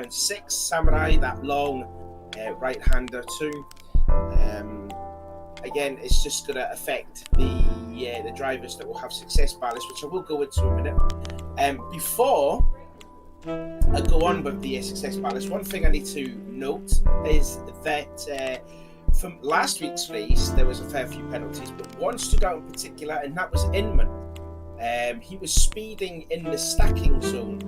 turn 6. Samurai, that long right-hander too. Again, it's just going to affect the drivers that will have success ballast, which I will go into in a minute. Before I go on with the success ballast, one thing I need to note is that from last week's race, there was a fair few penalties, but one stood out in particular, and that was Inman. He was speeding in the stacking zone.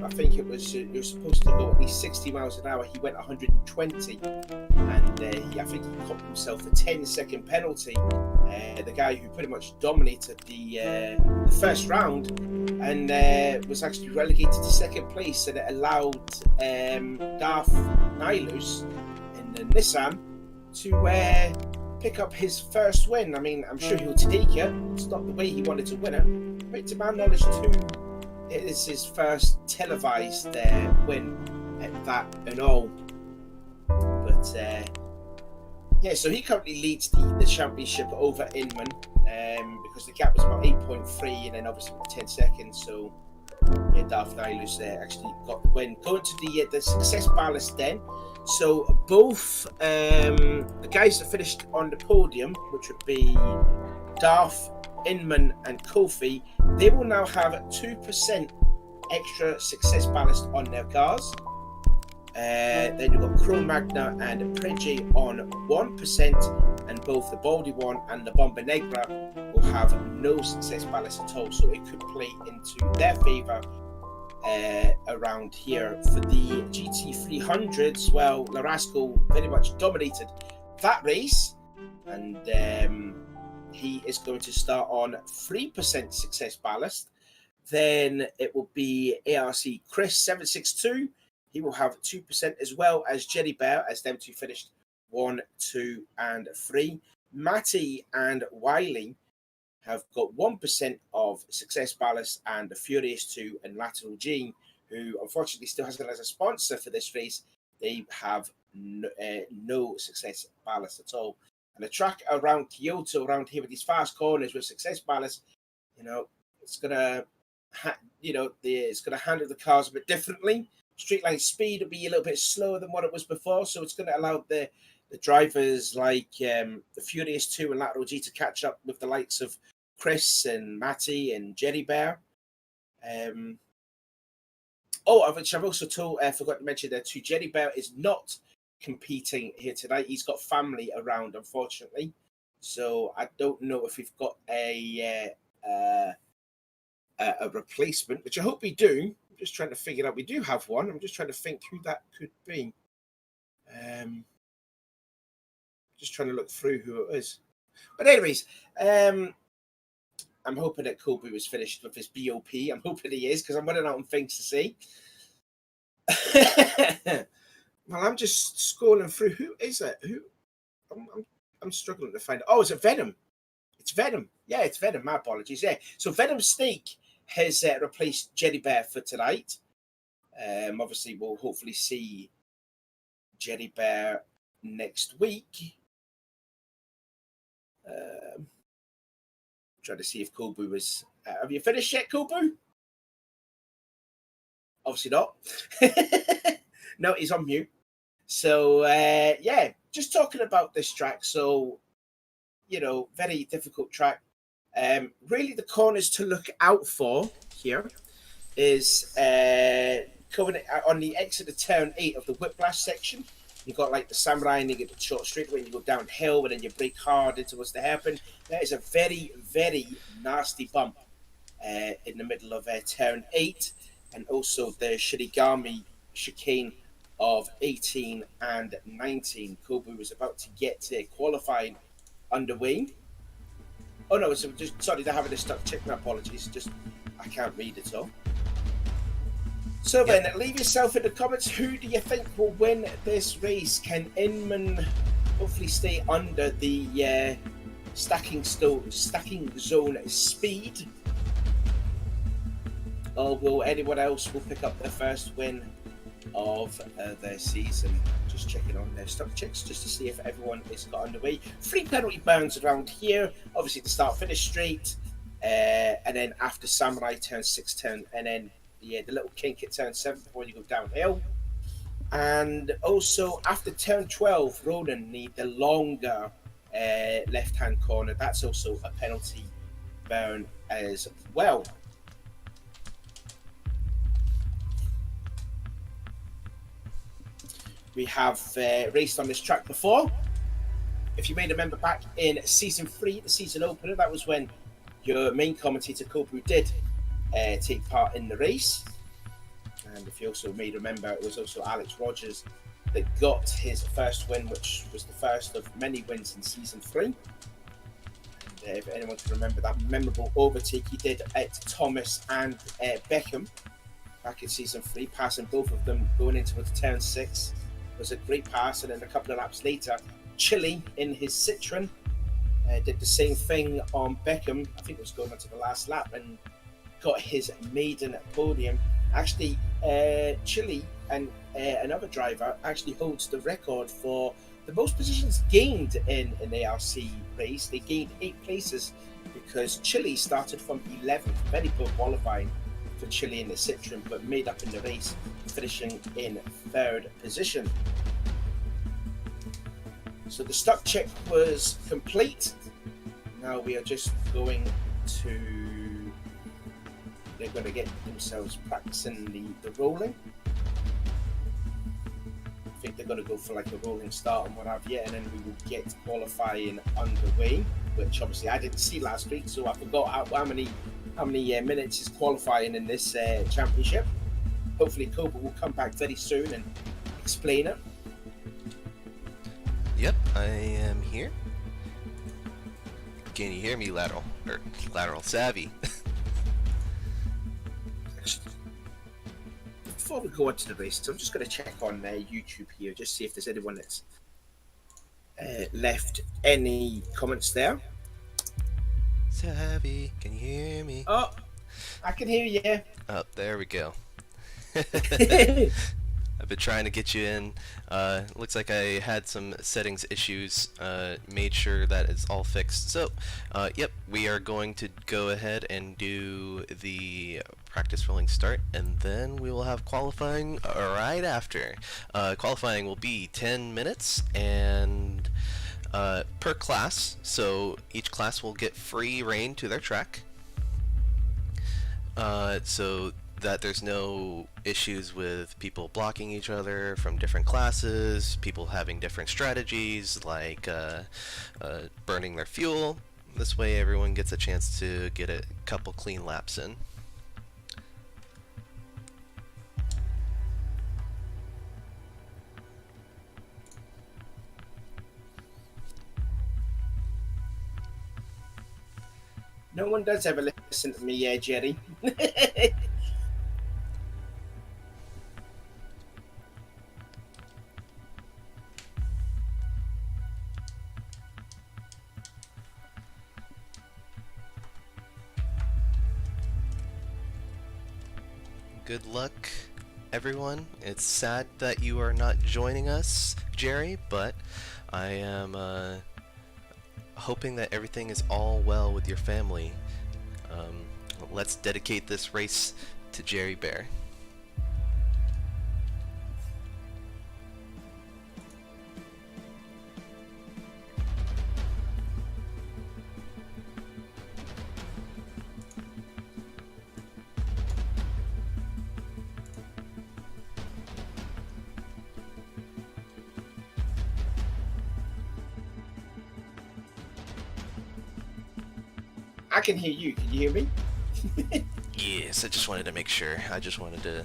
I think it was you're supposed to go at least 60 miles an hour. He went 120, and I think he copped himself a 10-second penalty. The guy who pretty much dominated the first round and was actually relegated to second place, and it allowed Darth Nihilus in the Nissan to pick up his first win. I mean, I'm sure he'll take it. It's not the way he wanted to win it, but to my knowledge too, it is his first televised win at that and all. But yeah, so he currently leads the championship over Inman because the gap was about 8.3 and then obviously 10 seconds. So yeah, Darth Nihilus actually got the win. Going to the success ballast then. So both the guys that finished on the podium, which would be Darth, Inman and Kofi, they will now have 2% extra success ballast on their cars. Then you've got Chrome Magna and Prege on 1%, and both the Baldy one and the Bomba Negra will have no success ballast at all, so it could play into their favour around here. For the GT300s, well, Larasco very much dominated that race, and he is going to start on 3% success ballast. Then it will be ARC Chris 762. He will have 2%, as well as Jerry Bear, as them two finished 1, 2, and 3. Matty and Wiley have got 1% of success ballast, and the Furious 2 and Lateral G, who unfortunately still hasn't as a sponsor for this race, they have no success ballast at all. And the track around Kyoto, around here with these fast corners with success ballast, it's gonna, it's gonna handle the cars a bit differently. Straight line speed will be a little bit slower than what it was before, so it's going to allow the drivers like the Furious 2 and Lateral G to catch up with the likes of Chris and Matty and Jerry Bear. Which I've also forgot to mention there too, Jerry Bear is not competing here tonight. He's got family around, unfortunately, so I don't know if we've got a replacement, which I hope we do. I'm just trying to figure out. We do have one. I'm just trying to think who that could be. Just trying to look through who it is. But anyways, I'm hoping that Kobe was finished with his BOP. I'm hoping he is, because I'm running out of things to say. Well, I'm just scrolling through. Who is it? Who? I'm struggling to find it. Oh, is it Venom? It's Venom. Yeah, it's Venom. My apologies. Yeah. So Venom Snake has replaced Jerry Bear for tonight. Obviously, we'll hopefully see Jerry Bear next week. Trying to see if Kobu was... have you finished yet, Kobu? Obviously not. No, he's on mute. So, yeah, just talking about this track. So, very difficult track. Really, the corners to look out for here is coming on the exit of turn 8 of the Whiplash section. You've got like the Samurai, and you get the short straightaway, and you go downhill, and then you brake hard into what's to happen. That is a very, very nasty bump in the middle of turn 8, and also the Shirigami chicane of 18 and 19. Kobu was about to get qualifying underway. Oh no, so just sorry, they're having a stuck check. My apologies. Just I can't read it all. So then, leave yourself in the comments. Who do you think will win this race? Can Inman hopefully stay under the stacking zone speed, or will anyone else will pick up their first win of their season? Just checking on their stock checks just to see if everyone is got underway. 3 penalty bounds around here. Obviously, the start finish straight, and then after Samurai turn 6 turn, and then the little kink at turn 7 before you go downhill. And also, after turn 12, Ronan need the longer left-hand corner. That's also a penalty burn as well. We have raced on this track before. If you may remember back in season 3, the season opener, that was when your main commentator Kobu did take part in the race. And if you also may remember, it was also Alex Rogers that got his first win, which was the first of many wins in season 3. And if anyone can remember that memorable overtake he did at Thomas and Beckham back in season 3, passing both of them going into turn 6. It was a great pass, and then a couple of laps later, Chile in his Citroen did the same thing on Beckham. I think it was going on to the last lap and got his maiden podium. Actually, Chile and another driver actually holds the record for the most positions gained in an ARC race. They gained 8 places because Chile started from 11th, very poor qualifying for Chile in the Citroen, but made up in the race, finishing in 3rd position. So the stock check was complete. Now we are just going to... They're going to get themselves practicing the rolling. I think they're going to go for like a rolling start and what have you, and then we will get qualifying underway, which obviously I didn't see last week, so I forgot how many minutes is qualifying in this championship. Hopefully Koba will come back very soon and explain it. Yep, I am here. Can you hear me, lateral savvy? Before we go on to the race, I'm just going to check on YouTube here, just see if there's anyone that's left any comments there. Savvy, can you hear me? Oh, I can hear you. Oh, there we go. I've been trying to get you in. Looks like I had some settings issues. Made sure that it's all fixed. So, yep, we are going to go ahead and do the practice rolling start, and then we will have qualifying right after. Qualifying will be 10 minutes and per class, so each class will get free reign to their track. So that there's no issues with people blocking each other from different classes, people having different strategies like burning their fuel. This way everyone gets a chance to get a couple clean laps in. No one does ever listen to me, Jerry. Good luck, everyone. It's sad that you are not joining us, Jerry, but I am hoping that everything is all well with your family. Let's dedicate this race to Jerry Bear. I can hear you. Can you hear me? Yes, I just wanted to make sure. I just wanted to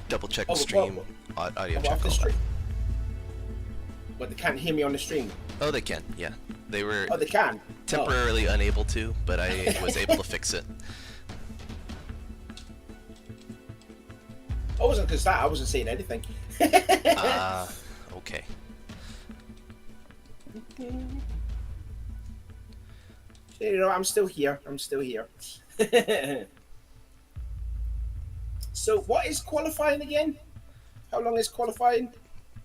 double check Oh, the stream audio check. Off the stream. But they can't hear me on the stream. Oh, they can. Yeah, they were. Oh, they can. Temporarily unable to, but I was able to fix it. I wasn't because I wasn't saying anything. Okay. You know, I'm still here. I'm still here. So, what is qualifying again? How long is qualifying?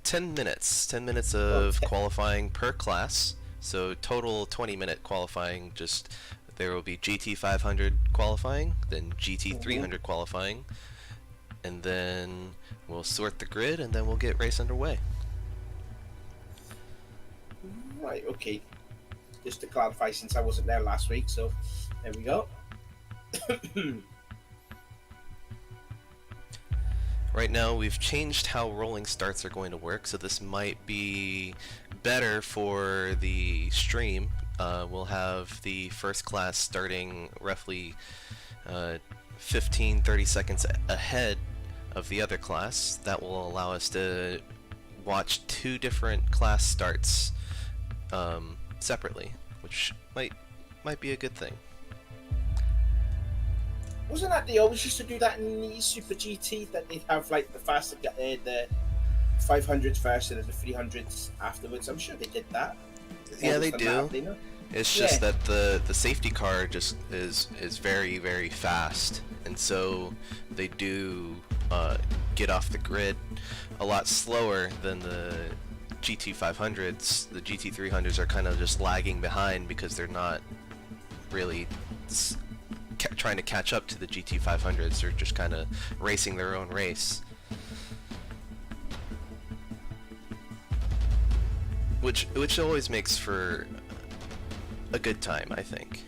10 minutes. 10 minutes of qualifying per class. So total 20-minute qualifying. Just there will be GT 500 qualifying, then GT 300 qualifying, and then we'll sort the grid, and then we'll get race underway. Right, okay. Just to clarify, since I wasn't there last week, so there we go. Right now, we've changed how rolling starts are going to work, so this might be better for the stream. We'll have the first class starting roughly 15-30 seconds ahead of the other class. That will allow us to watch two different class starts separately, which might be a good thing. Wasn't that they always used to do that in the Super GT, that they'd have like the faster the 500s first and then the 300s afterwards? I'm sure they did that. Yeah, they do. It's just that the safety car just is very, very fast, and so they do get off the grid a lot slower than the GT500s. The GT300s are kind of just lagging behind because they're not really trying to catch up to the GT500s. They're just kind of racing their own race, which always makes for a good time, I think.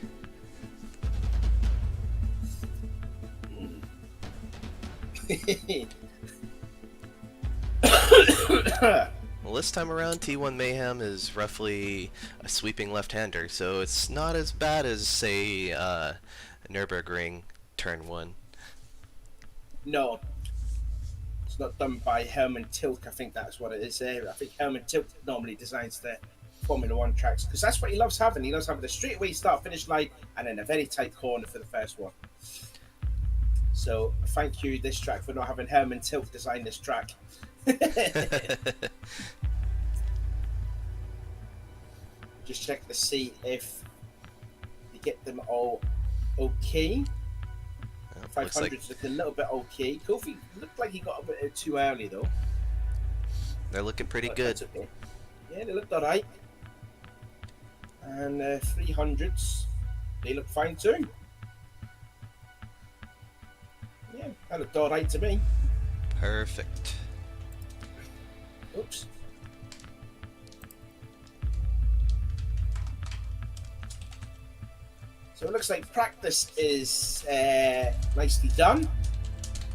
Well, this time around, T1 Mayhem is roughly a sweeping left-hander, so it's not as bad as, say, Nürburgring Turn 1. No. It's not done by Herman Tilke, I think that's what it is. I think Herman Tilke normally designs the Formula 1 tracks, because that's what he loves having. He loves having the straightaway start-finish line and then a very tight corner for the first one. So, thank you, this track, for not having Herman Tilke design this track. Just check to see if you get them all okay. 500's looking a little bit okay. Kofi looked like he got a bit too early though. They're looking pretty good. Okay. Yeah, they looked alright. And 300s, they look fine too. Yeah, that looked alright to me. Perfect. Oops. So it looks like practice is nicely done.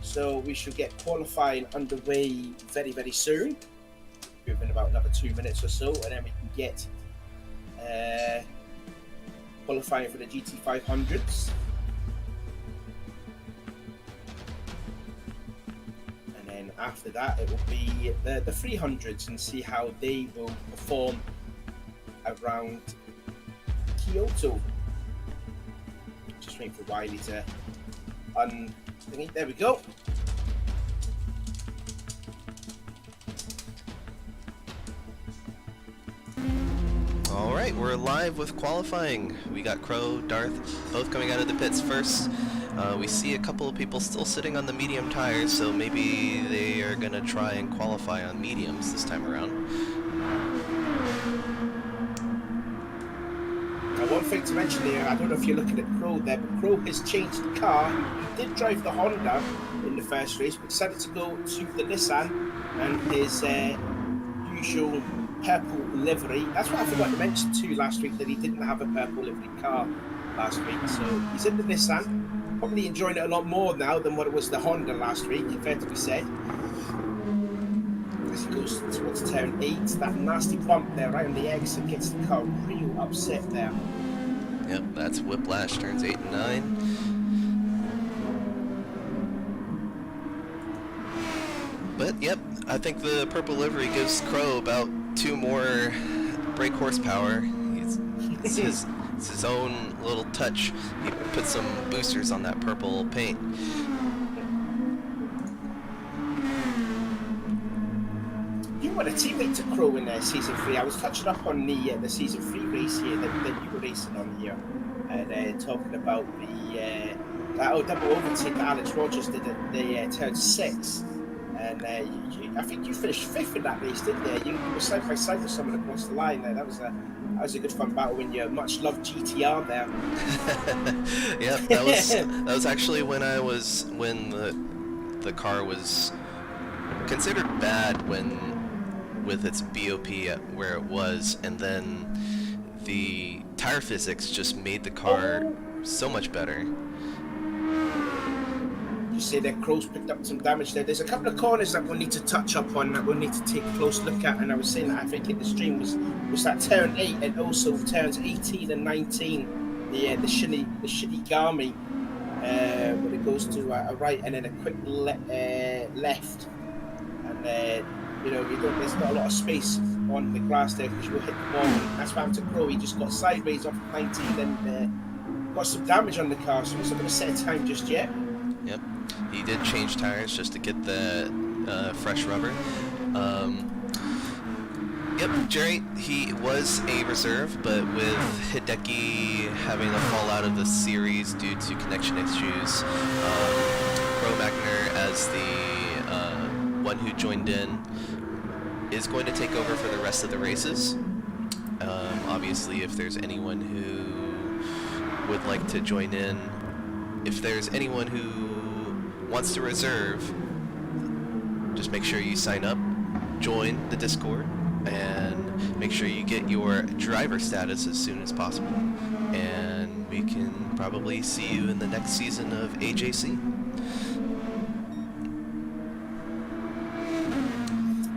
So we should get qualifying underway very, very soon. In about another 2 minutes or so, and then we can get qualifying for the GT500s. And then after that, it will be the 300s and see how they will perform around Kyoto. Just waiting for Wiley to there we go. Alright, we're live with qualifying. We got Crow, Darth, both coming out of the pits first. We see a couple of people still sitting on the medium tires, so maybe they are going to try and qualify on mediums this time around. One thing to mention here, I don't know if you're looking at Crow there, but Crow has changed the car. He did drive the Honda in the first race, but decided to go to the Nissan and his usual purple livery. That's what I forgot to mention too last week, that he didn't have a purple livery car last week. So he's in the Nissan, probably enjoying it a lot more now than what it was the Honda last week, fair to be said. As he goes towards turn 8, that nasty bump there right on the exit gets the car real upset there. Yep, that's Whiplash, turns 8 and 9. But, yep, I think the purple livery gives Crow about 2 more brake horsepower. It's his own little touch. He put some boosters on that purple paint. You were a teammate to Crow in Season 3. I was touching up on the Season 3 race here that you were racing on here, and talking about the double overtake that Alex Rogers did at the turn 6. And I think you finished 5th in that race, didn't you? You were side by side with someone across the line there. That was a good fun battle in your much loved GTR there. Yeah, that was actually when the the car was considered bad with its BOP at where it was, and then the tire physics just made the car so much better. You see that Crow's picked up some damage there. There's a couple of corners that we'll need to touch up on, that we'll need to take a close look at, and I was saying that I think in the stream was that turn 8 and also turns 18 and 19, the Shinigami, when it goes to a right and then a quick left, and there's not a lot of space on the grass there because you will hit the wall. And that's what happened to Crow. He just got sideways off 19 and got some damage on the car, so he's not going to set a time just yet. Yep, he did change tires just to get the fresh rubber. Yep, Jerry, he was a reserve, but with Hideki having to fall out of the series due to connection issues, Pro Magner, as the one who joined in, is going to take over for the rest of the races. Obviously, if there's anyone who would like to join in, if there's anyone who wants to reserve, just make sure you sign up, join the Discord, and make sure you get your driver status as soon as possible. And we can probably see you in the next season of AJC.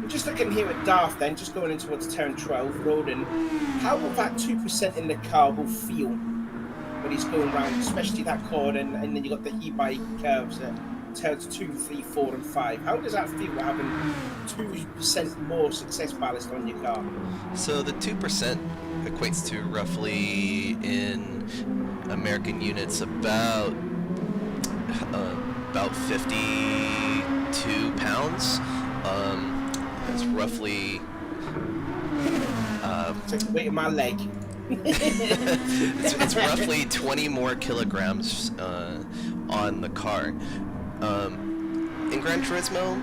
Just looking here at Darth then, just going in towards turn 12, Roden, how will that 2% in the car will feel when he's going around, especially that corner, and then you got the e-bike curves at turns 2, 3, 4 and 5. How does that feel, having 2% more success ballast on your car? So the 2% equates to roughly, in American units, about 52 pounds. It's roughly it's like the weight of my leg. it's roughly 20 more kilograms on the car. In Gran Turismo,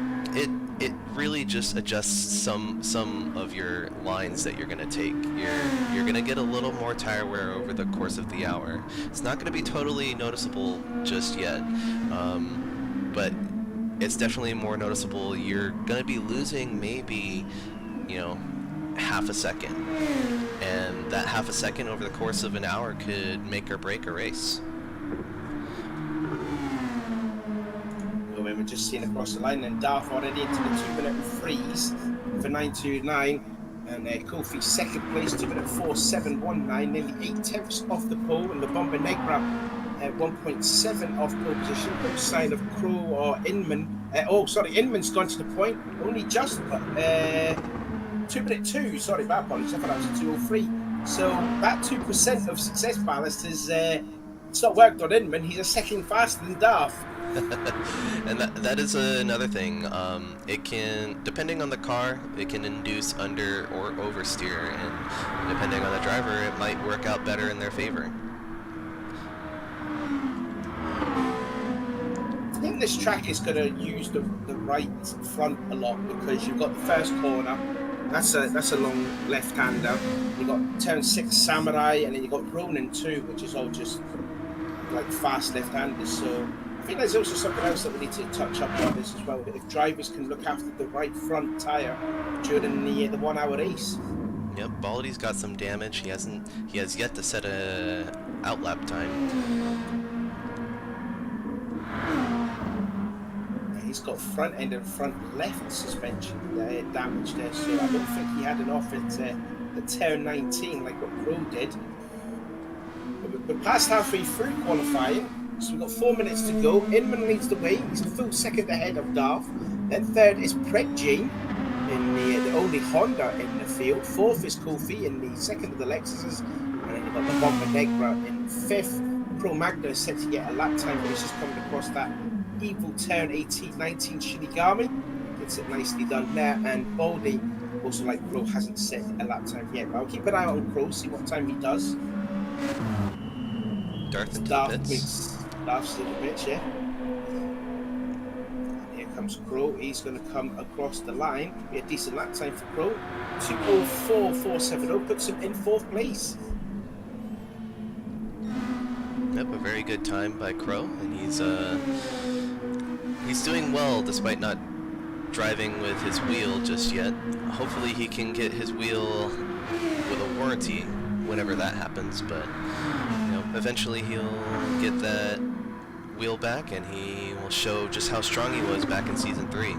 it really just adjusts some of your lines that you're gonna take. You're gonna get a little more tire wear over the course of the hour. It's not gonna be totally noticeable just yet, but it's definitely more noticeable. You're gonna be losing maybe, half a second, and that half a second over the course of an hour could make or break a race. We're just seeing across the line, and Darth already into the 2-minute freeze for 929, and Kofi second place, 2-minute 4719, nearly 8/10 off the pole, and the Bomber Negra at 1.7 off pole position. No sign of Crow or Inman. Inman's gone to the point, only just 2-minute 2. Sorry, my apologies. I thought that was a 203. So that 2% of success ballast is it's not worked on Inman. He's a second faster than Darth. And that is another thing. It can, depending on the car, it can induce under or oversteer, and depending on the driver, it might work out better in their favor. I think this track is going to use the right front a lot, because you've got the first corner. That's a long left-hander. You got turn 6 Samurai, and then you got Ronin 2, which is all just like fast left-handers. So I think there's also something else that we need to touch up on this as well. That if drivers can look after the right front tire during the 1 hour race. Yep, Baldy's got some damage. He has yet to set a outlap time. He's got front end and front left suspension damage there, so I don't think he had enough at turn 19 like what Crow did. But we're past halfway through qualifying, so we've got 4 minutes to go. Inman leads the way. He's a full second ahead of Darth. Then third is Preg in the only Honda in the field. Fourth is Kofi in the second of the Lexuses. And then you've got the Bomber Negra in fifth. Pro Magna is set to get a lap time, but he's just coming across that evil turn 18, 19 Shinigami. Gets it nicely done there. And Baldy, also like Crow, hasn't set a lap time yet. But I'll keep an eye on Crow, see what time he does. Darth into Darth the pits. Darth's in the pits, yeah. And here comes Crow. He's going to come across the line. Be a decent lap time for Crow. 2:04.470 puts him in 4th place. Yep, a very good time by Crow, and he's He's doing well despite not driving with his wheel just yet. Hopefully he can get his wheel with a warranty whenever that happens, but you know, eventually he'll get that wheel back and he will show just how strong he was back in Season 3.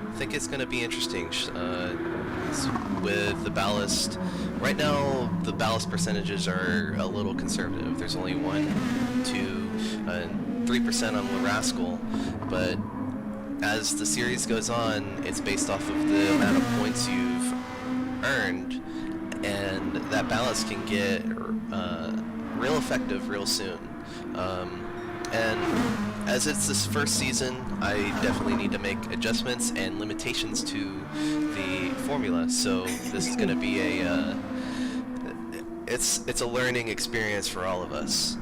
I think it's going to be interesting with the ballast. Right now, the ballast percentages are a little conservative. There's only 1, 2, 3% on the Rascal, but as the series goes on, it's based off of the amount of points you've earned, and that ballast can get real effective real soon. And as it's this first season, I definitely need to make adjustments and limitations to the formula. So this is going to be a it's a learning experience for all of us.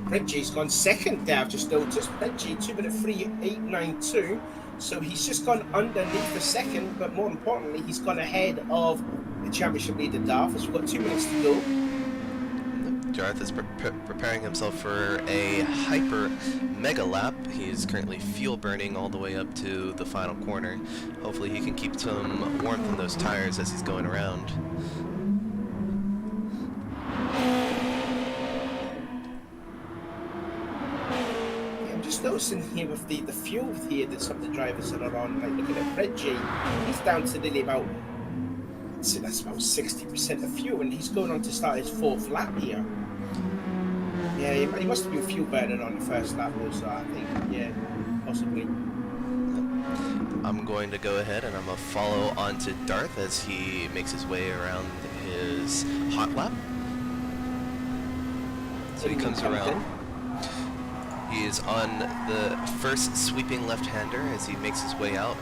Reggie's gone second there, I've just noticed. Reggie 2:3:892. So he's just gone underneath the second, but more importantly, he's gone ahead of the championship leader Darth. As we've got 2 minutes to go. Darth is preparing himself for a hyper mega lap. He's currently fuel burning all the way up to the final corner. Hopefully he can keep some warmth in those tires as he's going around. I'm just noticing here with the fuel here that some of the drivers that are on, like looking at Reggie, he's down to nearly about, so that's about 60% of fuel, and he's going on to start his 4th lap here. Yeah, he must have been fuel burning on the first lap also, I think. Yeah, possibly. I'm going to go ahead and I'm going to follow on to Darth as he makes his way around his hot lap. So he comes around. He is on the first sweeping left-hander as he makes his way out.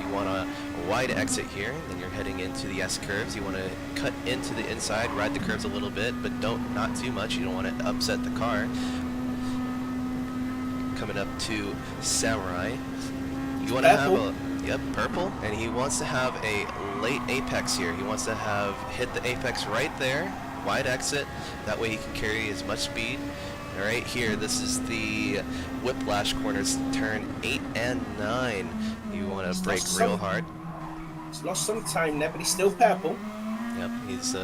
You want a wide exit here, then you're heading into the S-curves. You want to cut into the inside, ride the curves a little bit, but not too much. You don't want to upset the car. Coming up to Samurai. You want to have a, yep, purple, and he wants to have a late apex here. He wants to have hit the apex right there, wide exit. That way he can carry as much speed. All right, here, this is the whiplash corners, turn 8 and 9. You want to brake real hard. He's lost some time there, but he's still purple. Yep, he's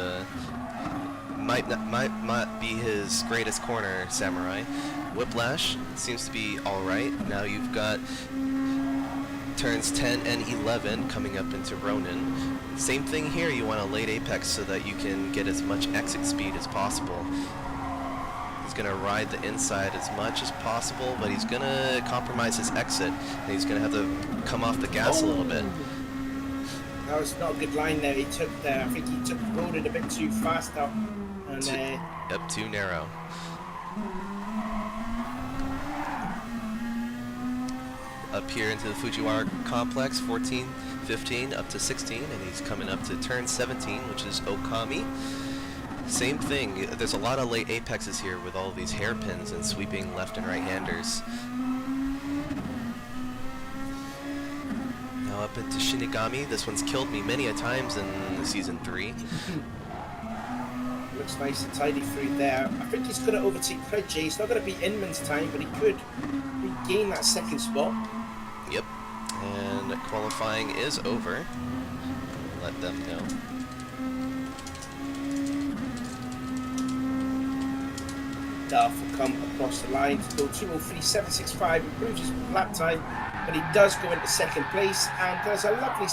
might be his greatest corner, Samurai. Whiplash seems to be all right. Now you've got turns 10 and 11 coming up into Ronin. Same thing here. You want a late apex so that you can get as much exit speed as possible. He's going to ride the inside as much as possible, but he's going to compromise his exit, and he's going to have to come off the gas a little bit. That was not a good line there. He took I think he took the road a bit too fast up. And, yep, too narrow. Up here into the Fujiwara complex, 14, 15, up to 16, and he's coming up to turn 17, which is Okami. Same thing, there's a lot of late apexes here with all these hairpins and sweeping left and right handers. Now up into Shinigami. This one's killed me many a times in Season 3. Looks nice and tidy through there. I think he's going to overtake Reggie. He's not going to be Inman's time, but he could regain that second spot. Yep, and qualifying is over. Let them know. Darth will come across the line to go 2:03.765, improves his lap time, but he does go into second place, and there's a lovely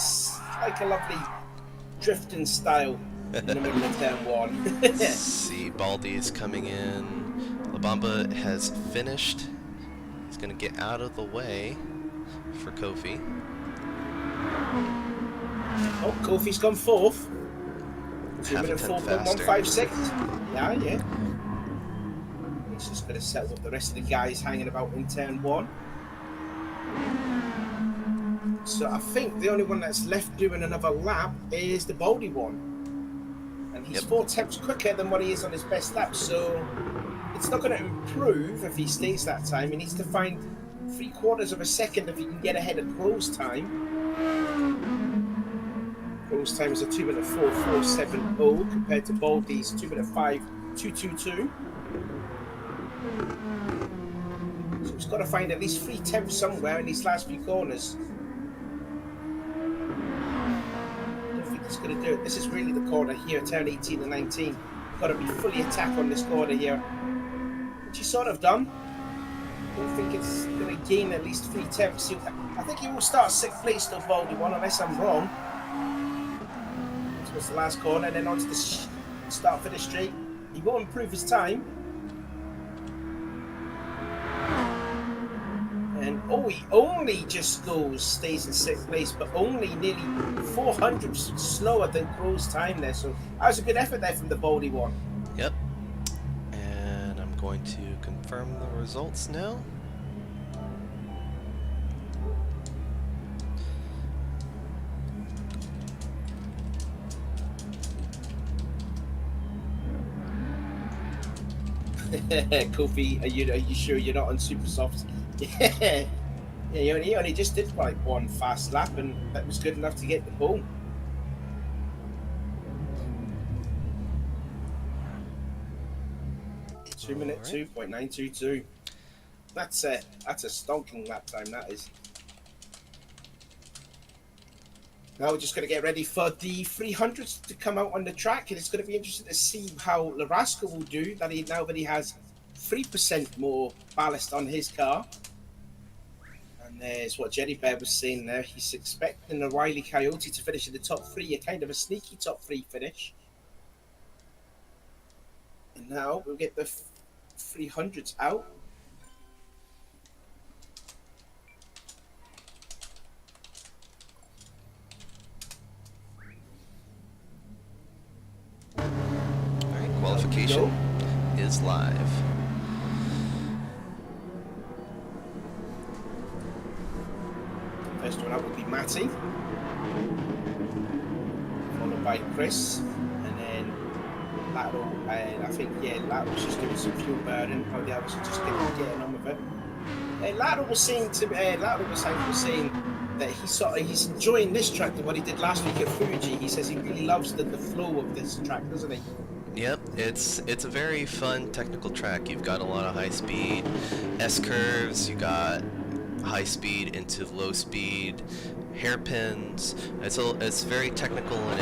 drifting style in the middle of turn 1. See, Baldy's coming in. Labamba has finished. He's going to get out of the way for Kofi. Oh, Kofi's gone 4th. 4.156. Yeah. He's just going to settle up the rest of the guys hanging about in turn 1. So I think the only one that's left doing another lap is the Baldy one. And he's 4 tenths quicker than what he is on his best lap, so it's not going to improve if he stays that time. He needs to find 3/4 of a second if he can get ahead of close time. cruise time is a 2-minute 4:470 compared to Baldy's 2-minute 5:222. So he's got to find at least 3/10 somewhere in these last few corners. I don't think he's going to do it. This is really the corner here, turn 18 and 19. Got to be fully attack on this corner here, which he's sort of done. I don't think it's going to gain at least 3/10. I think he will start 6th place though, Baldy one, unless I'm wrong. So it's the last corner, and then onto the start for the straight. He will improve his time. And he only just stays in 6th place, but only nearly 400 slower than Crow's time there. So that was a good effort there from the Baldy one. Yep. And I'm going to confirm the results now. Kofi, are you sure you're not on super soft? Yeah, he only just did like one fast lap, and that was good enough to get the pole. Right. 2-minute 2.922. That's a stonking lap time. That is. Now we're just going to get ready for the 300s to come out on the track, and it's going to be interesting to see how Larasco will do. Now that he has 3% more ballast on his car. And there's what Jerry Bear was saying there. He's expecting the Wily Coyote to finish in the top 3, a kind of a sneaky top 3 finish. And now we'll get the 300s out. Alright, qualification is live. First one out will be Matty, followed by Chris, and then Lateral, and I think, Lateral's just doing some fuel burning, while the others are just getting on with it. Lateral was saying that he's enjoying this track than what he did last week at Fuji. He says he really loves the flow of this track, doesn't he? Yep, it's a very fun technical track. You've got a lot of high speed S-curves, you got high speed into low speed hairpins. It's very technical, and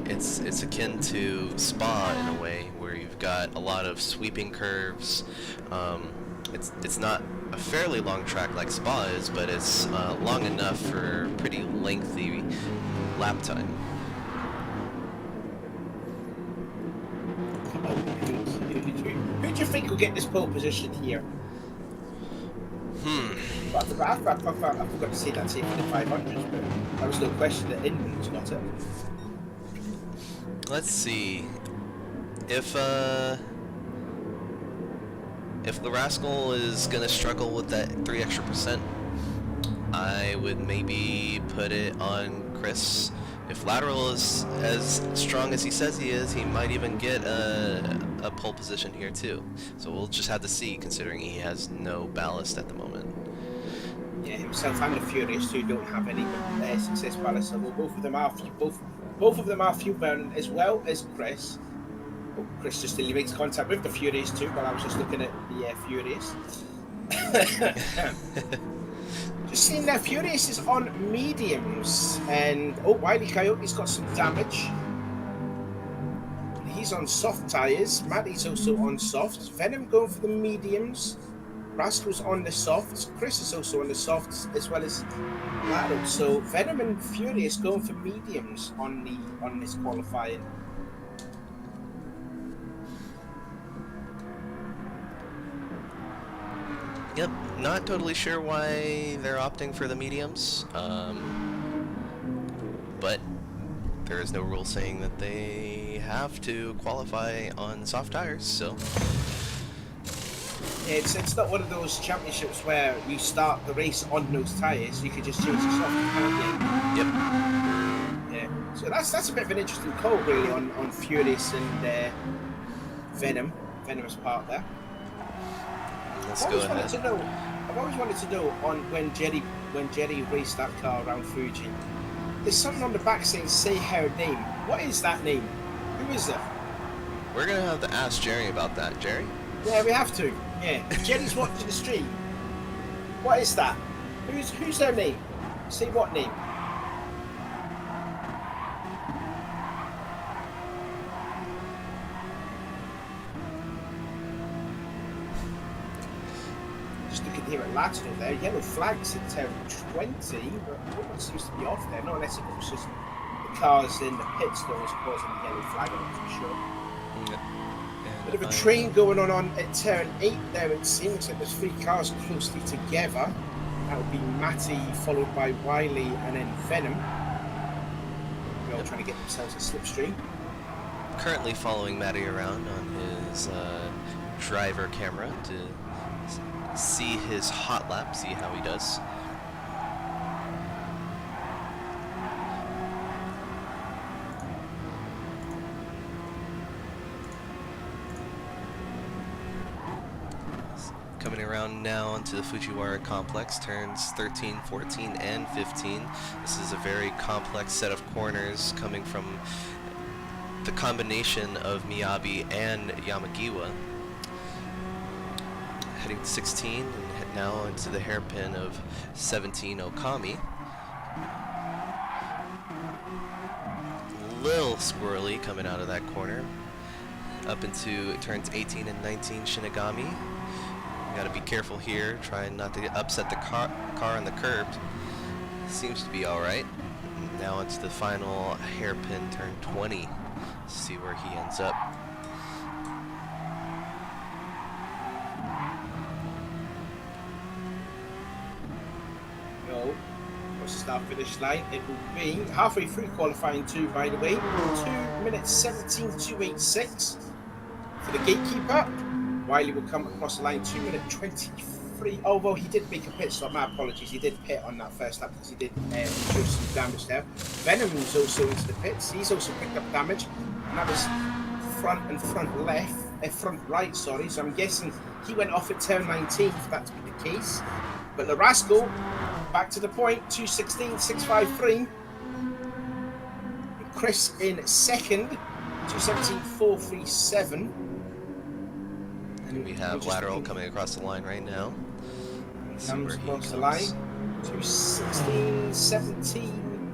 it's akin to Spa in a way, where you've got a lot of sweeping curves. It's not a fairly long track like Spa is, but it's long enough for pretty lengthy lap time. Who do you think will get this pole position here? I forgot to say that same for the 500s, but there was no question that Inman's got it. Let's see. If the Rascal is gonna struggle with that 3 extra %, I would maybe put it on Chris. If Lateral is as strong as he says he is, he might even get a pole position here too. So we'll just have to see, considering he has no ballast at the moment. Yeah, himself and the Furious too don't have any success ballast, so both of them are fuel burning, as well as Chris. Oh, Chris just still makes contact with the Furious too, while I was just looking at the Furious. Just seeing that Furious is on mediums, and Wily Coyote's got some damage. He's on soft tyres. Matty's also on softs. Venom going for the mediums. Rascal's on the softs. Chris is also on the softs, as well as Lateral. So Venom and Furious going for mediums on this qualifying. Yep, not totally sure why they're opting for the mediums, but there is no rule saying that they have to qualify on soft tires, so... It's not one of those championships where you start the race on those tyres. You could just change the soft, can't you? Yep. Yeah. So that's a bit of an interesting call, really, on Furious and Venom. Venom's part there. Let's go ahead. I've always wanted to know on when Jerry raced that car around Fuji. There's something on the back saying say her name. What is that name? Who is it? We're gonna have to ask Jerry about that. Jerry? Yeah, we have to. Yeah. If Jenny's watching the stream, what is that? Who's their name? Say what name? Just looking here at Latin over there, yellow flags at turn 20, but no one seems to be off there, not unless it was just the cars in the pits that was causing the yellow flag, I'm not too sure. Bit of a train going on at turn 8 there, it seems like there's 3 cars closely together. That would be Matty, followed by Wiley, and then Venom. They're all trying to get themselves a slipstream. Currently following Matty around on his driver camera to see his hot lap, see how he does. Coming around now onto the Fujiwara complex, turns 13, 14, and 15. This is a very complex set of corners coming from the combination of Miyabi and Yamagiwa. Heading to 16 and head now into the hairpin of 17 Okami. Little squirrely coming out of that corner. Up into turns 18 and 19 Shinigami. Gotta be careful here, trying not to upset the car on the curb. Seems to be alright. Now into the final hairpin, turn 20. See where he ends up. No. What's the start finish line? It will be halfway through qualifying 2, by the way. 2 minutes 17.286 for the gatekeeper. Wiley will come across the line 2 minutes 23. Although he did make a pit stop, my apologies. He did pit on that first lap because he did show some damage there. Venom was also into the pits. He's also picked up damage, and that was front right. Sorry. So I'm guessing he went off at turn 19 for that to be the case. But the Rascal back to the point. 2:16, 6:53. Chris in second. 2:17, 4:37. We have Lateral coming across the line right now. Comes across the line. 2:16, 17.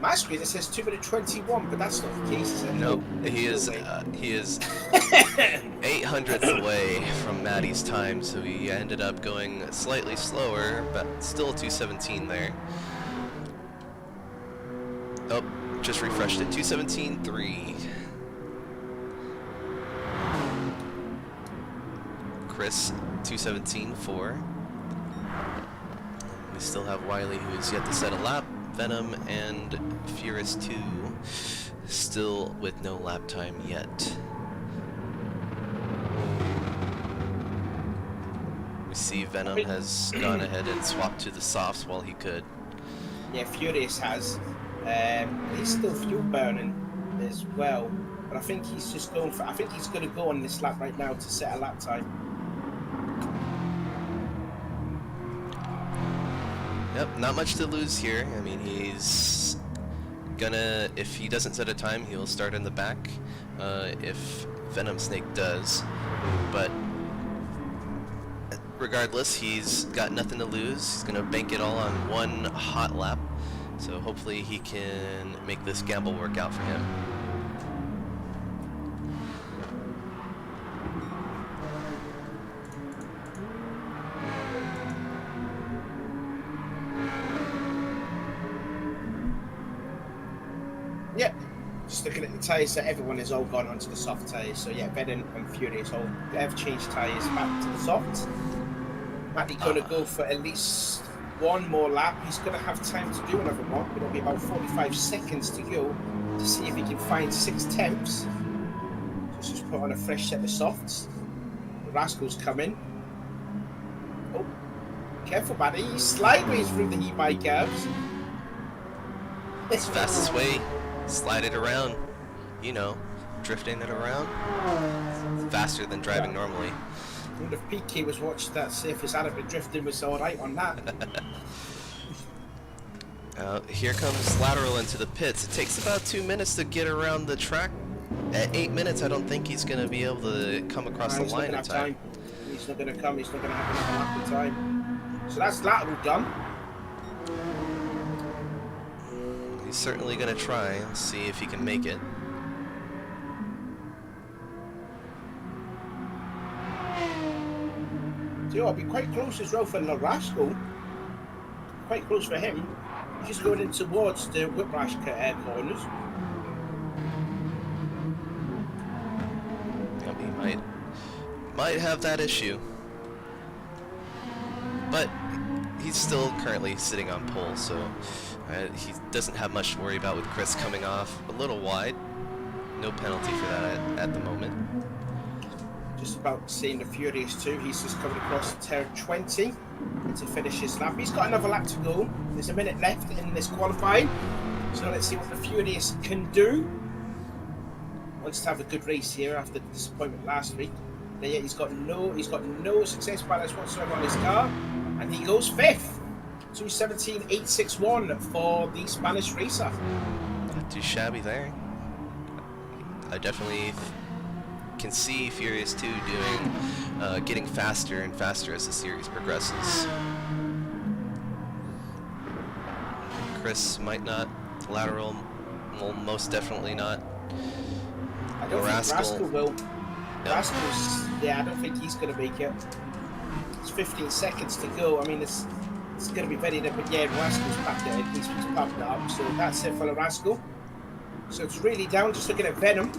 My screen it says 2 minutes 21, but that's not the case, is it? Nope. He is 800th away from Matty's time, so he ended up going slightly slower, but still 2:17 there. Oh, just refreshed it. 2:17.3. Chris, 2:17.4. We still have Wiley, who is yet to set a lap. Venom and Furious 2 still with no lap time yet. We see Venom has gone ahead and swapped to the softs while he could. Yeah, Furious has. He's still fuel burning as well, but I think he's just going for. I think he's going to go on this lap right now to set a lap time. Yep, not much to lose here. I mean, he's gonna, if he doesn't set a time, he'll start in the back, if Venom Snake does. But regardless, he's got nothing to lose. He's gonna bank it all on one hot lap. So hopefully he can make this gamble work out for him. Yep. Just looking at the tyres, that everyone has all gone onto the soft tyres. So yeah, Venom and Furious all have changed tyres back to the softs. Matty's going to go for at least one more lap. He's going to have time to do another one. It'll be about 45 seconds to go to see if he can find 6 temps. Let's just put on a fresh set of softs. The Rascal's coming. Oh, careful, Matty. He's slideways through the e-bike curves. It's the fastest way. Slide it around, you know, drifting it around. Faster than driving normally. I wonder if PK was watching that, see if his Arab drifting was alright on that. Here comes lateral into the pits. It takes about 2 minutes to get around the track. At 8 minutes, I don't think he's going to be able to come across the line in time. He's not going to come. He's not going to have enough lap of time. So that's lateral done. He's certainly going to try. Let's see if he can make it. I'll be quite close as well for Larasco. Quite close for him. Just going in towards the whiplash corners. Yeah, he might have that issue, but he's still currently sitting on pole, so he doesn't have much to worry about with Chris coming off a little wide. No penalty for that at the moment. Just about seeing the Furious too. He's just coming across turn 20 to finish his lap. He's got another lap to go. There's a minute left in this qualifying, so let's see what the Furious can do. Wants to have a good race here after the disappointment last week. But yet he's got no success balance whatsoever on his car, and he goes 5th. 2:17.861 for the Spanish racer. Not too shabby there. I definitely can see Furious 2 getting faster and faster as the series progresses. Chris might not. Lateral will most definitely not. I don't think Rascal will. No. Rascal's, yeah, I don't think he's going to make it. It's 15 seconds to go. I mean, it's going to be very different. Yeah, Rascal's packed it in. He's packed it up. So that's it for Rascal. So it's really down. Just looking at Venom.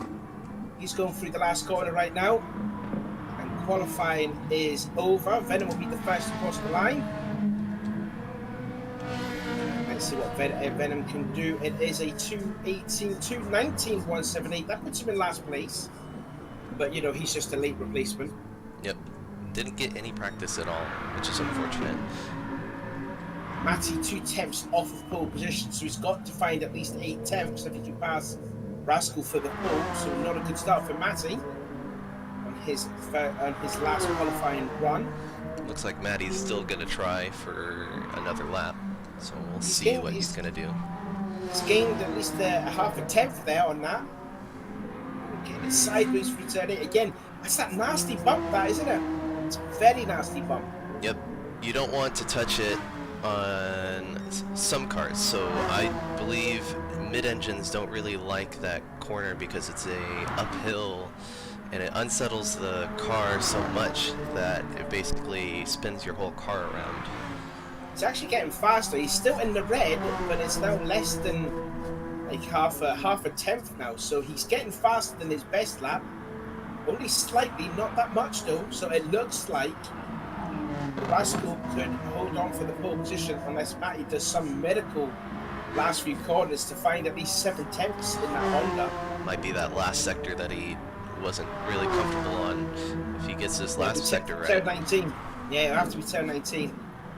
He's going through the last corner right now. And qualifying is over. Venom will be the first to cross the line. Let's see what Venom can do. It is a 2:19.178. That puts him in last place. But, you know, he's just a late replacement. Yep. Didn't get any practice at all, which is unfortunate. Matty 2 tenths off of pole position, so he's got to find at least 8 tenths if he can pass Rascal for the pole. So not a good start for Matty on his last qualifying run. Looks like Matty's still going to try for another lap, so we'll see what he's going to do. He's gained at least a half a tenth there on that. Getting it sideways through turn 8 again. That's that nasty bump, that, isn't it? It's a very nasty bump. Yep. You don't want to touch it on some cars, so I believe mid-engines don't really like that corner because it's a uphill and it unsettles the car so much that it basically spins your whole car around. It's actually getting faster. He's still in the red, but it's now less than like half a tenth now, so he's getting faster than his best lap, only slightly, not that much though. So it looks like Rascal could hold on for the pole position unless Matty does some miracle last few corners to find at least 7 tenths in that Honda. Might be that last sector that he wasn't really comfortable on. If he gets this last sector right. Turn 19. Yeah, it'll have to be turn 19.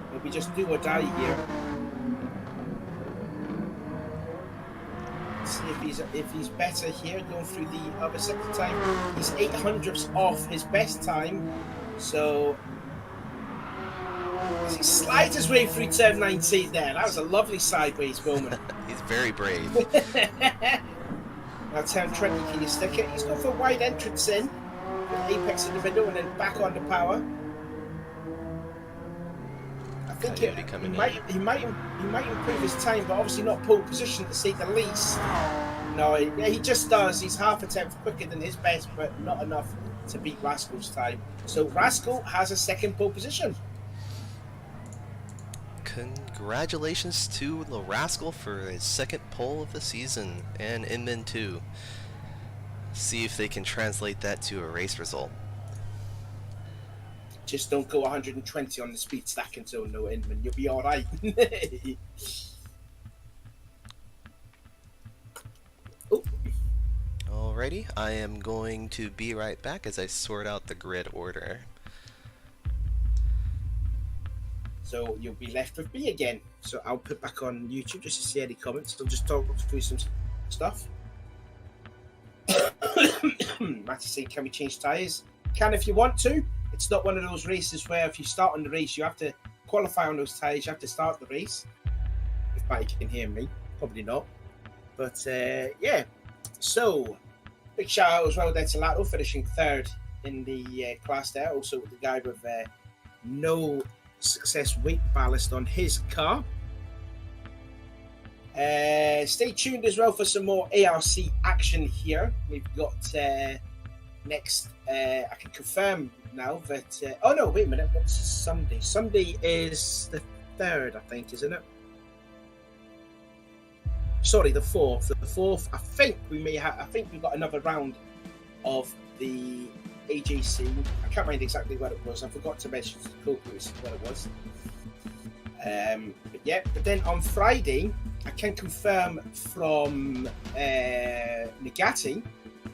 It'll be just do or die here. See if he's better here going through the other sector time. He's 800ths off his best time, so he slides his way through turn 19 there. That was a lovely sideways moment. He's very brave. Now turn 20, can you stick it? He's gone for a wide entrance in, with apex in the middle and then back on the power. I think he might improve his time, but obviously not pole position to say the least. No, he just does. He's half a tenth quicker than his best, but not enough to beat Rascal's time. So Rascal has a second pole position. Congratulations to the Rascal for his second pole of the season, and Inman too. See if they can translate that to a race result. Just don't go 120 on the speed stacking zone, no, Inman. You'll be all right. Oh. Alrighty, I am going to be right back as I sort out the grid order. So you'll be left with me again. So I'll put back on YouTube just to see any comments. I'll just talk through some stuff. Matty saying, can we change tyres? Can if you want to. It's not one of those races where if you start on the race, you have to qualify on those tyres. You have to start the race. if Matty can hear me. Probably not. But yeah, so big shout out as well there to Lato, finishing third in the class there. Also with the guy with no success weight ballast on his car. Stay tuned as well for some more ARC action here. We've got next, I can confirm now that, oh no, wait a minute, what's Sunday? Sunday is the 3rd, I think, isn't it? Sorry, the 4th. The 4th, I think we've got another round of the AJC. I can't remember exactly what it was. I forgot to mention to Coco what it was. But then on Friday, I can confirm from Nagati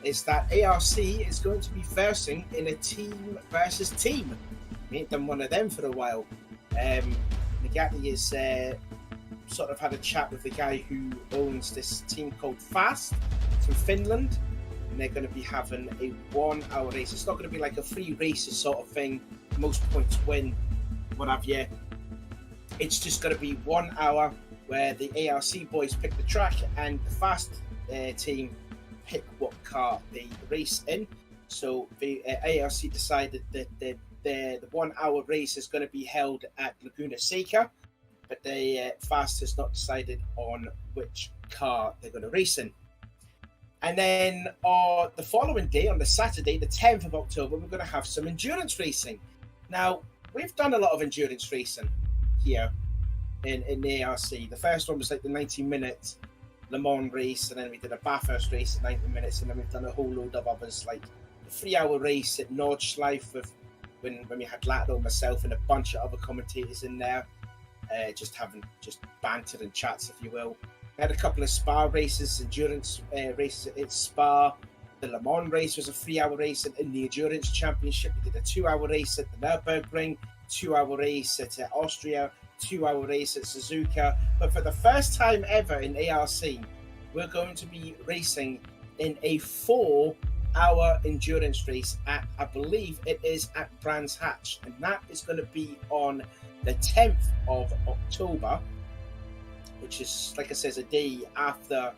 is that ARC is going to be versing in a team versus team. We ain't done one of them for a while. Nagati is sort of had a chat with the guy who owns this team called Fast. It's from Finland, and they're going to be having a 1 hour race. It's not going to be like a free races sort of thing, most points win, what have you. It's just going to be 1 hour where the ARC boys pick the track and the Fast team pick what car they race in. So the ARC decided that the 1 hour race is going to be held at Laguna Seca, but the Fast has not decided on which car they're going to race in. And then on the following day, on the Saturday, the 10th of October, we're going to have some endurance racing. Now, we've done a lot of endurance racing here in the ARC. The first one was like the 90-minute Le Mans race, and then we did a Bathurst race at 90 minutes, and then we've done a whole load of others, like the 3 hour race at Nordschleife with when we had Lato, myself, and a bunch of other commentators in there, just banter and chats, if you will. We had a couple of Spa races, endurance races at Spa. The Le Mans race was a 3 hour race in the Endurance Championship. We did a 2 hour race at the Nürburgring, 2 hour race at Austria, 2 hour race at Suzuka. But for the first time ever in ARC, we're going to be racing in a 4 hour endurance race at, I believe it is at Brands Hatch, and that is going to be on the 10th of October, which is, like I said, a day after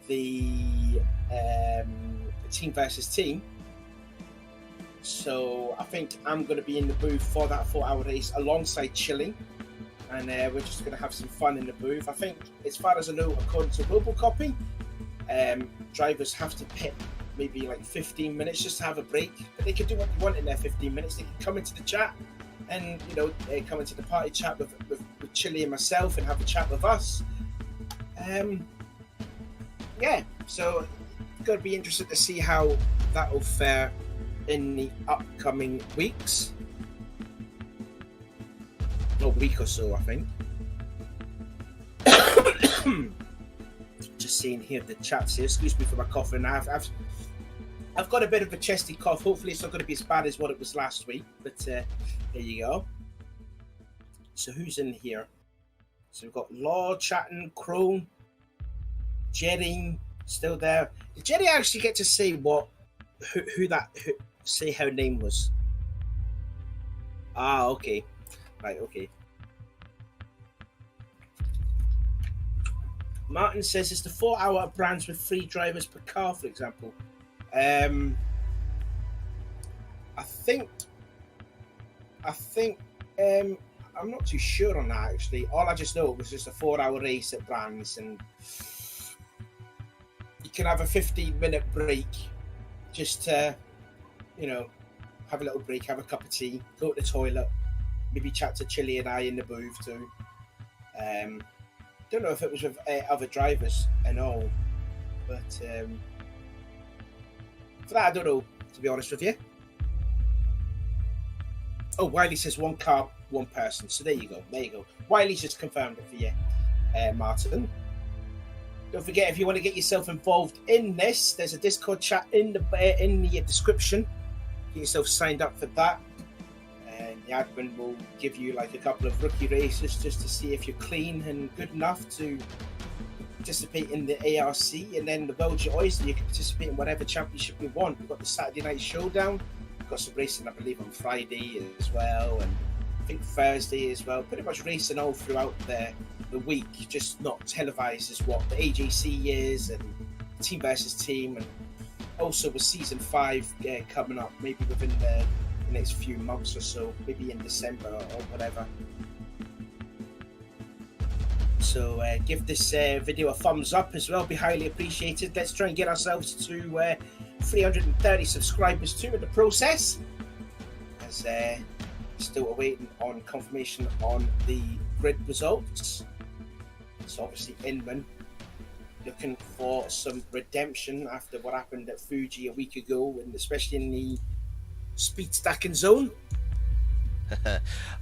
the team versus team. So I think I'm going to be in the booth for that 4 hour race alongside Chile, and we're just going to have some fun in the booth. I think, as far as I know, according to Robocopy, drivers have to pit maybe like 15 minutes just to have a break, but they can do what they want in their 15 minutes. They can come into the chat and, you know, come into the party chat with Chile and myself and have a chat with us. Yeah, so going to be interested to see how that will fare in the upcoming weeks. A week or so, I think. Just seeing here the chats here. Excuse me for my coughing. I've got a bit of a chesty cough. Hopefully it's not going to be as bad as what it was last week. But there you go. So who's in here? So we've got Law chatting, Crone, Jerry still there. Did Jerry actually get to say who say her name was? Ah, okay. Right, okay. Martin says it's the 4 hour brands with 3 drivers per car, for example. I think I'm not too sure on that, actually. All I just know was just a 4 hour race at Brands, and you can have a 15-minute break just to, you know, have a little break, have a cup of tea, go to the toilet, maybe chat to Chile and I in the booth too. Don't know if it was with other drivers and all, but for that I don't know, to be honest with you. Oh, Wiley says 1 car, 1 person. So there you go. Wiley's just confirmed it for you, Martin. Don't forget, if you want to get yourself involved in this, there's a Discord chat in the description. Get yourself signed up for that, and the admin will give you like a couple of rookie races just to see if you're clean and good enough to participate in the ARC. And then the World's your oyster. You can participate in whatever championship you want. We've got the Saturday Night Showdown. We've got some racing, I believe, on Friday as well, and think Thursday as well. Pretty much racing all throughout the week, just not televised as what the AJC is and team versus team, and also with season 5 coming up, maybe within the next few months or so, maybe in December or whatever. So give this video a thumbs up as well, be highly appreciated. Let's try and get ourselves to 330 subscribers too in the process, as still awaiting on confirmation on the grid results. So obviously Inman looking for some redemption after what happened at Fuji a week ago, and especially in the speed stacking zone.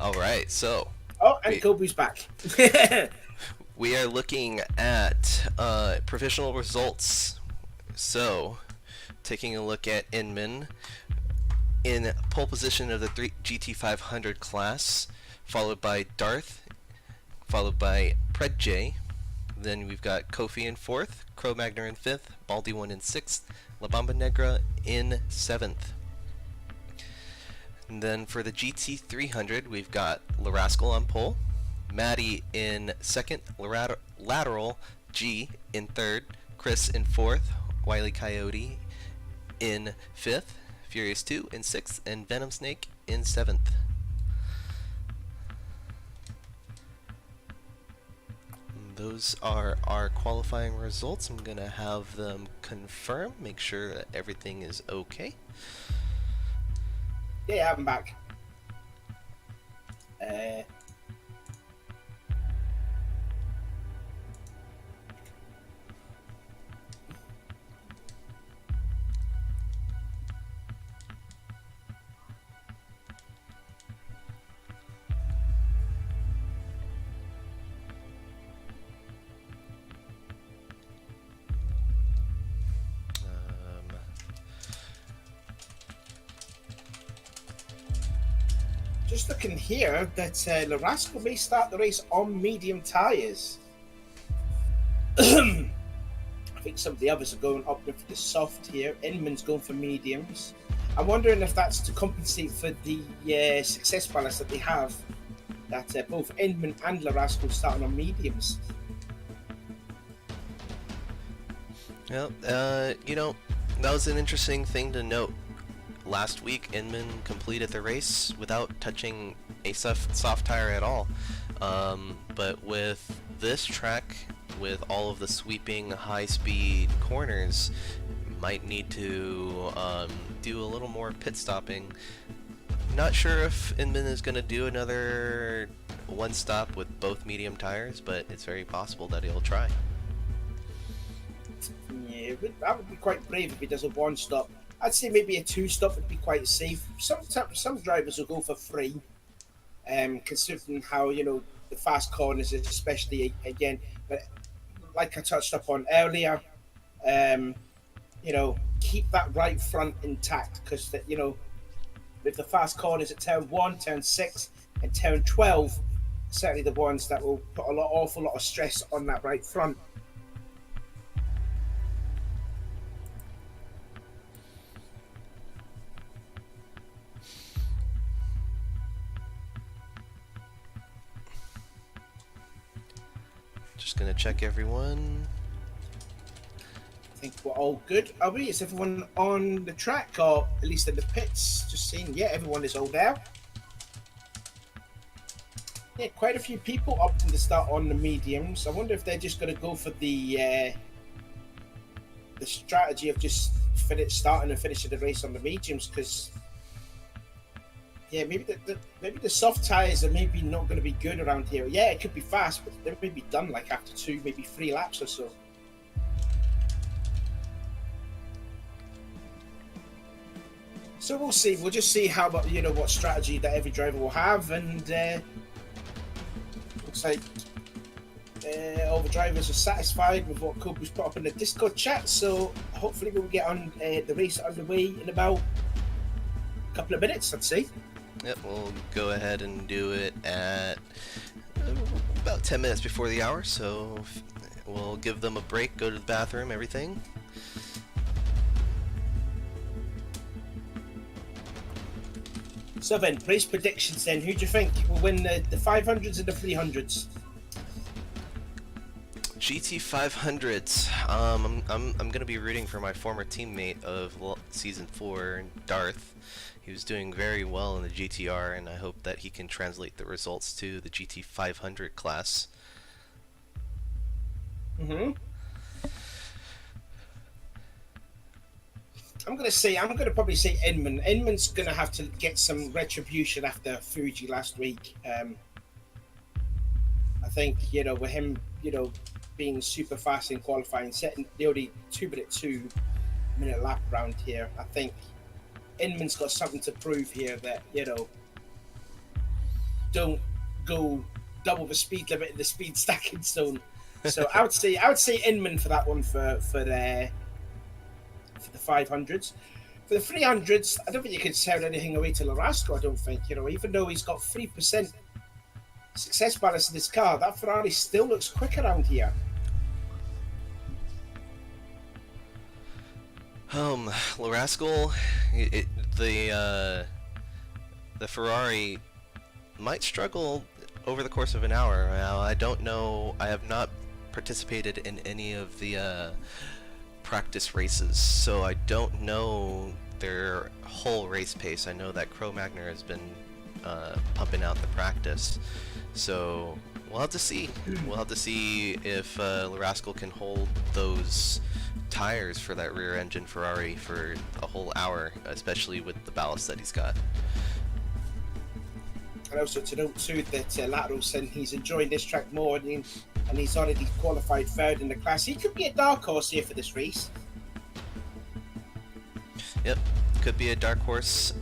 All right, so Kobu's back. we are looking at provisional results. So taking a look at Inman in pole position of the GT500 class, followed by Darth, followed by Predj. Then we've got Kofi in 4th, Cro-Magnon in 5th, Baldy 1 in 6th, La Bamba Negra in 7th. And then for the GT300, we've got Larascal on pole, Maddie in 2nd, Lateral G in 3rd, Chris in 4th, Wily Coyote in 5th, Furious 2 in 6th, and Venom Snake in 7th. Those are our qualifying results. I'm gonna have them confirm, make sure that everything is okay. Yeah, I'm back. Just looking here that Larasco may start the race on medium tyres. I think some of the others are going up for the soft here. Inman's going for mediums. I'm wondering if that's to compensate for the success balance that they have, that both Inman and Larasco starting on mediums. Well, you know, that was an interesting thing to note. Last week, Inman completed the race without touching a soft tire at all. But with this track, with all of the sweeping high-speed corners, might need to do a little more pit stopping. Not sure if Inman is going to do another one stop with both medium tires, but it's very possible that he'll try. Yeah, that would be quite brave if he does a one stop. I'd say maybe a 2-stop would be quite safe. Some drivers will go for 3, considering how, you know, the fast corners, especially again. But like I touched upon earlier, you know, keep that right front intact, because you know, with the fast corners at turn 1, turn 6, and turn 12, certainly the ones that will put awful lot of stress on that right front. Just gonna check everyone. I think we're all good. Are we? Is everyone on the track, or at least in the pits? Just seeing, yeah, everyone is all there. Yeah, quite a few people opting to start on the mediums. I wonder if they're just going to go for the strategy of just starting and finishing the race on the mediums, because yeah, maybe the soft tires are maybe not going to be good around here. Yeah, it could be fast, but they may be done like after 2, maybe 3 laps or so. So we'll see. We'll just see how, you know, what strategy that every driver will have, and looks like all the drivers are satisfied with what Kobu's put up in the Discord chat. So hopefully we'll get on the race underway in about a couple of minutes, I'd say. Yep, we'll go ahead and do it at about 10 minutes before the hour, so we'll give them a break, go to the bathroom, everything. So then, race predictions then. Who do you think will win the 500s and the 300s? GT 500s. I'm gonna be rooting for my former teammate of season 4, Darth. He was doing very well in the GTR, and I hope that he can translate the results to the GT 500 class. Mm-hmm. I'm gonna probably say Inman. Inman's gonna have to get some retribution after Fuji last week. I think, with him, being super fast in qualifying, setting the only 2-minute lap around here. I think Inman's got something to prove here that, don't go double the speed limit in the speed stacking zone. So I would say Inman for that one for the 500s. For the 300s, I don't think you could sell anything away to Larasco, I don't think. Even though he's got 3% success balance in his car, that Ferrari still looks quick around here. Larasco, the Ferrari might struggle over the course of an hour. Now, I don't know. I have not participated in any of the practice races, so I don't know their whole race pace. I know that Cro-Magnon has been pumping out the practice, so we'll have to see. We'll have to see if Larasco can hold those tires for that rear engine Ferrari for a whole hour, especially with the ballast that he's got. And also to note too that Lateral said he's enjoying this track more, and he's already qualified third in the class. He could be a dark horse here for this race. Yep, could be a dark horse.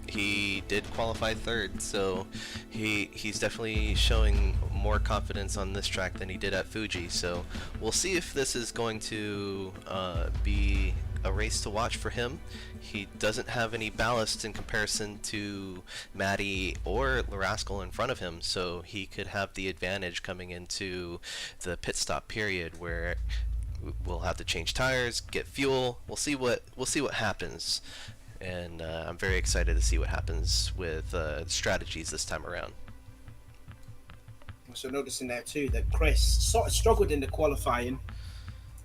He did qualify third, so he's definitely showing more confidence on this track than he did at Fuji. So we'll see if this is going to be a race to watch for him. He doesn't have any ballast in comparison to Matty or Larasco in front of him, so he could have the advantage coming into the pit stop period, where we'll have to change tires, get fuel. We'll see what happens, and I'm very excited to see what happens with strategies this time around. So noticing there too that Chris sort of struggled in the qualifying,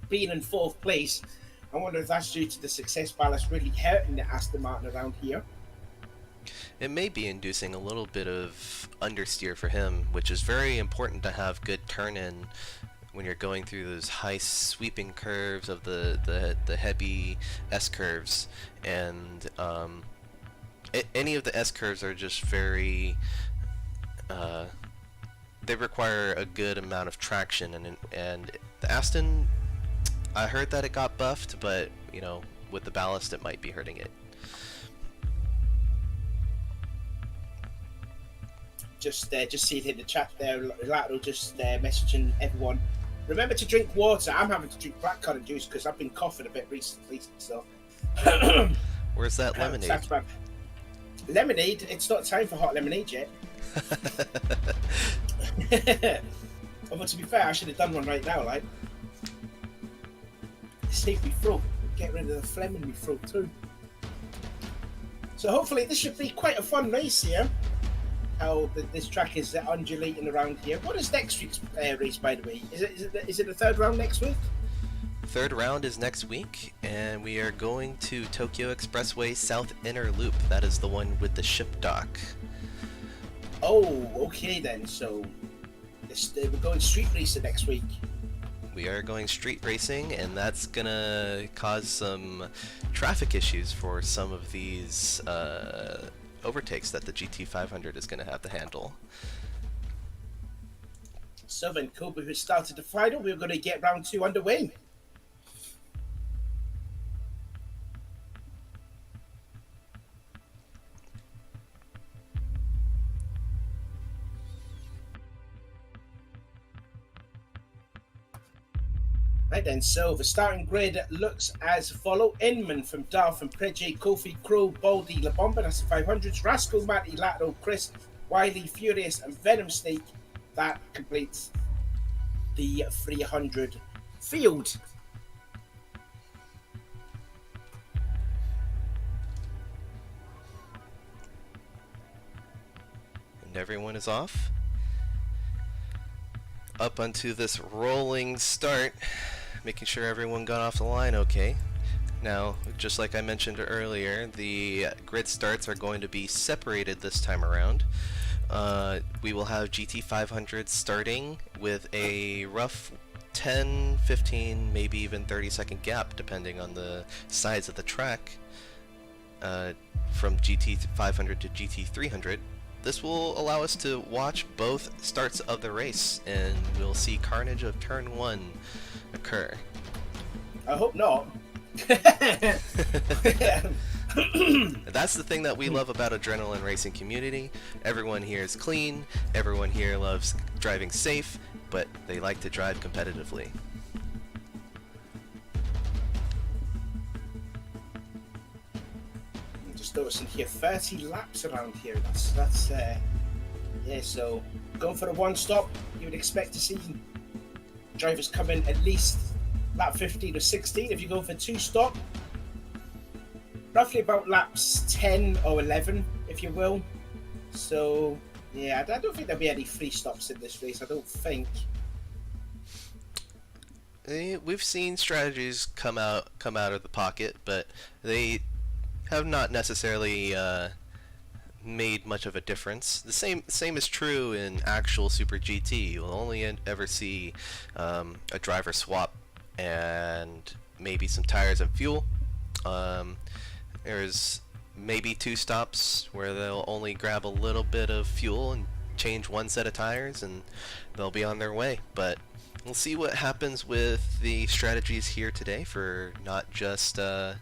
being in 4th place. I wonder if that's due to the success ballast really hurting the Aston Martin around here. It may be inducing a little bit of understeer for him, which is very important to have good turn-in when you're going through those high sweeping curves of the heavy S-curves. And any of the S-curves are just very... they require a good amount of traction, and the Aston... I heard that it got buffed, but with the ballast it might be hurting it. Just see it in the chat there. Lateral just messaging everyone. Remember to drink water. I'm having to drink blackcurrant juice because I've been coughing a bit recently. So. Where's that lemonade? Lemonade? It's not time for hot lemonade yet. Although to be fair, I should have done one right now, like. Save me throat. Get rid of the phlegm in my throat too. So hopefully this should be quite a fun race here. How this track is undulating around here. What is next week's race, by the way? Is it the 3rd round next week? 3rd round is next week, and we are going to Tokyo Expressway South Inner Loop. That is the one with the ship dock. Oh, okay then. So we're going street racing next week. We are going street racing, and that's gonna cause some traffic issues for some of these overtakes that the GT500 is gonna have to handle. So then, Kobe, who started the final, we're going to get round 2 underway. Right then, so the starting grid looks as follow. Inman from Darth and Preje, Kofi, Crow, Baldy, La Bomba, that's the 500s. Rascal, Matty, Lateral, Chris, Wiley, Furious, and Venom Snake. That completes the 300 field. And everyone is off. Up onto this rolling start, making sure everyone got off the line okay. Now, just like I mentioned earlier, the grid starts are going to be separated this time around. We will have GT500 starting with a rough 10, 15, maybe even 30-second gap, depending on the size of the track, from GT500 to GT300. This will allow us to watch both starts of the race, and we'll see carnage of turn 1 occur. I hope not. That's the thing that we love about adrenaline racing community. Everyone here is clean, everyone here loves driving safe, but they like to drive competitively. I'm just noticing here 30 laps around here. Yeah, so going for a one stop, you would expect to see drivers come in at least lap 15 or 16. If you go for two stop, roughly about laps 10 or 11, if you will. So yeah, I don't think there'll be any free stops in this race. I don't think. We've seen strategies come out of the pocket, but they have not necessarily made much of a difference. The same is true in actual Super GT. You'll only ever see a driver swap and maybe some tires and fuel. There's maybe two stops where they'll only grab a little bit of fuel and change one set of tires, and they'll be on their way. But we'll see what happens with the strategies here today for not just the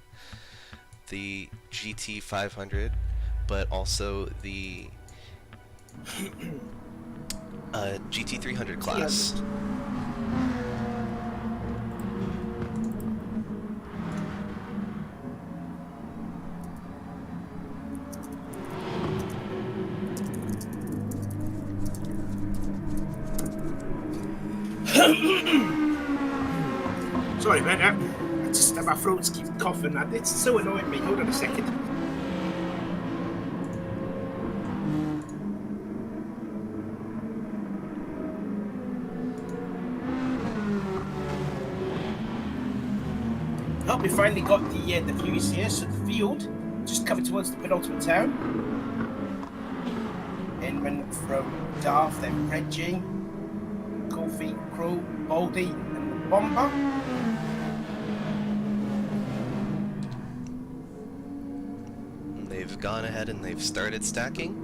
GT500, but also the GT300 class. Sorry about that. My throats keep coughing. It's so annoying me. Hold on a second. Well, we finally got the views here. So the field just coming towards the penultimate town. Inman from Darth, then Reggie, Kofi, Crow, Baldy, and Bomber. They've gone ahead and they've started stacking.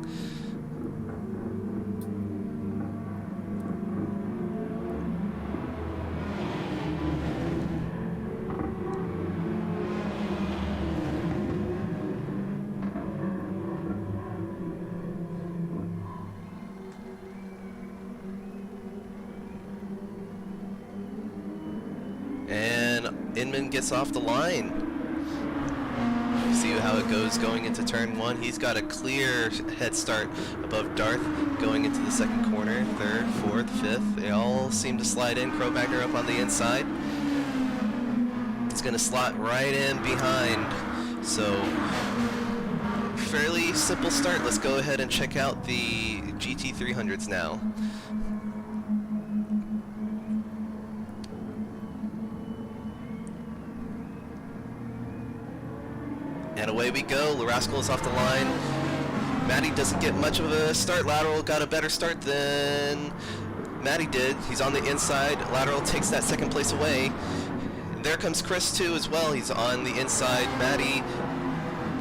And Inman gets off the line. See how it goes going into turn 1. He's got a clear head start above Darth going into the second corner. Third, fourth, fifth. They all seem to slide in. Cro-Magner up on the inside. It's going to slot right in behind. So, fairly simple start. Let's go ahead and check out the GT300s now. And away we go. Rascal is off the line. Matty doesn't get much of a start. Lateral got a better start than Matty did. He's on the inside. Lateral takes that second place away. And there comes Chris too as well. He's on the inside. Matty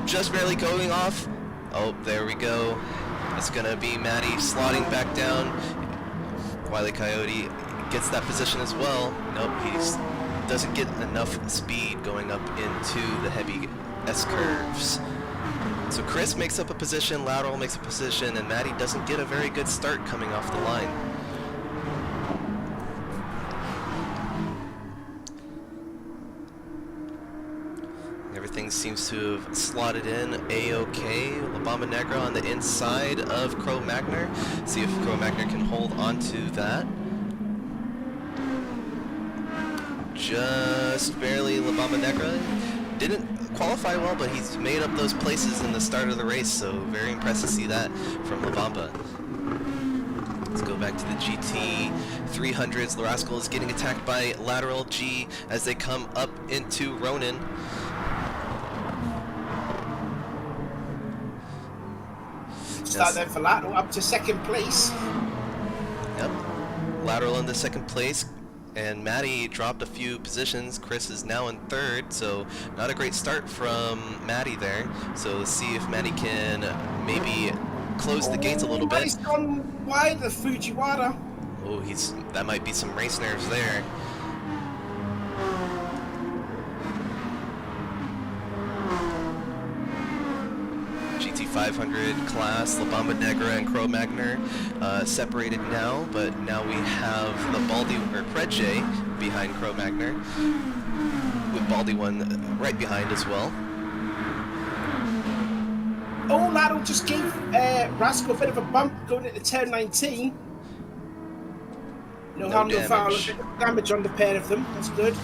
just barely going off. Oh, there we go. It's going to be Matty slotting back down. Wile E. Coyote gets that position as well. Nope, he doesn't get enough speed going up into the heavy S-curves. So Chris makes up a position, Lateral makes a position, and Matty doesn't get a very good start coming off the line. Everything seems to have slotted in A-OK. La Bamba Negra on the inside of Cro-Magner. See if Cro-Magner can hold on to that. Just barely La Bamba Negra. didn't qualify well, but he's made up those places in the start of the race, so very impressed to see that from Lavamba. Let's go back to the GT 300s. Larascal is getting attacked by Lateral G as they come up into Ronin. Start then for Lateral up to second place. Yep. Lateral in the second place. And Maddie dropped a few positions. Chris is now in third, so not a great start from Maddie there. So let's see if Maddie can maybe close the gates a little bit. He's gone wide, the Fujiwara. Oh, that might be some race nerves there. GT 500 class, La Bamba Negra and Cro-Magnon separated now, but now we have the Baldy or Predje behind Cro-Magnon, with Baldy one right behind as well. Oh, Lateral just gave Rascal a bit of a bump going into turn 19. No harm, no foul. A bit of damage on the pair of them. That's good.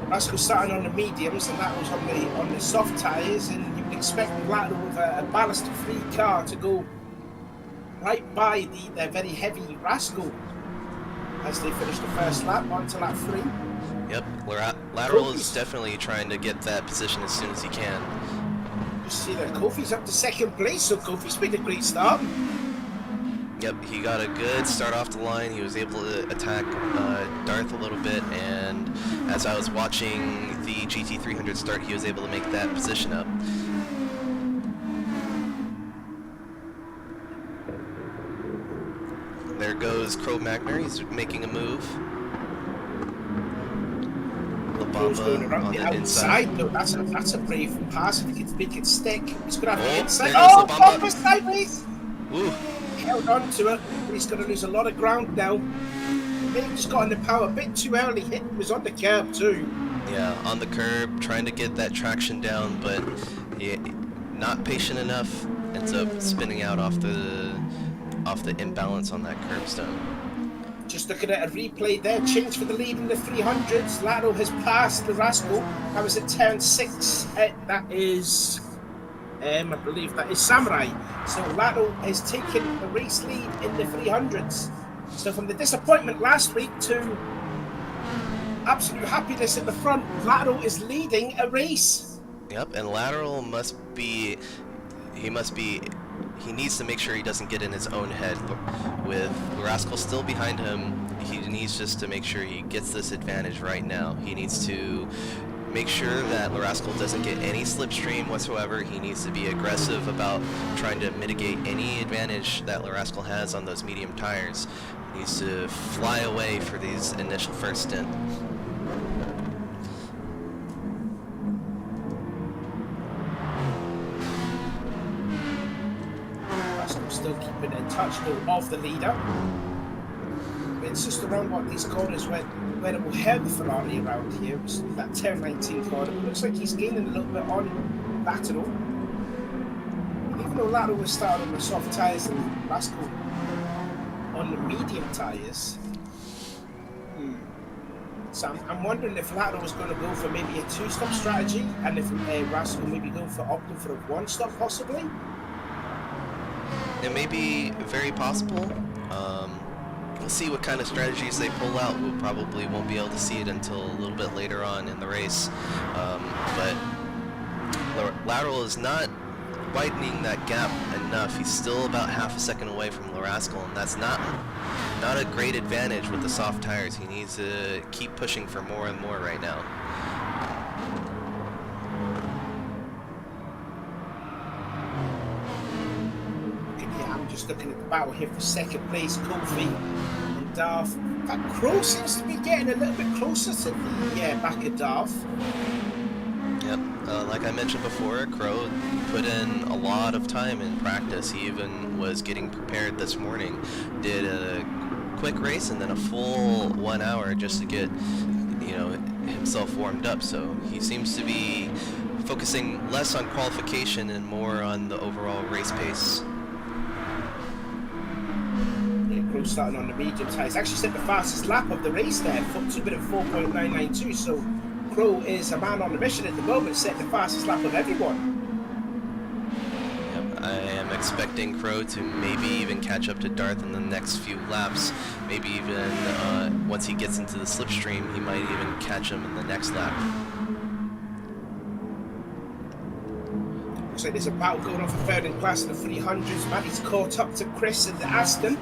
Rascal starting on the mediums, and that was on the soft tyres, and you would expect Lateral with a ballast-free car to go right by the very heavy Rascal as they finish the first lap onto lap 3. Yep, Lateral is definitely trying to get that position as soon as he can. You see that Kofi's up to second place, so Kofi's made a great start. Yep, he got a good start off the line. He was able to attack Darth a little bit, and as I was watching the GT300 start, he was able to make that position up. There goes Cro-Magnon. He's making a move. Going around the outside, though. That's a brave pass. If he can make it stick, he's going to have the inside. Oh, Bamba sideways! Ooh. Held on to it, but he's going to lose a lot of ground now. Maybe just got in the power a bit too early. He was on the curb too. Yeah, on the curb, trying to get that traction down, but not patient enough. Ends up spinning out off the imbalance on that curbstone. Just looking at a replay there, change for the lead in the 300s. Lateral has passed the Rascal. That was at turn 6. That is, I believe that is Samurai. So Lateral has taken the race lead in the 300s. So from the disappointment last week to absolute happiness at the front, Lateral is leading a race. Yep, and Lateral he needs to make sure he doesn't get in his own head. With Rascal still behind him, he needs just to make sure he gets this advantage right now. He needs to make sure that Rascal doesn't get any slipstream whatsoever. He needs to be aggressive about trying to mitigate any advantage that Rascal has on those medium tires. He needs to fly away for these initial first stint. Still keeping in touch though of the leader. It's just around what these corners where it will help the Ferrari around here. It was that turn 19 corner. It looks like he's gaining a little bit on Lateral. Even though Lateral was starting on the soft tyres and Rascal on the medium tyres. So I'm wondering if Lateral was going to go for maybe a 2-stop strategy, and if Rascal maybe go for opting for a 1-stop possibly. It may be very possible. We'll see what kind of strategies they pull out. We probably won't be able to see it until a little bit later on in the race. But Lateral is not widening that gap enough. He's still about half a second away from Larascal, and that's not a great advantage with the soft tires. He needs to keep pushing for more and more right now. Looking at the battle here for second place, Kofi and Darth. That Crow seems to be getting a little bit closer to the back of Darth. Yep, like I mentioned before, Crow put in a lot of time in practice. He even was getting prepared this morning. Did a quick race and then a full 1 hour just to get, himself warmed up. So he seems to be focusing less on qualification and more on the overall race pace. Starting on the medium tires, actually set the fastest lap of the race there, 2 minute 4.992. So Crow is a man on a mission at the moment, setting the fastest lap of everyone. Yep, I am expecting Crow to maybe even catch up to Darth in the next few laps. Maybe even once he gets into the slipstream, he might even catch him in the next lap. Looks like there's a battle going on for third in class in the 300s. Maddie's caught up to Chris and Aston.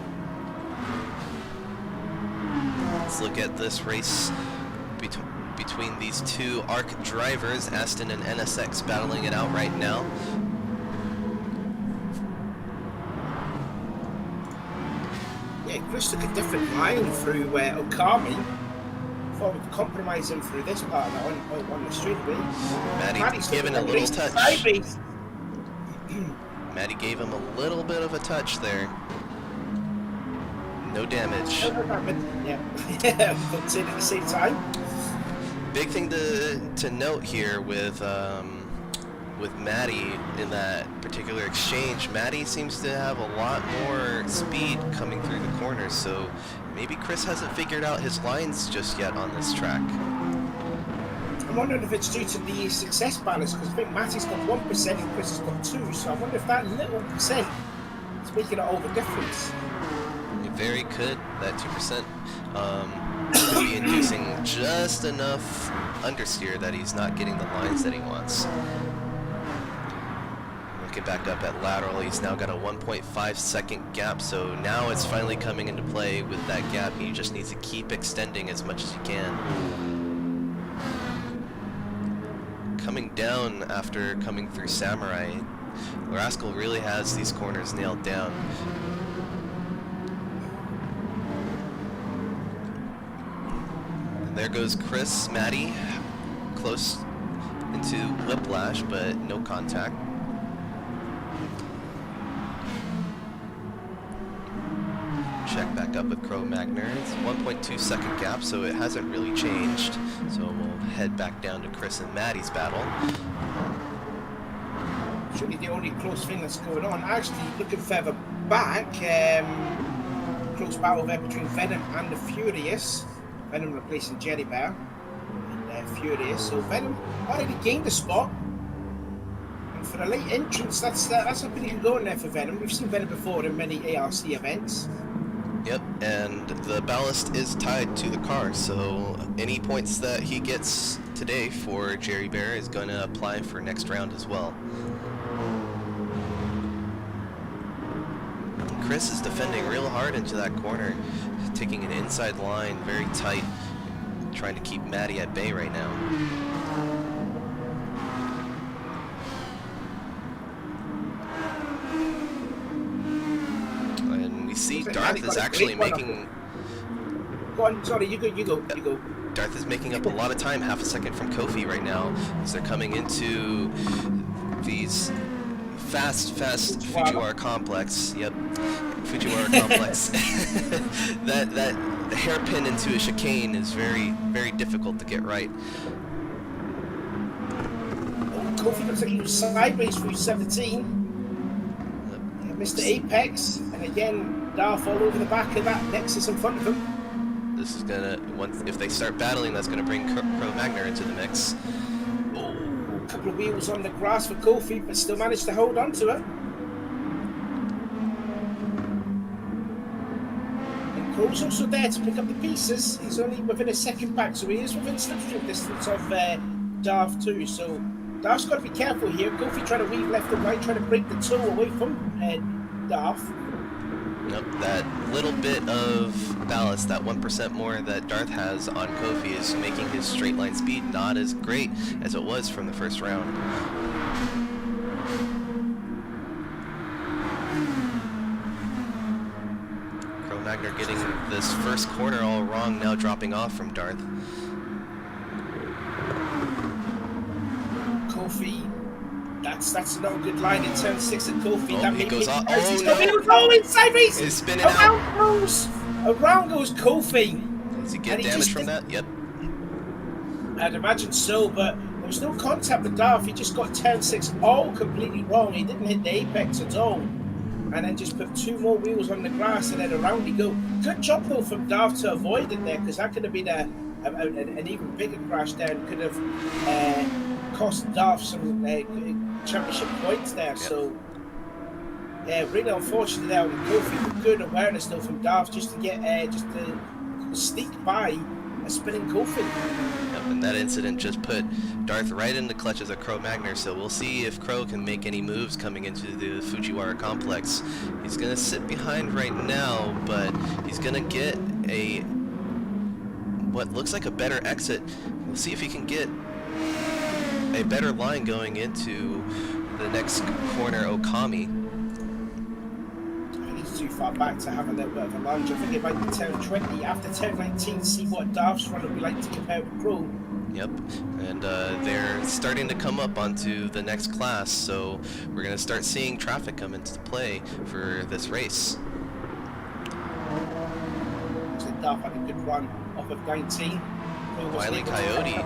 Let's look at this race between these two ARC drivers, Aston and NSX, battling it out right now. Yeah, Chris took a different line through Okami. Thought we could compromise him through this part on the straightaway. Maddie's giving a little touch. Maddie gave him a little bit of a touch there. No damage. Yeah, booked in at the same time. Big thing to note here with Maddie in that particular exchange, Maddie seems to have a lot more speed coming through the corners, so maybe Chris hasn't figured out his lines just yet on this track. I'm wondering if it's due to the success balance, because I think Matty's got 1% and Chris has got 2%, so I wonder if that little percent is making all the difference. It very could, that 2%. Could be inducing just enough understeer that he's not getting the lines that he wants. Looking back up at lateral, he's now got a 1.5 second gap, so now it's finally coming into play with that gap. He just needs to keep extending as much as he can. Coming down after coming through Samurai, Rascal really has these corners nailed down. There goes Chris, Maddie, close into whiplash, but no contact. Check back up with Crow Magner. It's 1.2 second gap, so it hasn't really changed. So we'll head back down to Chris and Maddie's battle. Surely the only close thing that's going on. Actually, looking further back, close battle there between Venom and the Furious. Venom replacing Jerry Bear and Furious. So Venom already gained a spot. And for a late entrance, that's a pretty good going there for Venom. We've seen Venom before in many ARC events. Yep, and the ballast is tied to the car, so any points that he gets today for Jerry Bear is going to apply for next round as well. Chris is defending real hard into that corner, taking an inside line very tight, trying to keep Maddie at bay right now. And we see Darth is actually making... Go on, sorry, you go. Darth is making up a lot of time, half a second from Kofi right now, as they're coming into these fast Fujiwara complex. Yep, Fujiwara complex. that hairpin into a chicane is very difficult to get right. Kofi looks like he was sideways through 17. Yeah, Mr. Apex, and again Darth all over the back of that Nexus in front of him. This is gonna, if they start battling, that's gonna bring Crow Magner into the mix. A couple of wheels on the grass for Kofi, but still managed to hold on to it. And Crow's also there to pick up the pieces. He's only within a second back, so he is within slipstream distance of Darth too. So Darth's got to be careful here. Kofi trying to weave left and right, trying to break the toe away from Darth. Nope, that little bit of ballast, that 1% more that Darth has on Kofi, is making his straight line speed not as great as it was from the first round. Crow Magner getting this first corner all wrong, now dropping off from Darth. Kofi, that's not a good line in turn 6 at Kofi. Oh, that he goes off. Oh No! Inside race! He's spinning around out. Around goes Kofi. Does he get damage from that? Yep. I'd imagine so, but there was no contact with Darth. He just got turn 6 all completely wrong. He didn't hit the apex at all. And then just put 2 more wheels on the grass and then around he go. Good job though from Darth to avoid it there, because that could have been a an even bigger crash there and could have cost Darth some championship points there. Yep. So, yeah, really unfortunate there with Kofi, but good awareness though from Darth just to get just to sneak by a spinning Kofi. Yep, and that incident just put Darth right in the clutches of Cro-Magnon, so we'll see if Crow can make any moves coming into the Fujiwara complex. He's going to sit behind right now, but he's going to get what looks like a better exit. We'll see if he can get a better line going into the next corner, Okami. Too far back to have a little bit of a lunge. I think it might be turn 20. After turn 19, see what Darth's run would be like to compare with Crow. Yep, and they're starting to come up onto the next class, so we're going to start seeing traffic come into play for this race. So Darth had a good run off of 19. Wile E. Coyote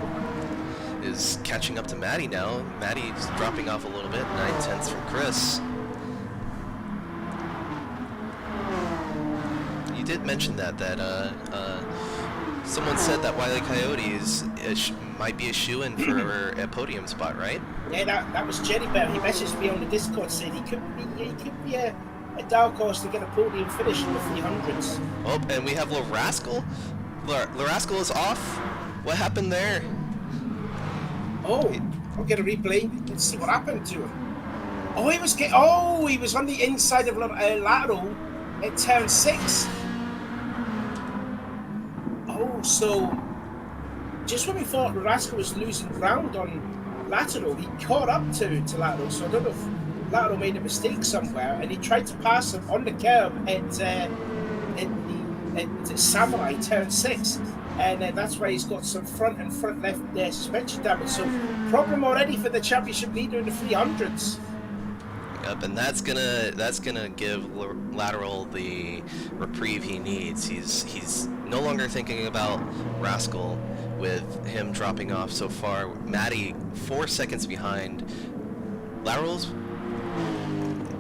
is catching up to Maddie now. Maddie's dropping off a little bit, 9/10 from Chris. You did mention that someone said that Wile E. Coyote might be a shoe-in for a podium spot, right? Yeah, that was Jerry Bear. He messaged me on the Discord saying he could be a dark horse to get a podium finish in the 300s. Oh, and we have Lil Rascal. Lil Rascal is off. What happened there? Oh, I'll get a replay. Let's see what happened to him. Oh, he was on the inside of lateral at turn 6. So just when we thought Rascal was losing ground on lateral, he caught up to lateral. So I don't know if lateral made a mistake somewhere, and he tried to pass him on the curb at Samurai turn 6, and that's why he's got some front and front left suspension damage. So problem already for the championship leader in the 300s. Yep, and that's gonna give Lateral the reprieve he needs. He's no longer thinking about Rascal with him dropping off so far. Maddie 4 seconds behind.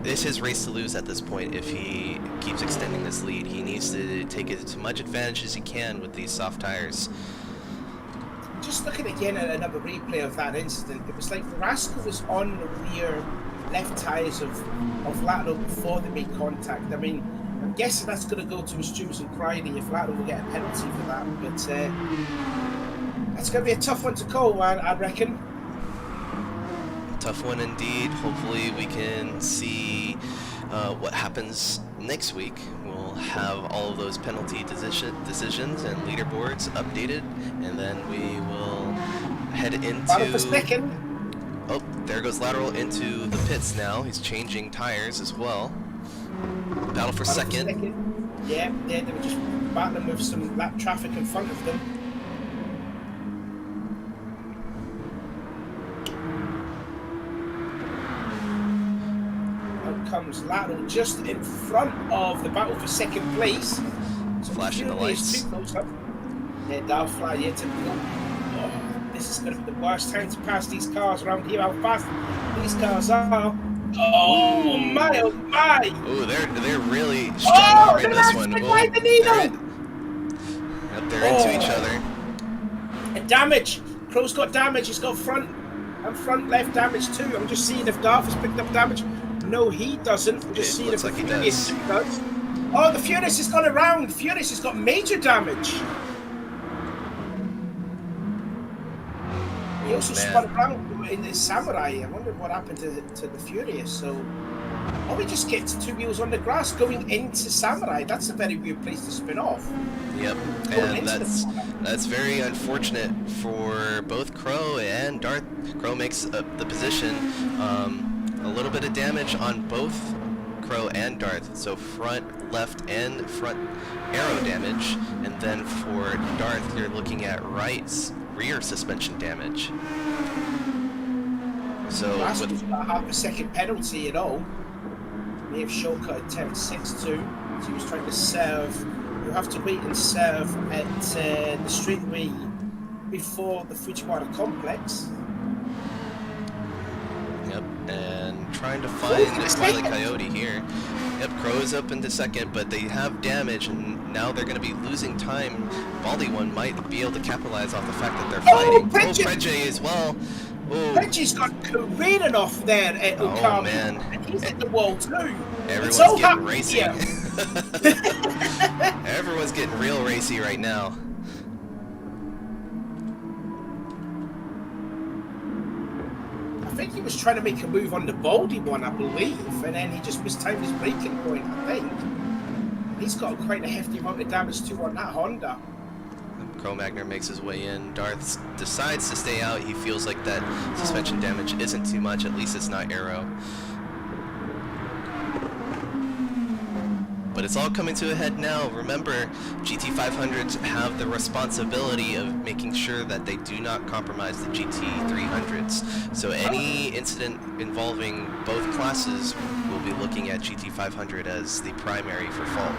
It's his race to lose at this point if he keeps extending this lead. He needs to take as much advantage as he can with these soft tires. Just looking again at another replay of that incident, it was like Rascal was on the rear left tires of Lateral before they made contact. I mean, I'm guessing that's going to go to his Jules and Friday if Lateral will get a penalty for that. But that's going to be a tough one to call, I reckon. Tough one indeed. Hopefully we can see what happens next week. We'll have all of those penalty decisions and leaderboards updated, and then we will head into... Battle for second. Oh, there goes Lateral into the pits now. He's changing tires as well. Battle for second. Yeah, they were just battling with some lap traffic in front of them. Out comes Lateral just in front of the battle for second place. So flashing the lights. Yeah, Darth fly here to go. This is going to be the worst time to pass these cars around here. How fast these cars are! Oh my! Oh my! Oh, they're really strong in this one. Like the needle. They're into each other. And damage. Crow's got damage. He's got front and front left damage too. I'm just seeing if Darth has picked up damage. No, he doesn't. I'm just seeing if the Furious does. Oh, the Furious has gone around. Furious has got major damage. He also spun around in the Samurai. I wonder what happened to the Furious. So, we just get 2 wheels on the grass going into Samurai. That's a very weird place to spin off. Yep, and that's very unfortunate for both Crow and Darth. Crow makes the position. A little bit of damage on both Crow and Darth. So front, left, and front aero damage. And then for Darth, you're looking at rear suspension damage. So with not half a second penalty at all. May have shortcut at turn 6 too. So he was trying to serve. You have to wait and serve at the straightaway before the Fujiwara complex. Yep, and trying to find Wile E. Coyote here. Yep, Crow is up into second, but they have damage, and now they're going to be losing time. Baldy One might be able to capitalize off the fact that they're fighting. Preje as well. Preje's got careening off there at Okami. Oh, man. And he's at the wall, too. Everyone's getting racy. Everyone's getting real racy right now. I think he was trying to make a move on the Baldy One, I believe, and then he just mistimed his braking point, I think. He's got quite a hefty amount of damage too on that Honda. Cro-Magnon makes his way in. Darth decides to stay out. He feels like that suspension damage isn't too much. At least it's not aero. But it's all coming to a head now. Remember, GT500s have the responsibility of making sure that they do not compromise the GT300s. So any incident involving both classes will be looking at GT500 as the primary for fault.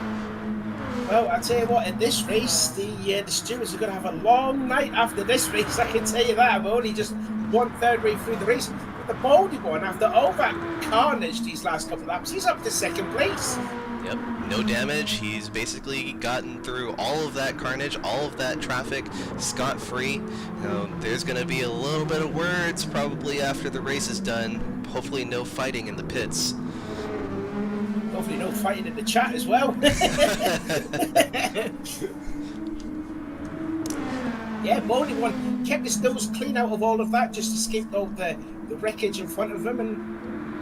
Well, I'll tell you what, in this race, the stewards are going to have a long night after this race, I can tell you that. We're only just 1/3 way through the race. But the Baldy One, after all that carnage these last couple of laps, he's up to second place. Yep, no damage. He's basically gotten through all of that carnage, all of that traffic, scot-free. There's going to be a little bit of words probably after the race is done. Hopefully no fighting in the pits. Hopefully no fighting in the chat as well. Yeah, Baldy One kept his nose clean out of all of that, just escaped all the wreckage in front of him, and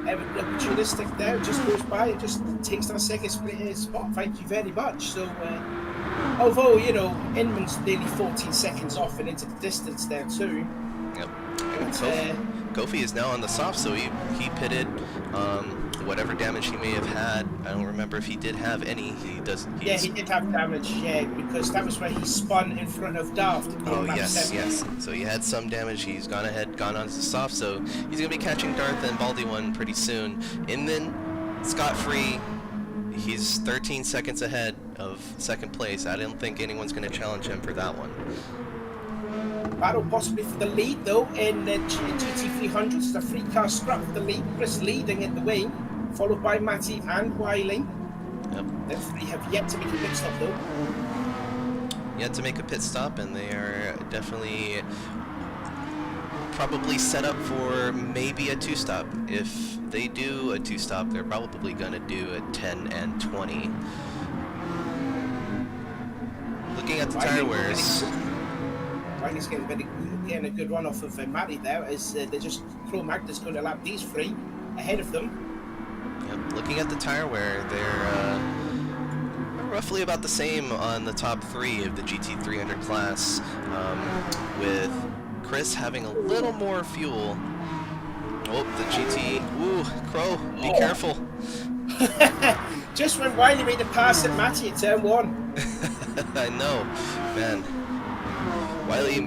opportunistic there, just goes by and just takes that second spot. Thank you very much. So, although, you know, Inman's nearly 14 seconds off and into the distance there too. Yep. But, Kofi is now on the soft, so he pitted. Whatever damage he may have had, I don't remember if he did have any. He did have damage, yeah, because that was where he spun in front of Daft. Oh, yes. So he had some damage. He's gone on to soft, so he's going to be catching Darth and Baldy One pretty soon. Inman, scot-free. He's 13 seconds ahead of second place. I don't think anyone's going to challenge him for that one. Battle possibly for the lead, though, in the GT300s. The free car scrap for the lead. Chris leading in the wing, followed by Matty and Wiley. Yep. The three have yet to make a pit stop, though. Yet to make a pit stop, and they are definitely probably set up for maybe a two-stop. If they do a two-stop, they're probably going to do a 10 and 20. Looking at the tire wears. Wiley's getting a good run off of Matty there, as Cro-Magnon's going to lap these three ahead of them. Yep. Looking at the tire wear, they're roughly about the same on the top three of the GT300 class, with Chris having a little more fuel. Oh, the GT. Ooh, Crow, be careful. Just when Wiley made the pass at Matty at turn one. I know, man. Wiley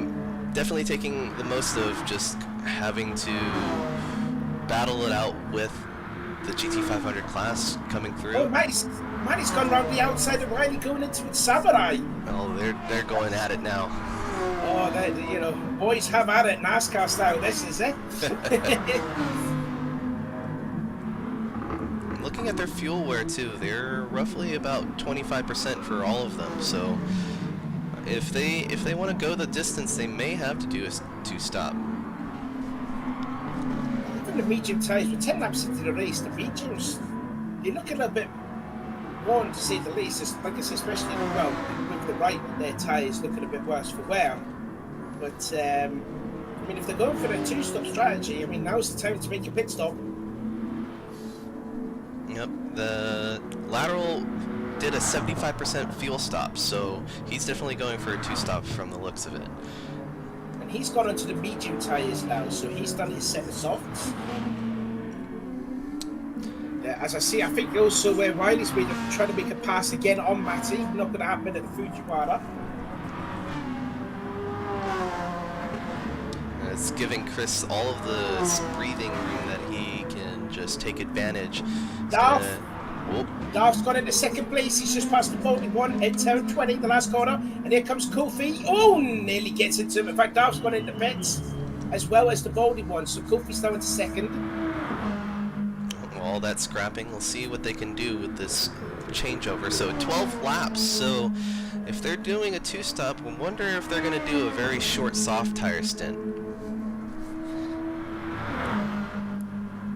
definitely taking the most of just having to battle it out with the GT500 class coming through. Oh, Matty's gone around the outside of Wiley, going into its Samurai. Oh, they're going at it now. Oh, you know, boys have at it, NASCAR style. This is it. Looking at their fuel wear too, they're roughly about 25% for all of them. So if they want to go the distance, they may have to do a two-stop. Even the medium tyres, with 10 laps into the race, the mediums, they look a little bit worn, to say the least. Like I say, especially, well, with the right, their tyres looking a bit worse for wear. But I mean, if they're going for a two-stop strategy, I mean, now's the time to make a pit stop. Yep, the lateral did a 75% fuel stop, so he's definitely going for a two-stop from the looks of it. And he's gone onto the medium tyres now, so he's done his set of softs. As I see, I think also where Wiley's trying to make a pass again on Matty. Not going to happen at the Fujiwara. It's giving Chris all of the breathing room that he can just take advantage. Darth's gone into second place. He's just passed the Baldy One at turn 20, the last corner. And here comes Kofi. Oh, nearly gets into him. In fact, Darth's gone into pits as well as the Baldy One. So Kofi's now into second. all that scrapping. We'll see what they can do with this changeover. So 12 laps. So if they're doing a two-stop, I wonder if they're going to do a very short soft tire stint.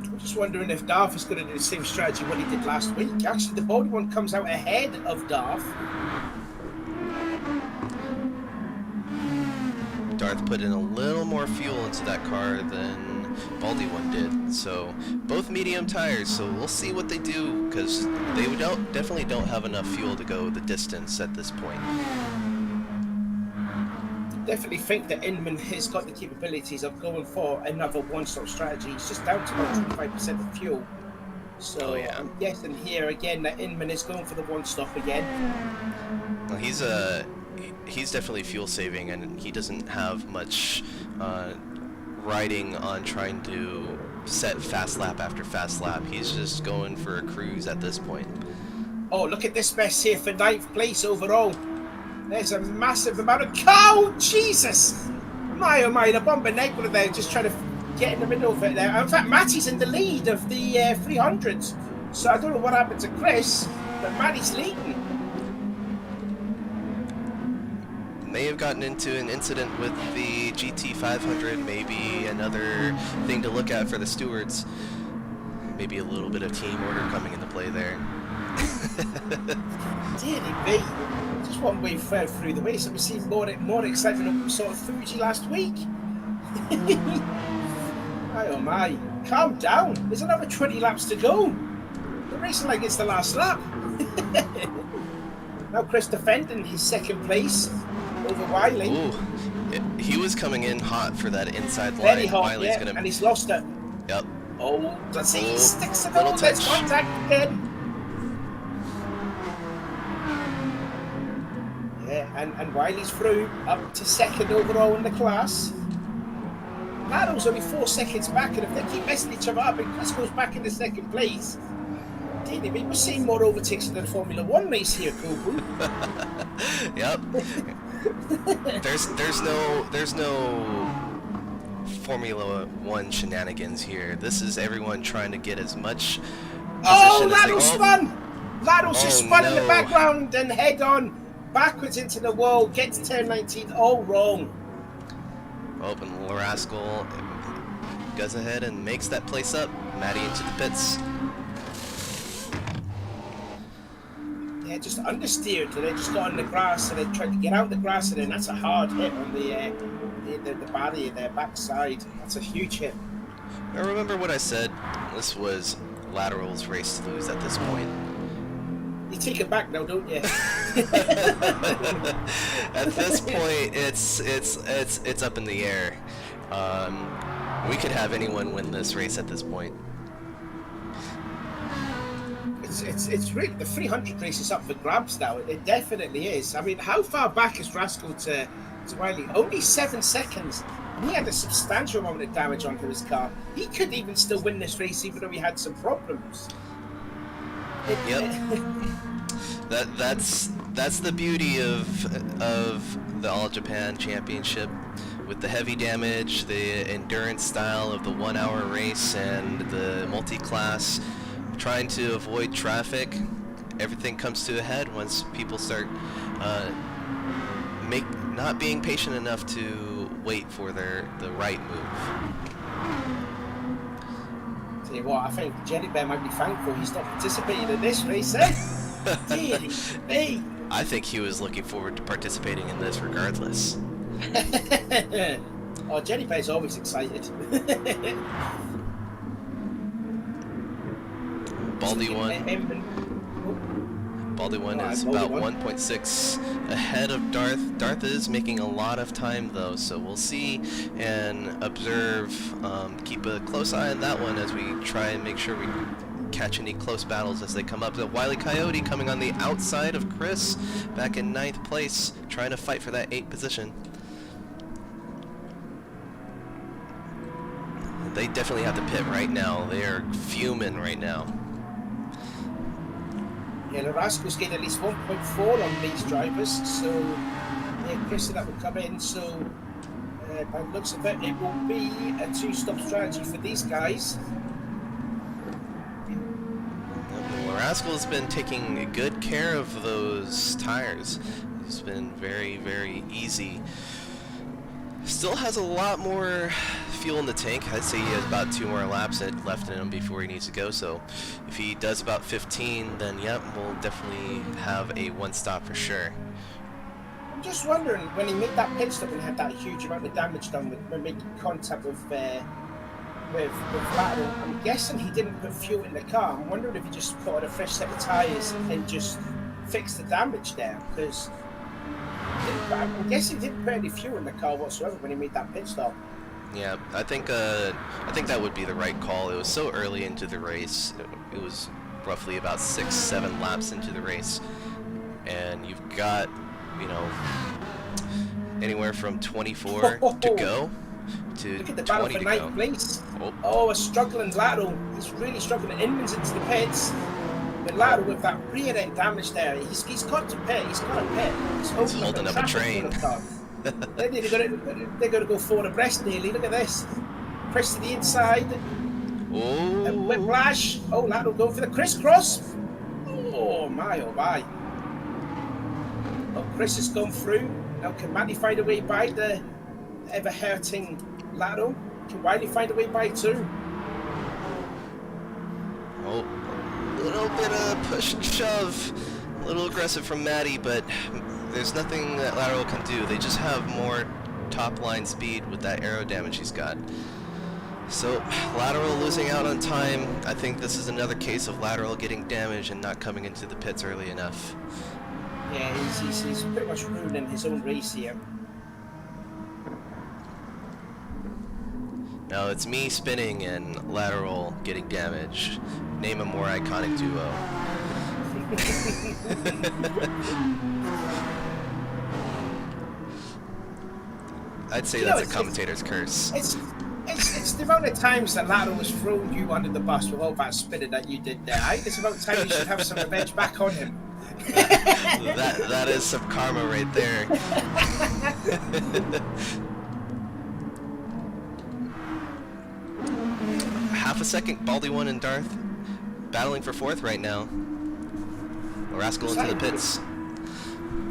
I'm just wondering if Darth is going to do the same strategy what he did last week. Actually, the Baldy one comes out ahead of Darth. Darth put in a little more fuel into that car than Baldy one did. So both medium tires. So we'll see what they do, because they definitely don't have enough fuel to go the distance at this point. Definitely think that Inman has got the capabilities of going for another one-stop strategy. He's just down to about 25% of fuel. So yeah. I'm guessing here again that Inman is going for the one-stop again. Well, he's definitely fuel saving, and he doesn't have much riding on trying to set fast lap after fast lap. He's just going for a cruise at this point. Oh, look at this mess here for 9th place overall. There's a massive amount of... Oh, Jesus! My, oh my, the bomber Negro there just trying to get in the middle of it there. In fact, Matty's in the lead of the 300s. So I don't know what happened to Chris, but Matty's leading. May have gotten into an incident with the GT500, maybe another thing to look at for the stewards. Maybe a little bit of team order coming into play there. Dearly me. Just one way through the race. We seen more excitement than we saw at Fuji last week. My oh my. Calm down. There's another 20 laps to go. They're racing like it's the last lap. Now Chris defending his second place over Wiley. Ooh, he was coming in hot for that inside line. Very hot, Wiley's yeah, gonna... and he's lost it. Yep. Oh, does he? Oh, Sticks to the little wall. There's touch. contact again. Yeah, and Wiley's through, up to second overall in the class. Laro's only 4 seconds back, and if they keep messing each other up and Chris goes back into second place, dearly me, we're seeing more overtakes than the Formula 1 race here, Kobu. Yep. There's no Formula 1 shenanigans here. This is everyone trying to get as much Oh, position as Lado spun! Lado's just spun in the no. background and head on backwards into the wall, gets turn 19, all wrong. Oh, and Rascal goes ahead and makes that place up. Matty into the pits. Yeah, just understeered, and they just got on the grass, and they tried to get out the grass, and then that's a hard hit on the barrier, their backside. That's a huge hit. I remember what I said. This was Lateral's race to lose at this point. You take it back now, don't you? At this point, it's up in the air. We could have anyone win this race at this point. It's really, the 300 race is up for grabs now. It definitely is. I mean, how far back is Rascal to Wiley? Only 7 seconds. He had a substantial amount of damage onto his car. He could even still win this race, even though he had some problems. Yep. That's the beauty of the All Japan Championship, with the heavy damage, the endurance style of the 1 hour race, and the multi-class. Trying to avoid traffic, everything comes to a head once people start not being patient enough to wait for the right move. Tell you what, I think Jenny Bear might be thankful he's not participating in this race, eh? Dearly me. I think he was looking forward to participating in this regardless. Oh, Jenny Bear's always excited. Baldy one is about 1.6 ahead of Darth. Darth is making a lot of time though, so we'll see and observe, keep a close eye on that one as we try and make sure we catch any close battles as they come up. The Wile E. Coyote coming on the outside of Chris, back in 9th place, trying to fight for that 8th position. They definitely have to pit right now. They are fuming right now. Yeah, the Rascals get at least 1.4 on these drivers, so yeah, Chris, that will come in. So by the looks of it, it will be a two-stop strategy for these guys. Rascal's been taking good care of those tires. He's been very, very easy. Still has a lot more fuel in the tank. I'd say he has about 2 more laps left in him before he needs to go. So if he does about 15, then yep, we'll definitely have a 1-stop for sure. I'm just wondering, when he made that pit stop and had that huge amount of damage done when making contact with Lateral, I'm guessing he didn't put fuel in the car. I'm wondering if he just put on a fresh set of tyres and just fixed the damage there, because I'm guessing he didn't put any fuel in the car whatsoever when he made that pit stop. Yeah, I think that would be the right call. It was so early into the race. It was roughly about 6-7 laps into the race, and you've got, you know, anywhere from 24 to go to look at the battle 20 for to ninth go. place. Oh, A struggling Lateral. He's really struggling. Inman's into the pits. The Lateral with that rear end damage there. He's got to pit. He's got to pit. He's holding up a train. They're going to go forward abreast nearly. Look at this. Chris to the inside. Oh. Whiplash. Oh, Lateral going for the crisscross. Oh my, oh my. Oh, Chris has gone through. Now can Matty find a way by the ever hurting Lateral? Can Wiley find a way by too? Oh, a little bit of push and shove. A little aggressive from Matty, but there's nothing that Lateral can do. They just have more top line speed with that aero damage he's got. So, Lateral losing out on time. I think this is another case of Lateral getting damaged and not coming into the pits early enough. Yeah, he's pretty much ruining his own race here. Now it's me spinning and Lateral getting damaged. Name a more iconic duo. I'd say that's a commentator's curse. It's the amount of times that Lateral has thrown you under the bus with all that spinning that you did there. I think it's about time you should have some revenge back on him. that is some karma right there. Half a second, Baldy 1 and Darth battling for 4th right now. Rascal into the pits.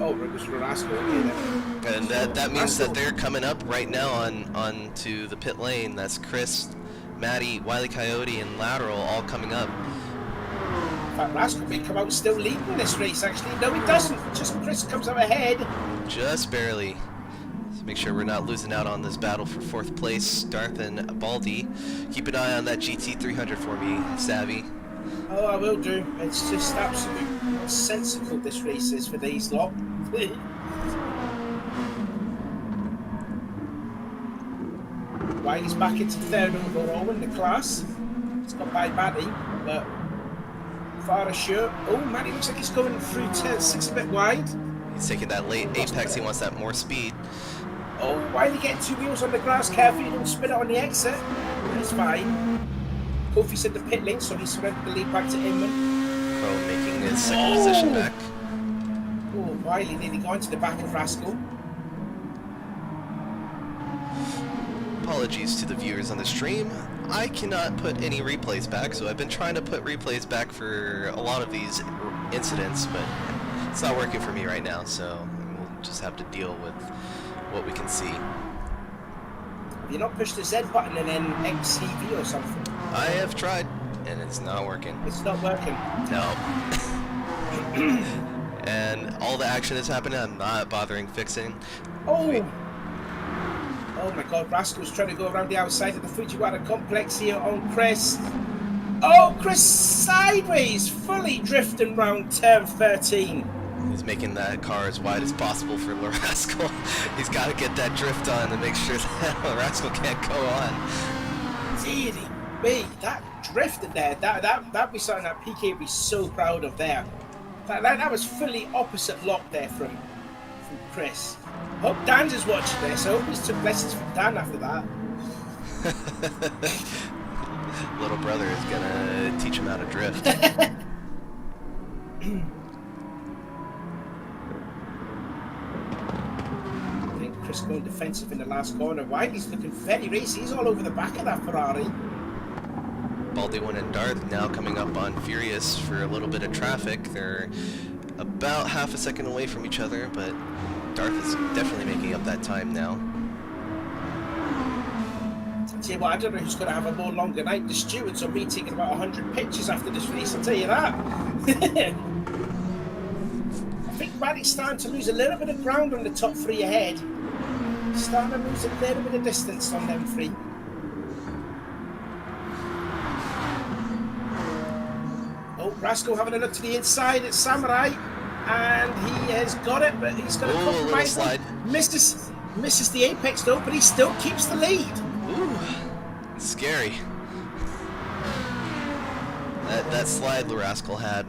Oh, it was Rascal. Okay, and that means that they're coming up right now on to the pit lane. That's Chris, Matty, Wile E. Coyote, and Lateral all coming up. In fact, Rascal may come out still leading this race, actually. No, he doesn't. Just Chris comes out ahead. Just barely. Let's make sure we're not losing out on this battle for 4th place. Darth and Baldy. Keep an eye on that GT300 for me, Savvy. Oh, I will do. It's just absolute sensical this race is for these lot. Wiley's back into 3rd overall in the class. It's got by Matty, but far assured. Oh, Matty looks like he's going through turn 6 a bit wide. He's taking that late apex. He wants that more speed. Oh, Wiley getting 2 wheels on the grass. Careful, you don't spin it on the exit. That's fine. Kofi's in the pit lane, so he's surrendered the lead back to Inman. Crow making his 2nd position back. Oh, Wiley nearly got into the back of Rascal. Apologies to the viewers on the stream. I cannot put any replays back, so I've been trying to put replays back for a lot of these incidents, but it's not working for me right now, so we'll just have to deal with what we can see. Have you not pushed the Z button and then XCV or something? I have tried, and it's not working. It's not working. No. And all the action is happening, I'm not bothering fixing. Oh! Wait. Oh my god, Rascal's trying to go around the outside of the Fujiwara complex here on Chris. Oh, Chris sideways, fully drifting round turn 13. He's making that car as wide as possible for Rascal. He's got to get that drift on to make sure that Rascal can't go on. Deary me, that drifted there, that'd be something that PK would be so proud of there. That was fully opposite lock there from Chris. Hope Dan's is watching this. I hope he's took lessons from Dan after that. Little brother is gonna teach him how to drift. I think Chris going defensive in the last corner. Wiley's looking very racy. He's all over the back of that Ferrari. Baldy1 and Darth now coming up on Furious for a little bit of traffic. They're about half a second away from each other, but Darth is definitely making up that time now. Tell you what, I don't know who's going to have a more longer night, the stewards or me taking about 100 pictures after this race, I'll tell you that. I think Maddie's starting to lose a little bit of ground on the top three ahead. Starting to lose a little bit of distance on them three. Oh, Rascal having a look to the inside at Samurai, and he has got it, but he's going to compromise. Slide. Misses the apex though, but he still keeps the lead. Ooh, scary. That slide Rascal had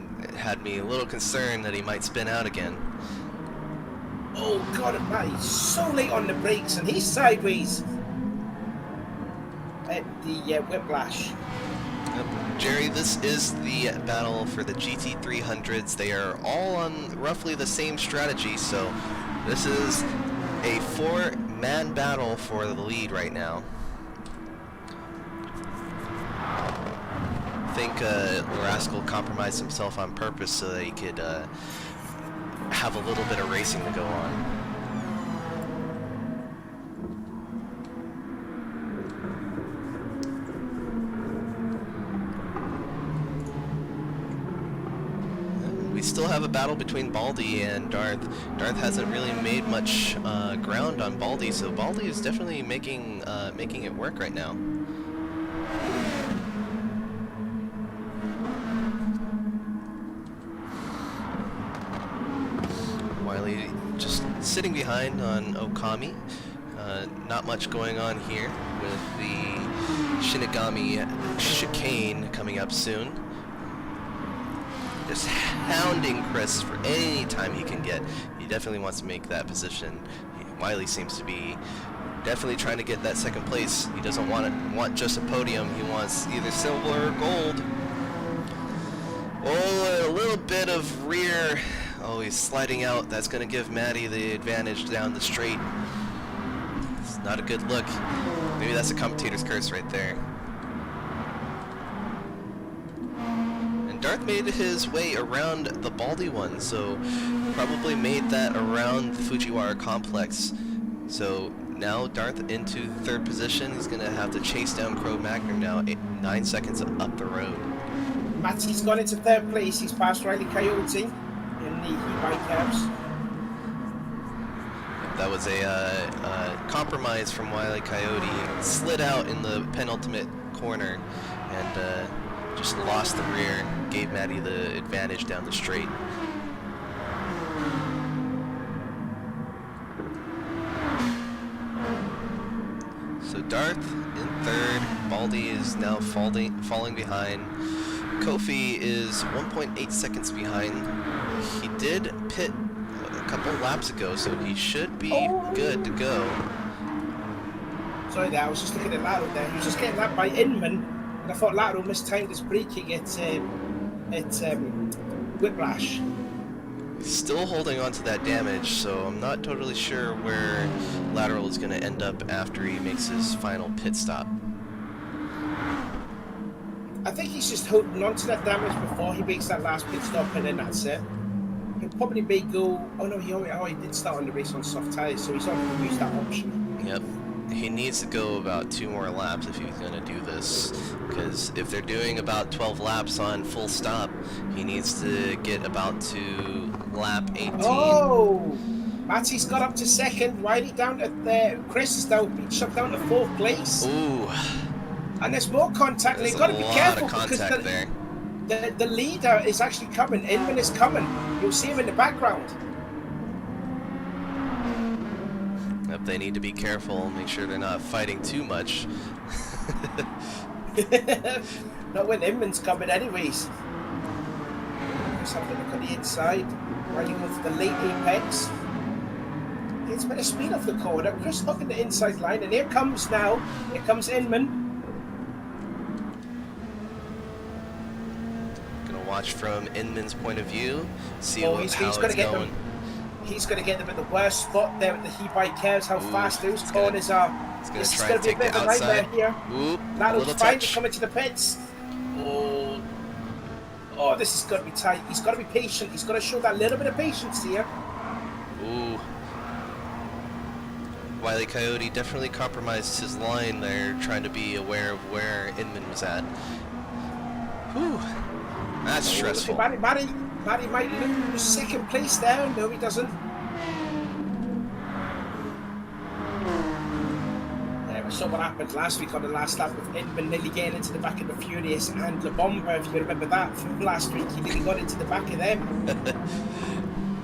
me a little concerned that he might spin out again. Oh god, man, he's so late on the brakes and he's sideways at the whiplash. Jerry, this is the battle for the GT300s. They are all on roughly the same strategy, so this is a 4-man battle for the lead right now. I think Rascal compromised himself on purpose so that he could have a little bit of racing to go on. We still have a battle between Baldy and Darth. Darth hasn't really made much ground on Baldy, so Baldy is definitely making it work right now. Wiley just sitting behind on Okami. Not much going on here with the Shinigami chicane coming up soon. Just hounding Chris for any time he can get. He definitely wants to make that position. Wiley seems to be definitely trying to get that second place. He doesn't want just a podium. He wants either silver or gold. Oh, a little bit of rear. Oh, he's sliding out. That's going to give Maddie the advantage down the straight. It's not a good look. Maybe that's a commentator's curse right there. Darth made his way around the Baldy one, so probably made that around the Fujiwara complex. So now Darth into third position. He's going to have to chase down Crow Magnum now, 9 seconds up the road. Matty's gone into third place. He's passed Riley Coyote in the e-bike cabs. That was a compromise from Wile E. Coyote. Slid out in the penultimate corner and just lost the rear, gave Maddie the advantage down the straight. So Darth in third, Baldy is now falling behind. Kofi is 1.8 seconds behind. He did pit a couple laps ago, so he should be good to go. Sorry there, I was just looking at Lateral there. He was just getting lapped by Inman. I thought Lateral mistimed his braking at Whiplash. He's still holding on to that damage, so I'm not totally sure where Lateral is going to end up after he makes his final pit stop. I think he's just holding on to that damage before he makes that last pit stop, and then that's it. He'll probably may go. Oh no, he did start on the race on soft tyres, so he's not going to use that option. Yep. He needs to go about 2 more laps if he's going to do this, because if they're doing about 12 laps on full stop, he needs to get about to lap 18. Oh! Matty's got up to second, Wiley down at there. Chris is now being shut down to fourth place. Ooh. And there's more contact, and they've got to be careful because the leader is actually coming. Inman is coming. You'll see him in the background. Yep, they need to be careful, make sure they're not fighting too much. Not when Inman's coming anyways. Just have a look on the inside. Riding with the late apex. It's a bit of speed off the corner. Chris looking the inside line, and here comes Inman. Gonna watch from Inman's point of view, see how it's going. He's going to get them at the worst spot there at the he-bike curves, how fast those corners are. This is going to be a bit of a nightmare here. Oop, Lateral's finally coming to the pits. Oh, oh, this is got to be tight. He's got to be patient. He's got to show that little bit of patience here. Ooh. Wile E. Coyote definitely compromised his line there, trying to be aware of where Inman was at. Whew. That's stressful. Matty might lose second place there. No, he doesn't. Yeah, we saw what happened last week on the last lap with Inman nearly getting into the back of the Furious and La Bomba. If you remember that from last week, he nearly got into the back of them.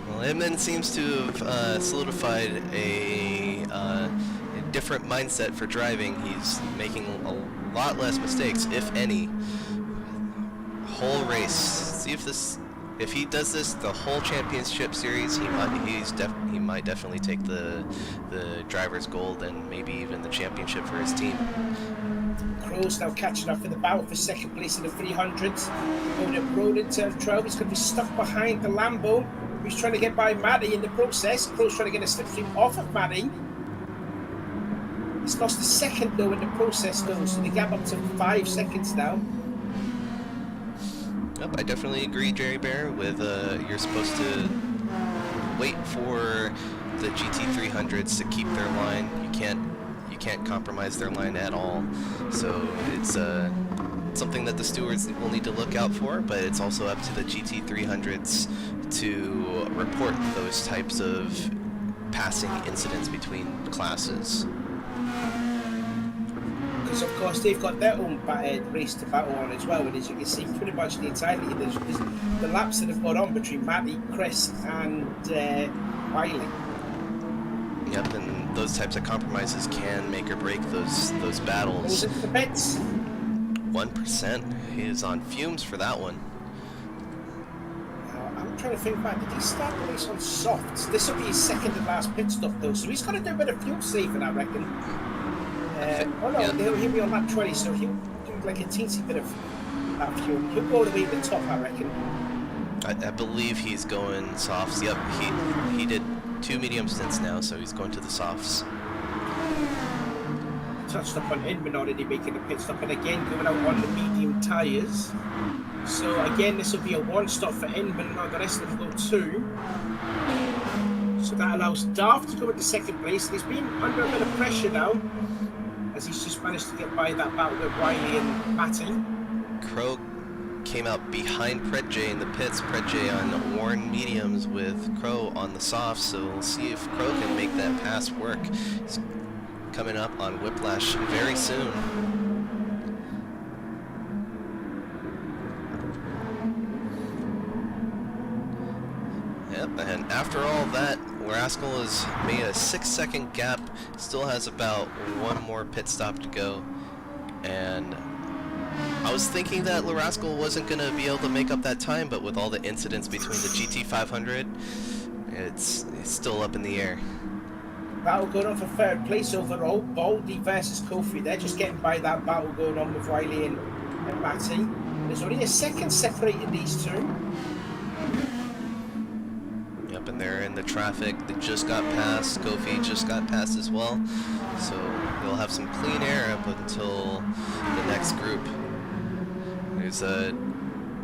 Well, Inman seems to have solidified a different mindset for driving. He's making a lot less mistakes, if any. Whole race. See if he does this the whole championship series, he might definitely take the driver's gold and maybe even the championship for his team. Crow's now catching up in the battle for second place in the 300s. Going up road in turn 12. He's going to be stuck behind the Lambo. He's trying to get by Matty in the process. Crow's trying to get a slipstream off of Matty. He's lost a second though in the process though, so the gap up to 5 seconds now. Yep, I definitely agree, Jerry Bear, with you're supposed to wait for the GT300s to keep their line. You can't compromise their line at all. So it's something that the stewards will need to look out for, but it's also up to the GT300s to report those types of passing incidents between classes. Because of course they've got their own race to battle on as well, and as you can see pretty much the entirety of the laps that have got on between Matty, Chris and Wiley. Yep, and those types of compromises can make or break those battles. Goes into the pits. 1%. He is on fumes for that one. I'm trying to think back, did he start the race on softs? This will be his second and last pit stop though, so he's got to do a bit of fuel saving, I reckon. Oh no, he'll be on lap 20, so he'll do like a teensy bit of lap fuel. He'll go all the way to the top, I reckon. I believe he's going softs. Yep, he did 2 medium stints now, so he's going to the softs. Touched up on Inman already making a pit stop, and again going out on the medium tyres. So again, this will be a 1 stop for Inman, now the rest of them go 2. So that allows Darth to go into second place. He's been under a bit of pressure now, as he's just managed to get by that battle with Wiley and Matty. Crow came out behind Pred J in the pits. Pred J on worn mediums with Crow on the softs, so we'll see if Crow can make that pass work. He's coming up on Whiplash very soon. Yep, and after all that, Rascal has made a 6-second gap, still has about 1 more pit stop to go, and I was thinking that Rascal wasn't going to be able to make up that time, but with all the incidents between the GT500, it's still up in the air. Battle going on for third place overall. Baldy versus Kofi. They're just getting by that battle going on with Wiley and Matty. There's only a second separating these two. Yep, and they're in the traffic. They just got past. Kofi just got past as well. So they'll have some clean air up until the next group. There's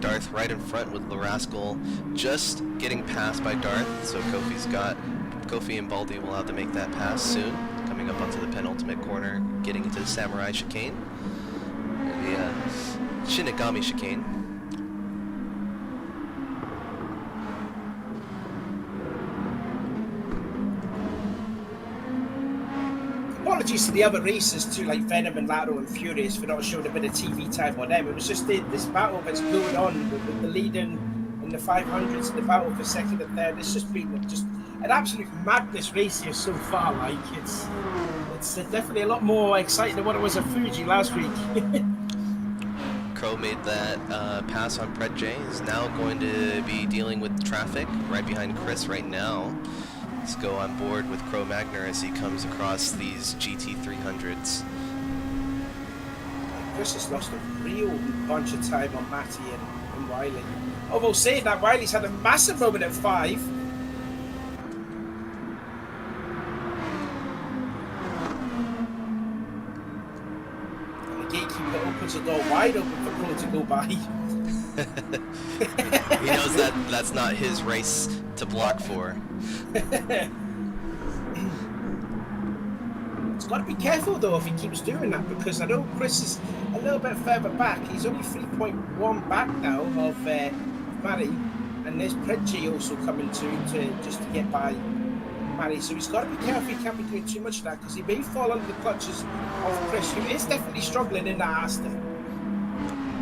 Darth right in front with Rascal just getting passed by Darth. So Kofi and Baldy will have to make that pass soon. Coming up onto the penultimate corner, getting into the Samurai chicane. The Shinigami chicane. Apologies to the other racers too, like Venom and Laro and Furious, for not showing a bit of TV time on them. It was just this battle that's going on with the lead in the 500s and the battle for second and third. It's just been just an absolute madness race here so far. Like it's definitely a lot more exciting than what it was at Fuji last week. Crow made that pass on Pred J. Is now going to be dealing with traffic right behind Chris right now. Let's go on board with Crow Magner as he comes across these GT300s. Chris has lost a real bunch of time on Matty and Wiley. Although saying that, Wiley's had a massive moment at 5. And the gatekeeper opens holds the door wide open for Crow to go by. He knows that that's not his race to block for. He's got to be careful though if he keeps doing that, because I know Chris is a little bit further back. He's only 3.1 back now of Matty, and there's Predji also coming to just to get by Matty. So he's got to be careful. He can't be doing too much of that because he may fall under the clutches of Chris, who is definitely struggling in that Aston.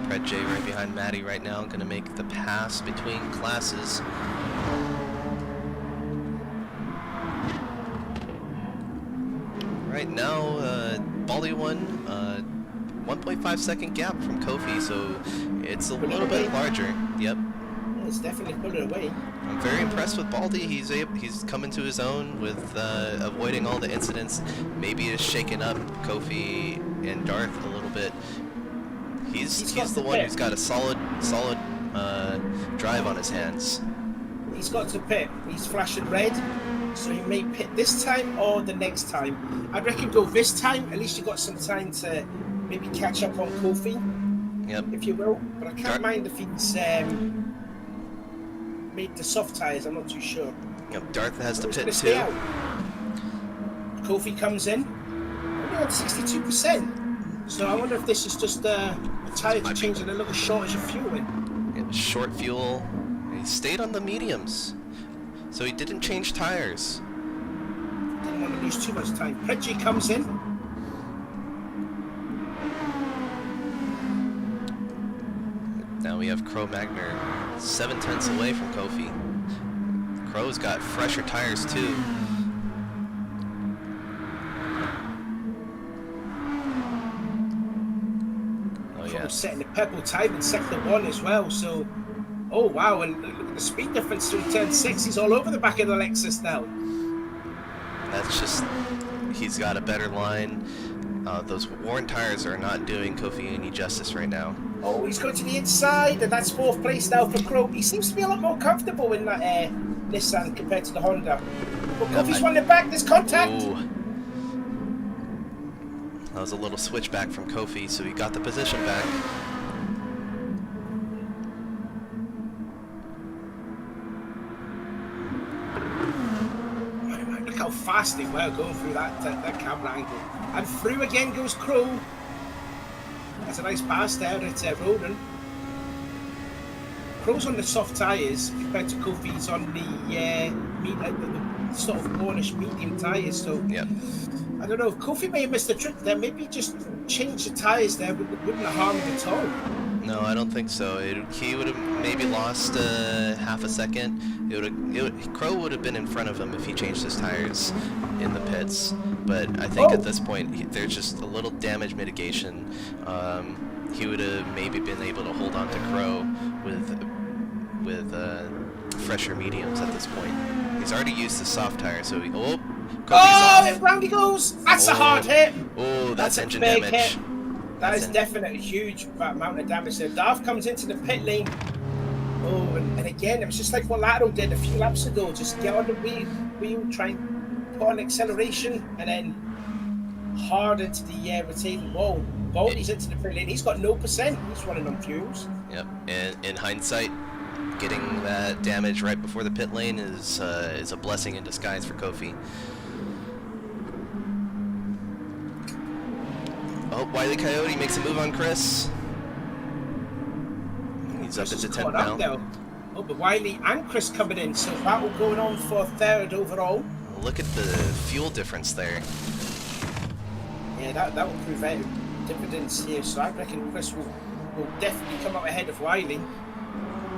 Predji right behind Matty right now, going to make the pass between classes. Right now, Baldy won 1.5 second gap from Kofi, so it's a little bit larger. Yep. It's definitely pulling away. I'm very impressed with Baldy. He's coming to his own with avoiding all the incidents. Maybe it's shaken up Kofi and Darth a little bit. He's the one who's got a solid drive on his hands. He's got to pit. He's flashing red, so he may pit this time or the next time. I'd reckon go this time. At least you got some time to maybe catch up on Kofi, yep, if you will. But I can't mind if he's made the soft tyres. I'm not too sure. Yep, Darth has to pit too. Kofi comes in. Only on 62%. So I wonder if this is just a tyre changing a little shortage of fuel in. It was short fuel. He stayed on the mediums, so he didn't change tires. Didn't want to lose too much time. Predji comes in. Now we have Crow Magner 7/10 away from Kofi. Crow's got fresher tires too. Setting the purple time in sector 1 as well, so oh wow, and look at the speed difference through turn 6. He's all over the back of the Lexus now. That's just, he's got a better line. Those worn tires are not doing Kofi any justice right now. Oh, he's going to the inside, and that's 4th place now for Crow. He seems to be a lot more comfortable in that Nissan compared to the Honda. But Kofi's running back, there's contact. Ooh. That was a little switchback from Kofi, so he got the position back. Look how fast they were going through that camera angle. And through again goes Crow. That's a nice pass there at Roden. Crow's on the soft tyres compared to Kofi's on the sort of warnish medium tyres. So yep. I don't know, if Kofi may have missed the trick there. Maybe just change the tyres there, wouldn't have harmed him at all. No, I don't think so. He would have maybe lost half a second. Crow would have been in front of him if he changed his tires in the pits. But I think at this point, there's just a little damage mitigation. He would have maybe been able to hold on to Crow with fresher mediums at this point. He's already used the soft tire, so he... round he goes! That's a hard hit! Oh, that's engine big damage. Hit. That is definitely a huge amount of damage there. Darth comes into the pit lane. Oh, and again, it was just like what Lado did a few laps ago. Just get on the wheel, try and put on acceleration, and then hard into the retaining wall. Baldy's into the pit lane. He's got no percent. He's running on fuels. Yep, and in hindsight, getting that damage right before the pit lane is a blessing in disguise for Kofi. Oh, Wile E. Coyote makes a move on Chris. He's up into 10th now. Oh, but Wiley and Chris coming in, so battle going on for 3rd overall. Look at the fuel difference there. Yeah, that will prevent dividends here, so I reckon Chris will definitely come up ahead of Wiley.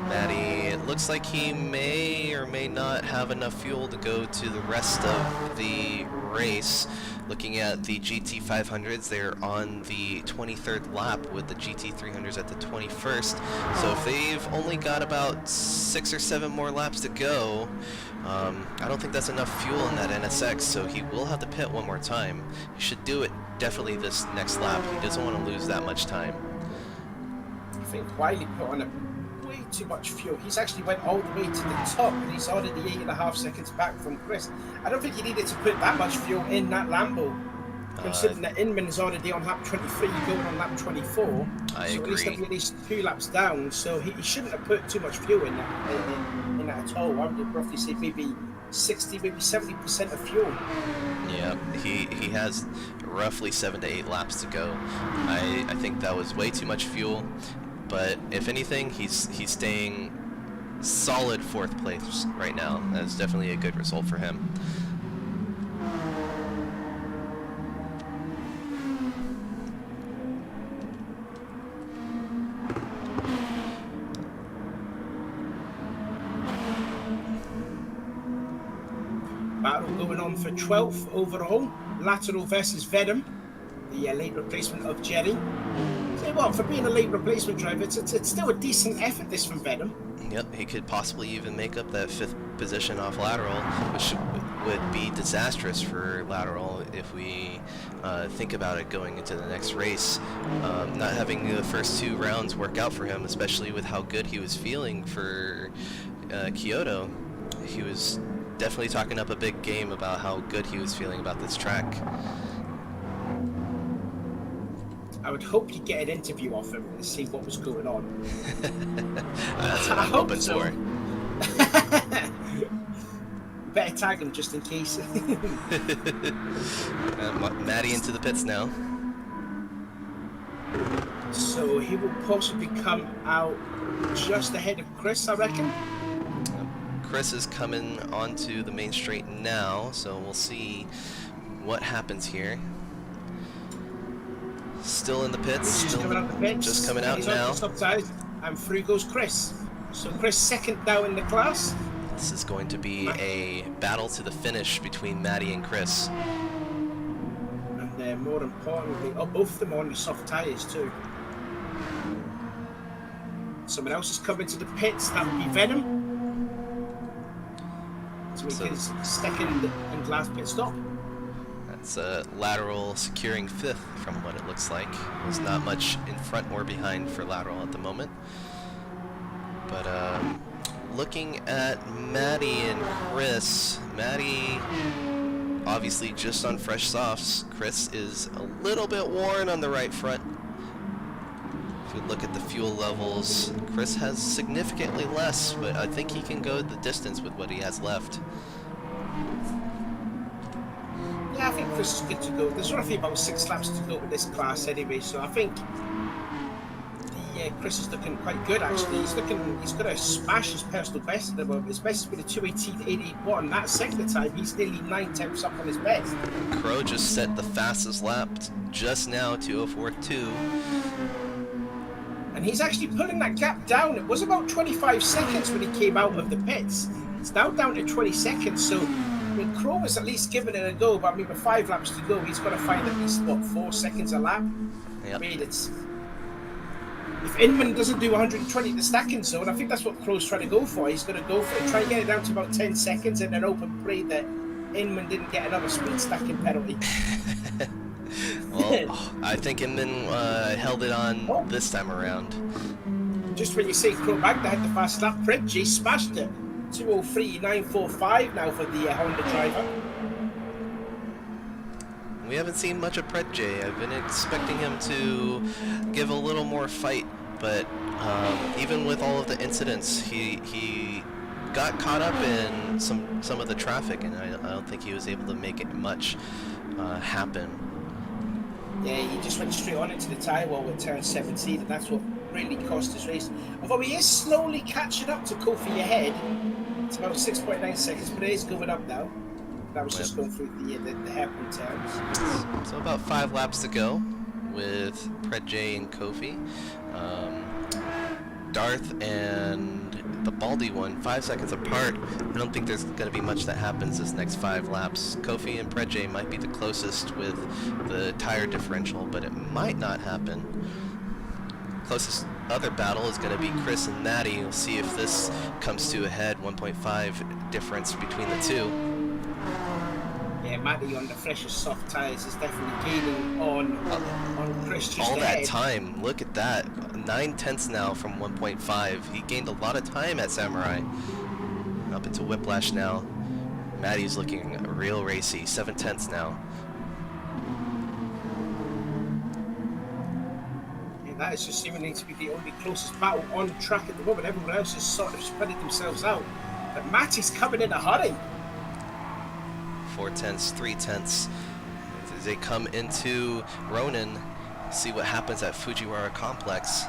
Matty, it looks like he may or may not have enough fuel to go to the rest of the race. Looking at the GT500s, they're on the 23rd lap with the GT300s at the 21st. So if they've only got about 6 or 7 more laps to go, I don't think that's enough fuel in that NSX, so he will have to pit one more time. He should do it definitely this next lap. He doesn't want to lose that much time. I think Wiley put on way too much fuel. He's actually went all the way to the top, and he's already 8.5 seconds back from Chris. I don't think he needed to put that much fuel in that Lambo. Considering that Inman is already on lap 23, going on lap 24, I so agree. at least he'll be at least 2 laps down. So he shouldn't have put too much fuel in that at all. I would roughly say maybe 60, maybe 70% of fuel. Yeah, he has roughly 7 to 8 laps to go. I think that was way too much fuel, but if anything, he's staying solid 4th place right now. That's definitely a good result for him. Battle going on for 12th overall. Lateral versus Venom, the late replacement of Jerry. Say what, for being a late replacement driver, it's still a decent effort this from Venom. Yep, he could possibly even make up that 5th position off Lateral, which would be disastrous for Lateral if we think about it going into the next race. Not having the first 2 rounds work out for him, especially with how good he was feeling for Kyoto. He was definitely talking up a big game about how good he was feeling about this track. I would hope you get an interview off him to see what was going on. That's what I'm hoping so. for. Better tag him just in case. Maddie into the pits now. So he will possibly come out just ahead of Chris, I reckon. Chris is coming onto the main straight now, so we'll see what happens here. Still in the pits. Just coming out the pits. Just coming out now. And through goes Chris. So Chris second now in the class. This is going to be a battle to the finish between Maddie and Chris. And more importantly, both of them are on the soft tyres too. Someone else is coming to the pits. That would be Venom. To make his second and last pit stop. That's Lateral securing 5th from what it looks like. There's not much in front or behind for Lateral at the moment. But looking at Maddie and Chris, Maddie obviously just on fresh softs. Chris is a little bit worn on the right front. If we look at the fuel levels, Chris has significantly less, but I think he can go the distance with what he has left. Yeah, I think Chris is good to go. There's roughly about 6 laps to go with this class anyway, so I think Chris is looking quite good actually. He's got to smash his personal best at the moment. His best has been a 2:18.881. That second time, he's nearly 9 tenths up on his best. Crow just set the fastest lap just now, 2:04.2. And he's actually pulling that gap down. It was about 25 seconds when he came out of the pits. It's now down to 20 seconds. So, I mean, Crow was at least giving it a go. But I mean, with 5 laps to go, he's got to find at least, 4 seconds a lap? Yep. I mean, it's... If Inman doesn't do 120 in the stacking zone, I think that's what Crow's trying to go for. He's going to go for it, try and get it down to about 10 seconds and then open pray that Inman didn't get another speed stacking penalty. Well, I think Inman held it on this time around. Just when you say Crow Magda had the fast lap, Predji smashed it. 2:03.945 now for the Honda driver. We haven't seen much of Predji. I've been expecting him to give a little more fight, but even with all of the incidents, he got caught up in some of the traffic, and I don't think he was able to make it much happen. Yeah, he just went straight on into the tyre wall with turn 17, and that's what really cost his race. Although he is slowly catching up to Kofi ahead. It's about 6.9 seconds, but it is going up now. That was just going through the hairpin turns. So about 5 laps to go with Predji and Kofi. Darth and the Baldy one, 5 seconds apart. I don't think there's going to be much that happens this next 5 laps. Kofi and Predji might be the closest with the tire differential, but it might not happen. Closest other battle is going to be Chris and Maddie. We'll see if this comes to a head. 1.5 difference between the two. Yeah, Maddie on the freshest soft tyres is definitely gaining on Chris just all ahead. That time, look at that. 9 tenths now from 1.5. He gained a lot of time at Samurai. Up into Whiplash now. Maddie's looking real racy. 7 tenths now. That is just seemingly to be the only closest battle on track at the moment. Everyone else is sort of spreading themselves out. But Matty's coming in a hurry. 4 tenths, 3 tenths. As they come into Ronin, see what happens at Fujiwara Complex.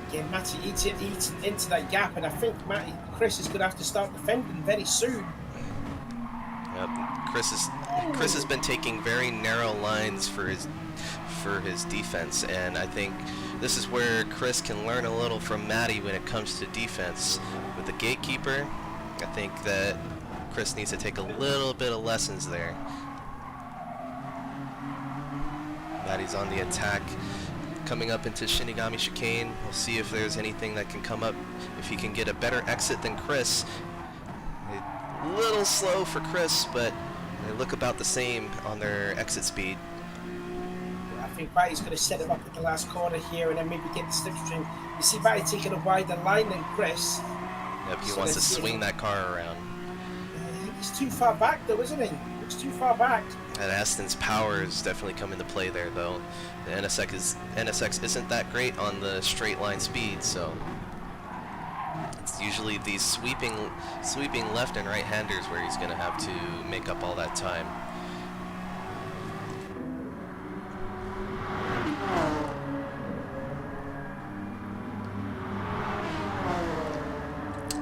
Again, Matty eats into that gap, and I think Chris is going to have to start defending very soon. Yep. Chris has been taking very narrow lines for his defense, and I think this is where Chris can learn a little from Matty when it comes to defense. With the gatekeeper, I think that Chris needs to take a little bit of lessons there. Matty's on the attack, coming up into Shinigami Chicane. We'll see if there's anything that can come up, if he can get a better exit than Chris. A little slow for Chris, but they look about the same on their exit speed. I think Matty's going to set him up at the last corner here and then maybe get the slipstream. You see Matty taking a wider line than Chris. Yep, he wants to swing that car around. He's too far back though, isn't he? Looks too far back. And Aston's power has definitely come into play there, though. The NSX isn't that great on the straight line speed, so it's usually these sweeping left and right handers where he's going to have to make up all that time.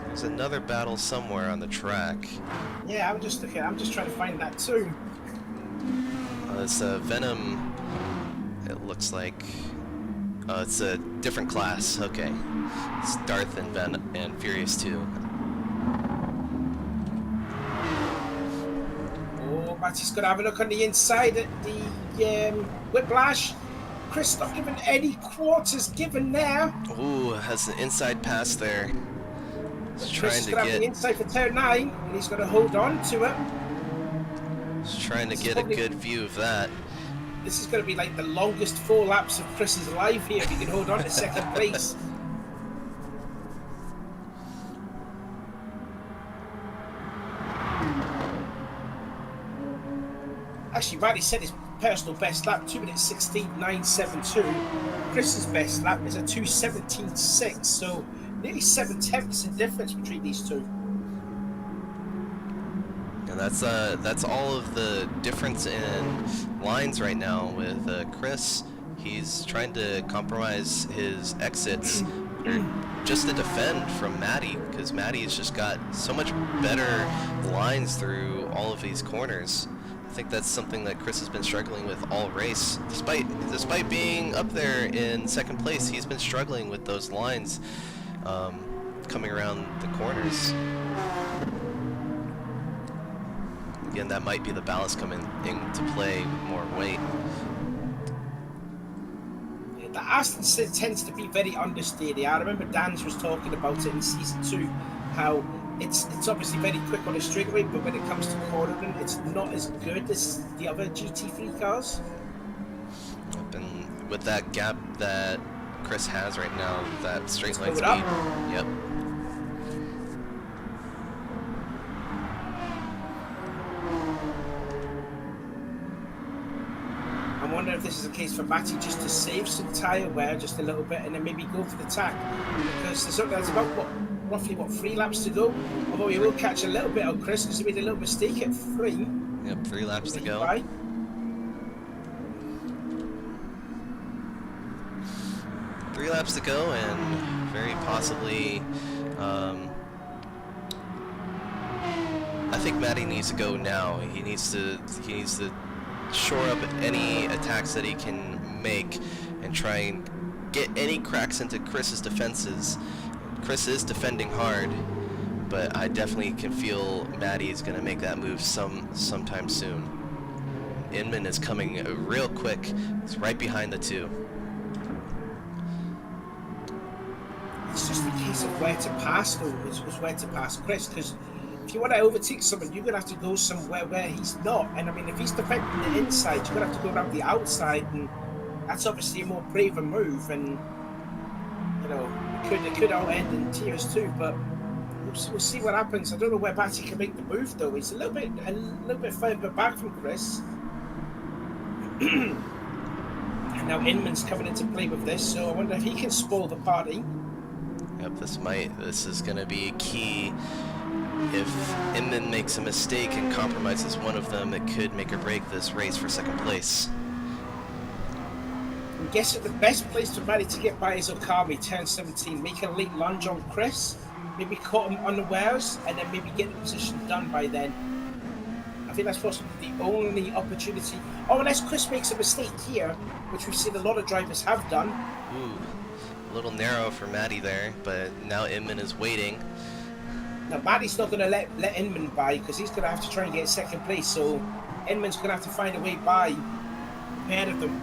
There's another battle somewhere on the track. Yeah, I'm just trying to find that too. It's Venom. It looks like it's a different class. Okay, it's Darth and Venom and Furious 2. Oh, Matty's got to have a look on the inside at the Whiplash. Chris not giving any quarters given there. Ooh, has an inside pass there. He's Chris is going to have the inside for turn 9, and he's going to hold on to it. He's trying to get a good view of that. This is going to be like the longest 4 laps of Chris's life here if he can hold on to second place. Actually, Matty said his personal best lap, 2 minutes 16.972. Chris's best lap is a 2:17.6, so nearly 7 tenths in difference between these two. And that's all of the difference in lines right now with Chris. He's trying to compromise his exits just to defend from Matty, because Matty's just got so much better lines through all of these corners. I think that's something that Chris has been struggling with all race. Despite being up there in second place, he's been struggling with those lines coming around the corners. Again, that might be the ballast coming into play with more weight. Yeah, the Aston tends to be very understeery. I remember Dan's was talking about it in season 2, how it's obviously very quick on a straightaway, but when it comes to cornering, it's not as good as the other GT3 cars. And with that gap that Chris has right now, that straight line speed. Yep. I wonder if this is a case for Matty just to save some tyre wear just a little bit and then maybe go for the tack, because there's about roughly 3 laps to go, although he will catch a little bit of Chris because he made a little mistake at 3. Yep, 3 laps to go. Right. 3 laps to go, and very possibly I think Matty needs to go now. He needs to shore up any attacks that he can make and try and get any cracks into Chris's defenses. Chris is defending hard, but I definitely can feel Matty's going to make that move sometime soon. Inman is coming real quick. He's right behind the 2. It's just a case of where to pass, though. It's where to pass Chris, because if you want to overtake someone, you're going to have to go somewhere where he's not. And I mean, if he's defending the inside, you're going to have to go around the outside, and that's obviously a more braver move. And you know, it could all end in tears too. But we'll see what happens. I don't know where Batty can make the move though. He's a little bit further back from Chris. And now Inman's coming into play with this, so I wonder if he can spoil the party. Yep, this is gonna be key. If Inman makes a mistake and compromises one of them, it could make or break this race for second place. I'm guessing the best place for Matty to get by is Okami, turn 17. Make a late lunge on Chris, maybe caught him unawares, and then maybe get the position done by then. I think that's possibly the only opportunity. Oh, unless Chris makes a mistake here, which we've seen a lot of drivers have done. Ooh, a little narrow for Matty there, but now Inman is waiting. Now, Matty's not going to let Inman by because he's going to have to try and get second place, so Inman's going to have to find a way by ahead of them.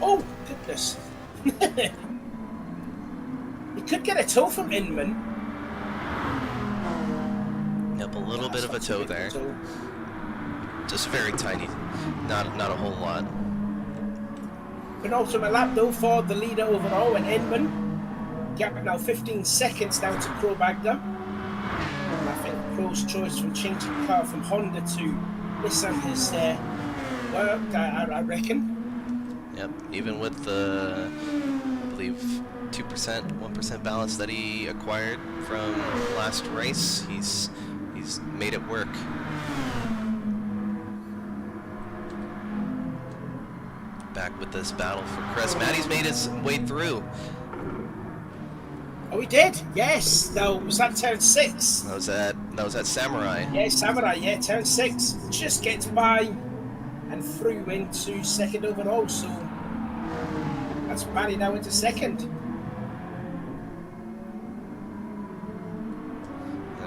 Oh, goodness. He could get a toe from Inman. Yep, a little bit of a toe there. Just very tiny, not a whole lot. Penultimate lap though for the leader overall, and Inman. Gap now 15 seconds down to Crow Bagda. And I think Crow's choice from changing car from Honda to Nissan has worked, I reckon. Yep, even with the, I believe, 2%, 1% balance that he acquired from last race, he's made it work. Back with this battle for Chris. Matty's made his way through. Oh, he did. Yes. No, was that turn 6? That was at Samurai. Yeah, Samurai. Yeah, turn 6. Just gets by and through into second overall. So that's Matty now into second.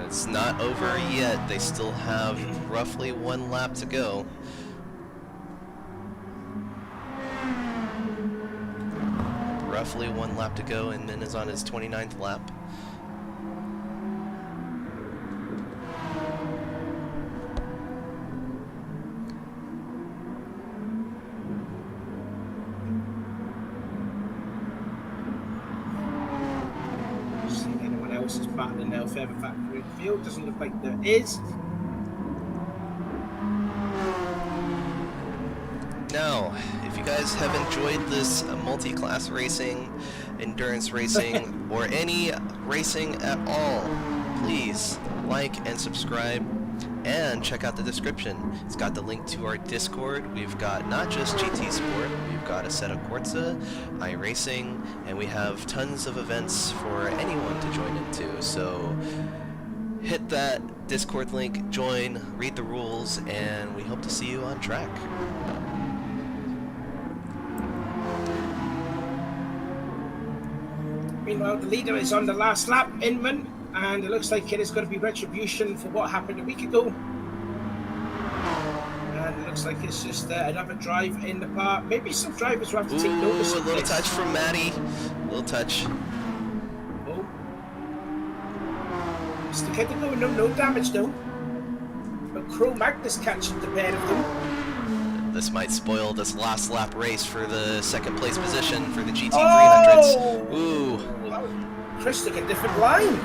It's not over yet. They still have roughly 1 lap to go. Roughly 1 lap to go, and Min is on his 29th lap. See if anyone else is battling now further back through the field. Doesn't look like there is. Now, if you guys have enjoyed this multi-class racing, endurance racing, or any racing at all, please like and subscribe and check out the description. It's got the link to our Discord. We've got not just GT Sport, we've got Assetto Corsa, iRacing, and we have tons of events for anyone to join into. So hit that Discord link, join, read the rules, and we hope to see you on track. Meanwhile, the leader is on the last lap, Inman, and it looks like it is going to be retribution for what happened a week ago. And it looks like it's just another drive in the park. Maybe some drivers will have to take notice of a little this. touch from Matty. A little touch. Oh. Mr. Kidder, no damage though. But Crow Magnus catching the pair of them. This might spoil this last lap race for the second place position for the GT300s. Ooh. Chris took a different line.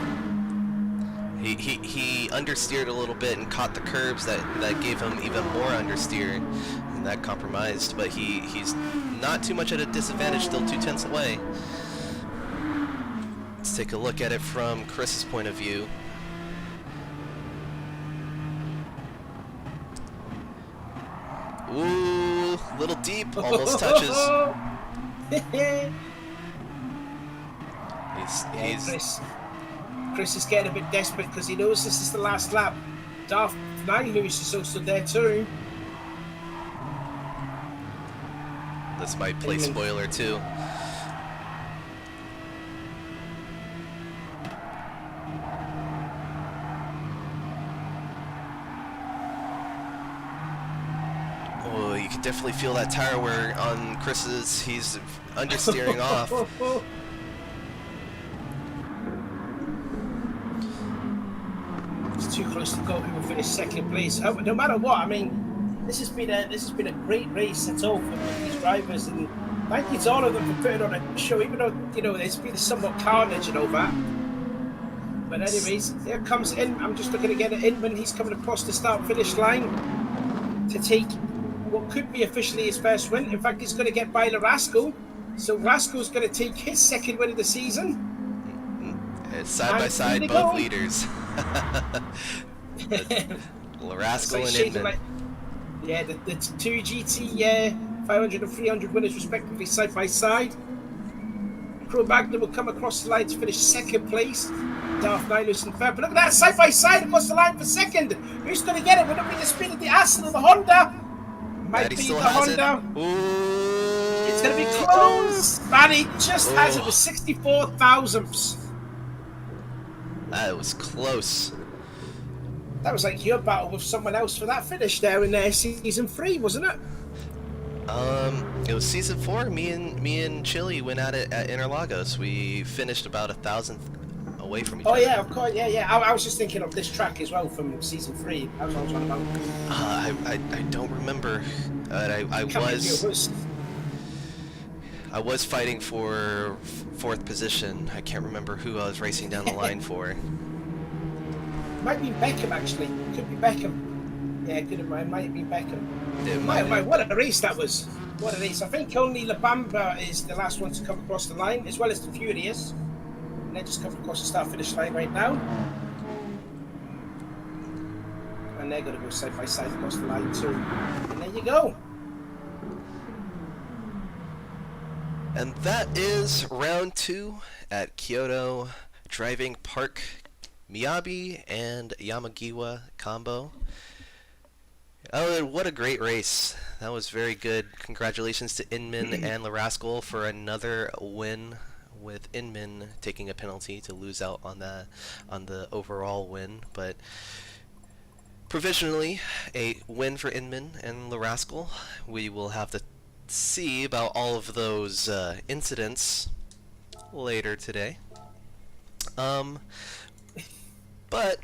He understeered a little bit and caught the curbs that gave him even more understeer, and that compromised. But he's not too much at a disadvantage, still 2/10 away. Let's take a look at it from Chris's point of view. Ooh, little deep, almost touches. Chris is getting a bit desperate because he knows this is the last lap. Darth Magnus is also there too. This might play spoiler too. Oh, you can definitely feel that tire wear on Chris's. He's understeering off. It's too close to go. He will finish second place. No matter what, I mean, this has been a great race at all for these drivers, and thank you to all of them for putting on a show. Even though there's been somewhat carnage and all that, But anyways, here comes In. I'm just looking to get it in when he's coming across the start-finish line to take what could be officially his first win. In fact, he's going to get by Rascal. So Rascal's going to take his second win of the season. Side by side, both leaders. Rascal and Inman. Like, yeah, the two GT 500 and 300 winners respectively side by side. Cro-Magnon will come across the line to finish second place. Darth Nihilus and third. But look at that, side by side across the line for second. Who's going to get it? Will it be the speed of the Aston or the Honda? Might be the Honda. It's going to be close. Matty just has it with 64 thousandths. That was close. That was like your battle with someone else for that finish there in season 3, wasn't it? It was season 4. Me and Chili went at it at Interlagos. We finished about 1,000th away from each other. Oh yeah, of course, yeah. I was just thinking of this track as well from season 3. That was what I was on about. I don't remember. I was fighting for 4th position. I can't remember who I was racing down the line for. Might be Beckham actually. Could be Beckham. Yeah, could have. Might be Beckham. What a race that was! What a race! I think only La Bamba is the last one to come across the line, as well as the Furious. And they're just coming across the start-finish line right now. And they're going to go side by side across the line too. And there you go. And that is round 2 at Kyoto Driving Park. Miyabi and Yamagiwa combo. Oh, what a great race. That was very good. Congratulations to Inman and Larascal for another win, with Inman taking a penalty to lose out on the overall win. But provisionally, a win for Inman and Larascal. We will have to see about all of those incidents later today. But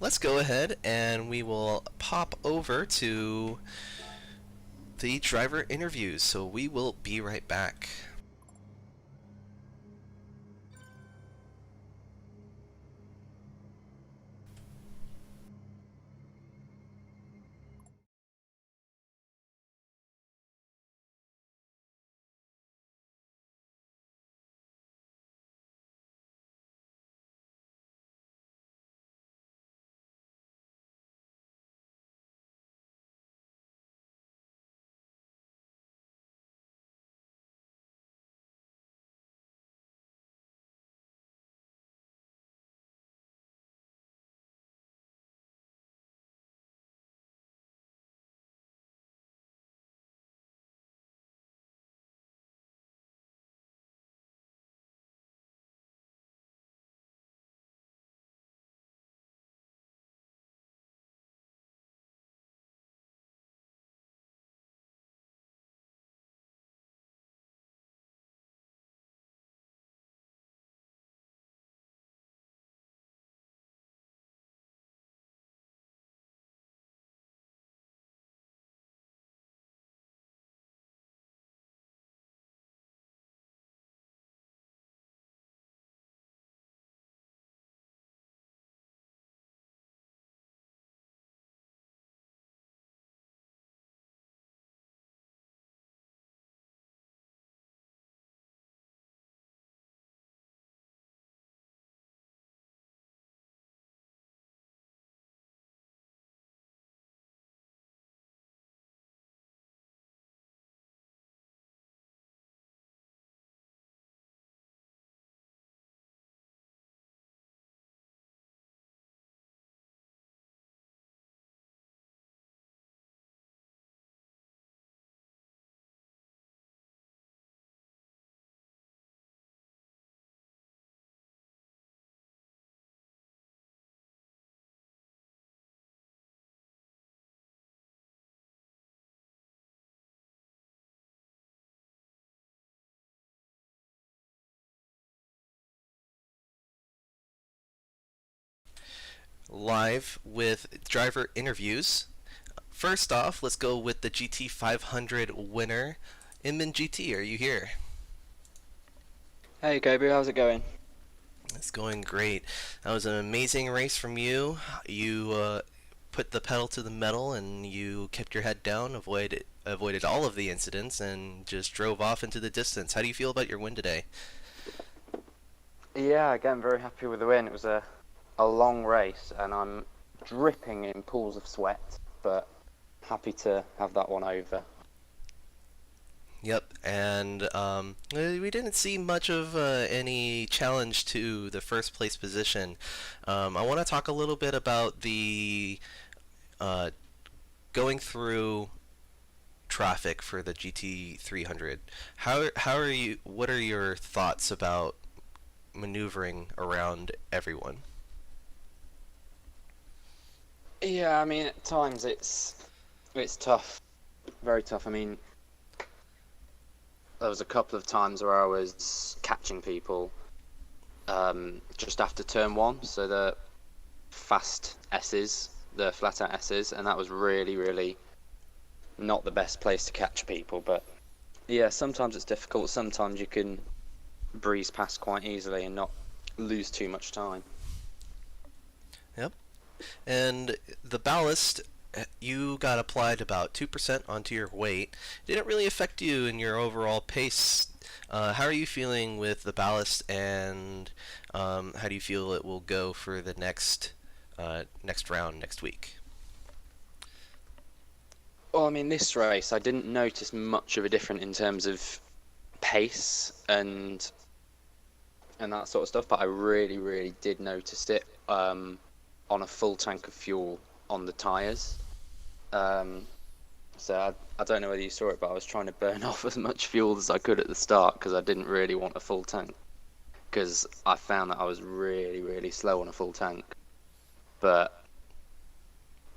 let's go ahead and we will pop over to the driver interviews. So we will be right back. Live with driver interviews. First off, let's go with the GT 500 winner. Inman GT, are you here? Hey Gabriel, how's it going? It's going great. That was an amazing race from you. You put the pedal to the metal and you kept your head down, avoided all of the incidents, and just drove off into the distance. How do you feel about your win today? Yeah, again, very happy with the win. It was a long race, and I'm dripping in pools of sweat, but happy to have that one over. Yep, and we didn't see much of any challenge to the first place position. I want to talk a little bit about the uh, going through traffic for the GT 300. How are you? What are your thoughts about maneuvering around everyone? Yeah, I mean, at times it's tough, very tough. I mean, there was a couple of times where I was catching people just after turn one, so the fast S's, the flat out S's, and that was really, really not the best place to catch people. But yeah, sometimes it's difficult. Sometimes you can breeze past quite easily and not lose too much time. Yep. And the ballast, you got applied about 2% onto your weight. Didn't really affect you in your overall pace. How are you feeling with the ballast, and how do you feel it will go for the next round next week? Well, I mean, this race I didn't notice much of a difference in terms of pace and that sort of stuff, but I really, really did notice it on a full tank of fuel on the tyres. So I don't know whether you saw it, but I was trying to burn off as much fuel as I could at the start because I didn't really want a full tank, because I found that I was really, really slow on a full tank. But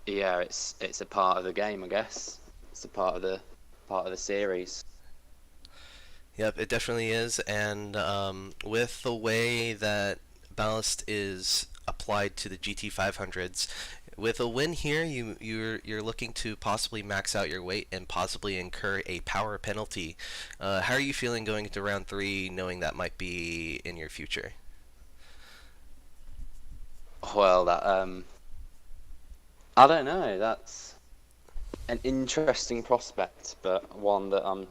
yeah, it's a part of the game, I guess. It's a part of the series. Yep, it definitely is, and with the way that ballast is applied to the GT500s, with a win here, you're looking to possibly max out your weight and possibly incur a power penalty. How are you feeling going into round three, knowing that might be in your future? Well, that I don't know. That's an interesting prospect, but one that I'm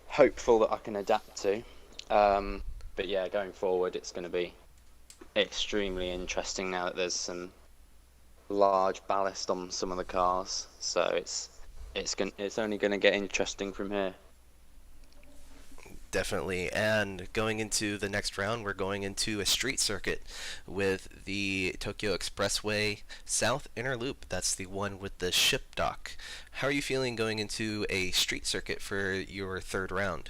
hopeful that I can adapt to. But yeah, going forward, it's going to be extremely interesting now that there's some large ballast on some of the cars. So it's only going to get interesting from here. Definitely. And going into the next round, we're going into a street circuit with the Tokyo Expressway South Inner Loop. That's the one with the ship dock. How are you feeling going into a street circuit for your third round?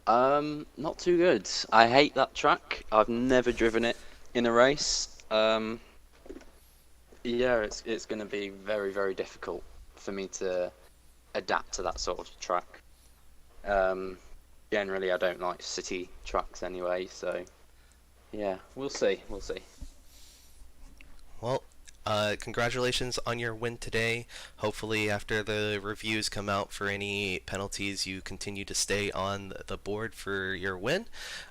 Not too good. I hate that track. I've never driven it in a race. Yeah, it's going to be very, very difficult for me to adapt to that sort of track. Generally, I don't like city tracks anyway, so yeah, we'll see. We'll see. Well, congratulations on your win today. Hopefully, after the reviews come out for any penalties, you continue to stay on the board for your win.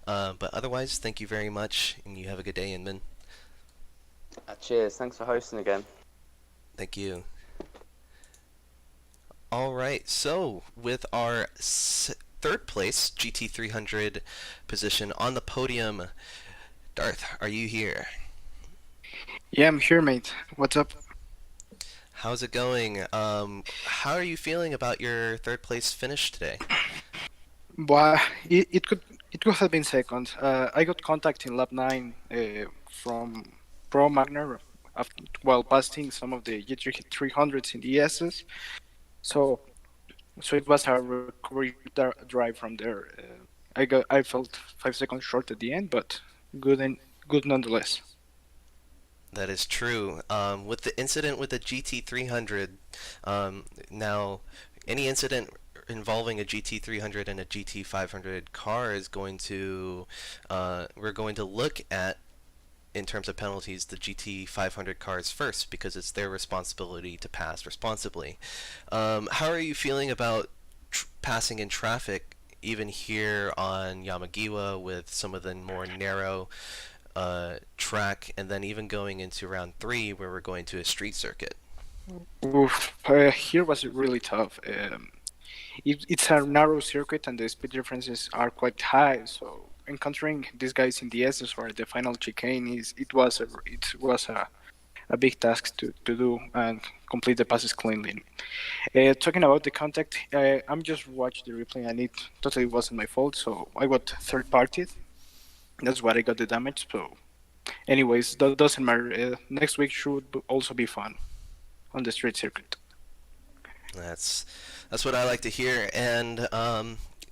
But otherwise, thank you very much, and you have a good day, Inman. Cheers. Thanks for hosting again. Thank you. All right, so with our third place GT300 position on the podium, Darth, are you here? Yeah, I'm here, mate. What's up? How's it going? How are you feeling about your third place finish today? Well, it could have been second. I got contact in lap 9 from Pro Magner while passing some of the GT300s in the S's. So it was a recovery drive from there. I felt 5 seconds short at the end, but good nonetheless. That is true. With the incident with the GT300, now any incident involving a GT300 and a GT500 car is going to, we're going to look at, in terms of penalties, the GT500 cars first, because it's their responsibility to pass responsibly. How are you feeling about passing in traffic even here on Yamagiwa with some of the more narrow track, and then even going into round 3 where we're going to a street circuit. Oof, here was really tough. It's a narrow circuit and the speed differences are quite high. So encountering these guys in the S's or the final chicane a big task to do and complete the passes cleanly. Talking about the contact, I'm just watching the replay and it totally wasn't my fault. So I got third partied. That's why I got the damage. So, anyways, that doesn't matter. Next week should also be fun on the street circuit. That's what I like to hear. And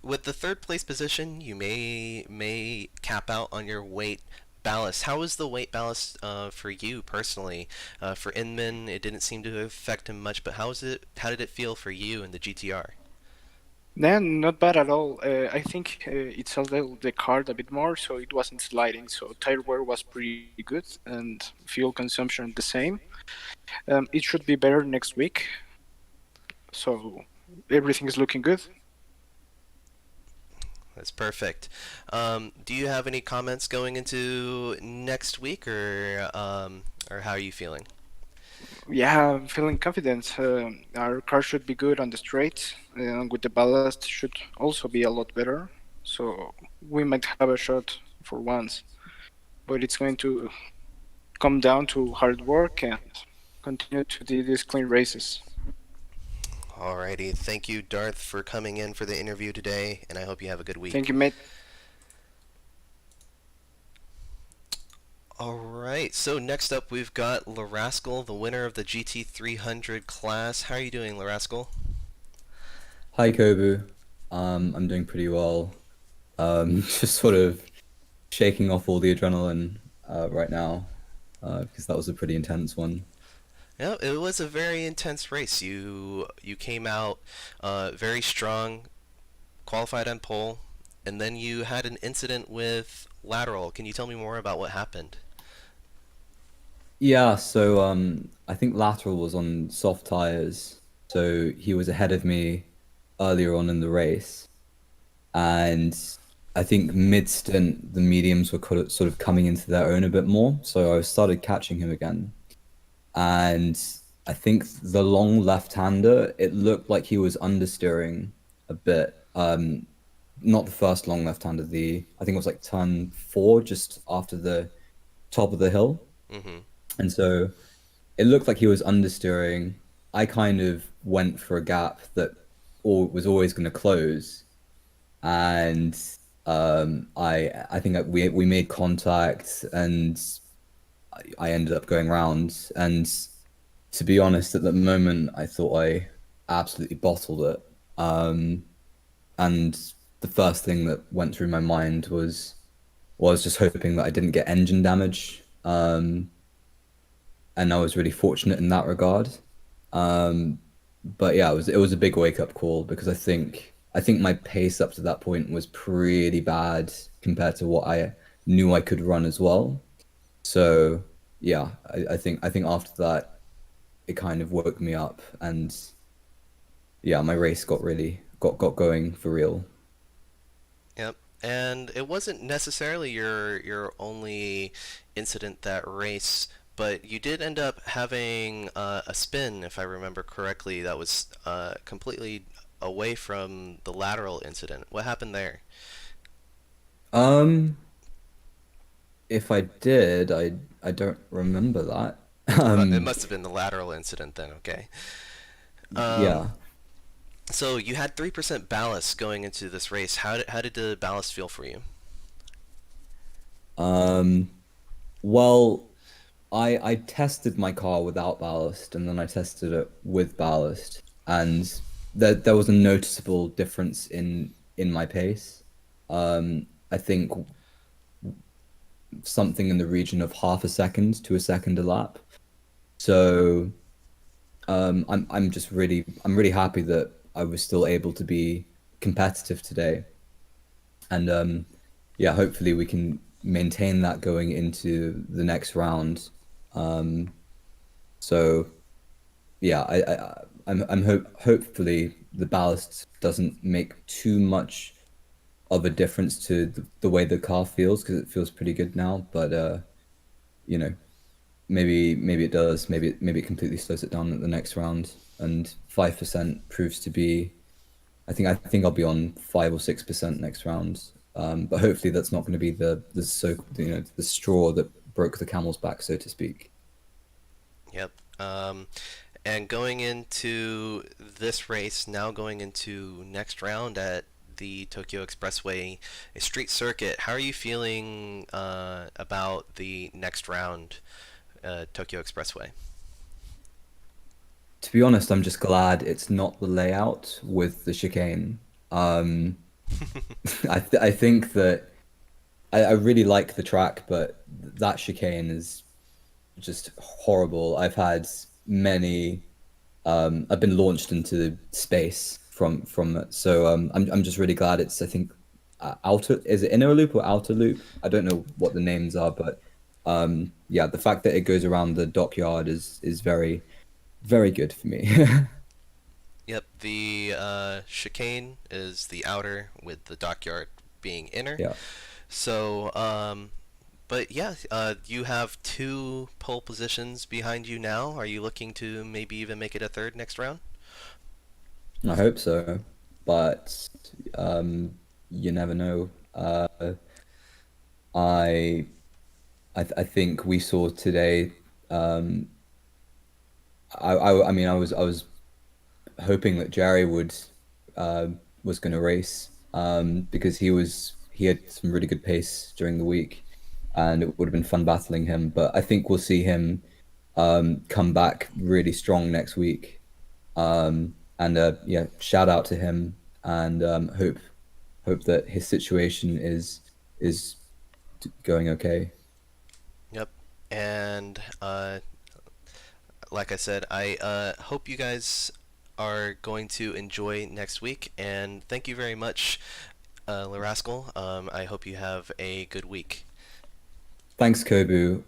with the third place position, you may cap out on your weight ballast. How was the weight ballast for you personally? For Inman, it didn't seem to affect him much, but how did it feel for you in the GTR? Then not bad at all. I think it settled the card a bit more, so it wasn't sliding. So tire wear was pretty good, and fuel consumption the same. It should be better next week. So everything is looking good. That's perfect. Do you have any comments going into next week, or how are you feeling? Yeah, I'm feeling confident. Our car should be good on the straight, and with the ballast should also be a lot better. So we might have a shot for once, but it's going to come down to hard work and continue to do these clean races. Alrighty, thank you, Darth, for coming in for the interview today, and I hope you have a good week. Thank you, mate. Alright, so next up we've got Larascal, the winner of the GT300 class. How are you doing, Larascal? Hi, Kobu. I'm doing pretty well. Just sort of shaking off all the adrenaline right now because that was a pretty intense one. Yeah, it was a very intense race. You came out very strong, qualified on pole, and then you had an incident with lateral. Can you tell me more about what happened? Yeah, so I think Lateral was on soft tires, so he was ahead of me earlier on in the race, and I think mid-stint the mediums were sort of coming into their own a bit more, so I started catching him again. And I think the long left-hander, it looked like he was understeering a bit. Not the first long left-hander, I think it was like turn 4, just after the top of the hill. Mm-hmm. And so it looked like he was understeering. I kind of went for a gap that was always going to close, and I think that we made contact, and I ended up going round. And to be honest, at the moment, I thought I absolutely bottled it. And the first thing that went through my mind was just hoping that I didn't get engine damage. And I was really fortunate in that regard. But yeah, it was a big wake up call because I think my pace up to that point was pretty bad compared to what I knew I could run as well. So yeah, I think after that it kind of woke me up, and yeah, my race got going for real. Yep. And it wasn't necessarily your only incident that race, but you did end up having a spin, if I remember correctly, that was completely away from the lateral incident. What happened there? If I did, I don't remember that. It must have been the lateral incident then, okay. Yeah. So you had 3% ballast going into this race. How did the ballast feel for you? Well, I tested my car without ballast, and then I tested it with ballast, and there was a noticeable difference in my pace. I think something in the region of half a second to a second a lap. So I'm really happy that I was still able to be competitive today, and yeah, hopefully we can maintain that going into the next round. So yeah, hopefully the ballast doesn't make too much of a difference to the way the car feels, because it feels pretty good now. But you know, maybe it does. Maybe it completely slows it down at the next round. And 5% proves to be. I think I'll be on 5 or 6% next round. But hopefully that's not going to be the straw that broke the camel's back, so to speak. Yep. And going into this race, now going into next round at the Tokyo Expressway, a street circuit, how are you feeling about the next round, Tokyo Expressway? To be honest, I'm just glad it's not the layout with the chicane. Um, I think that I really like the track, but that chicane is just horrible. I've been launched into space from it. So I'm just really glad it's, I think, outer, is it inner loop or outer loop? I don't know what the names are, but yeah, the fact that it goes around the dockyard is very, very good for me. Yep, the chicane is the outer, with the dockyard being inner. Yeah. So, but yeah, you have two pole positions behind you now. Are you looking to maybe even make it a third next round? I hope so, but you never know. I I think we saw today. Um, I mean, I was hoping that Jerry uh, was going to race because he had some really good pace during the week, and it would have been fun battling him. But I think we'll see him come back really strong next week. And yeah, shout out to him, and hope that his situation is going okay. Yep. And like I said, I hope you guys are going to enjoy next week. And thank you very much, Larascal. I hope you have a good week. Thanks, Kobu.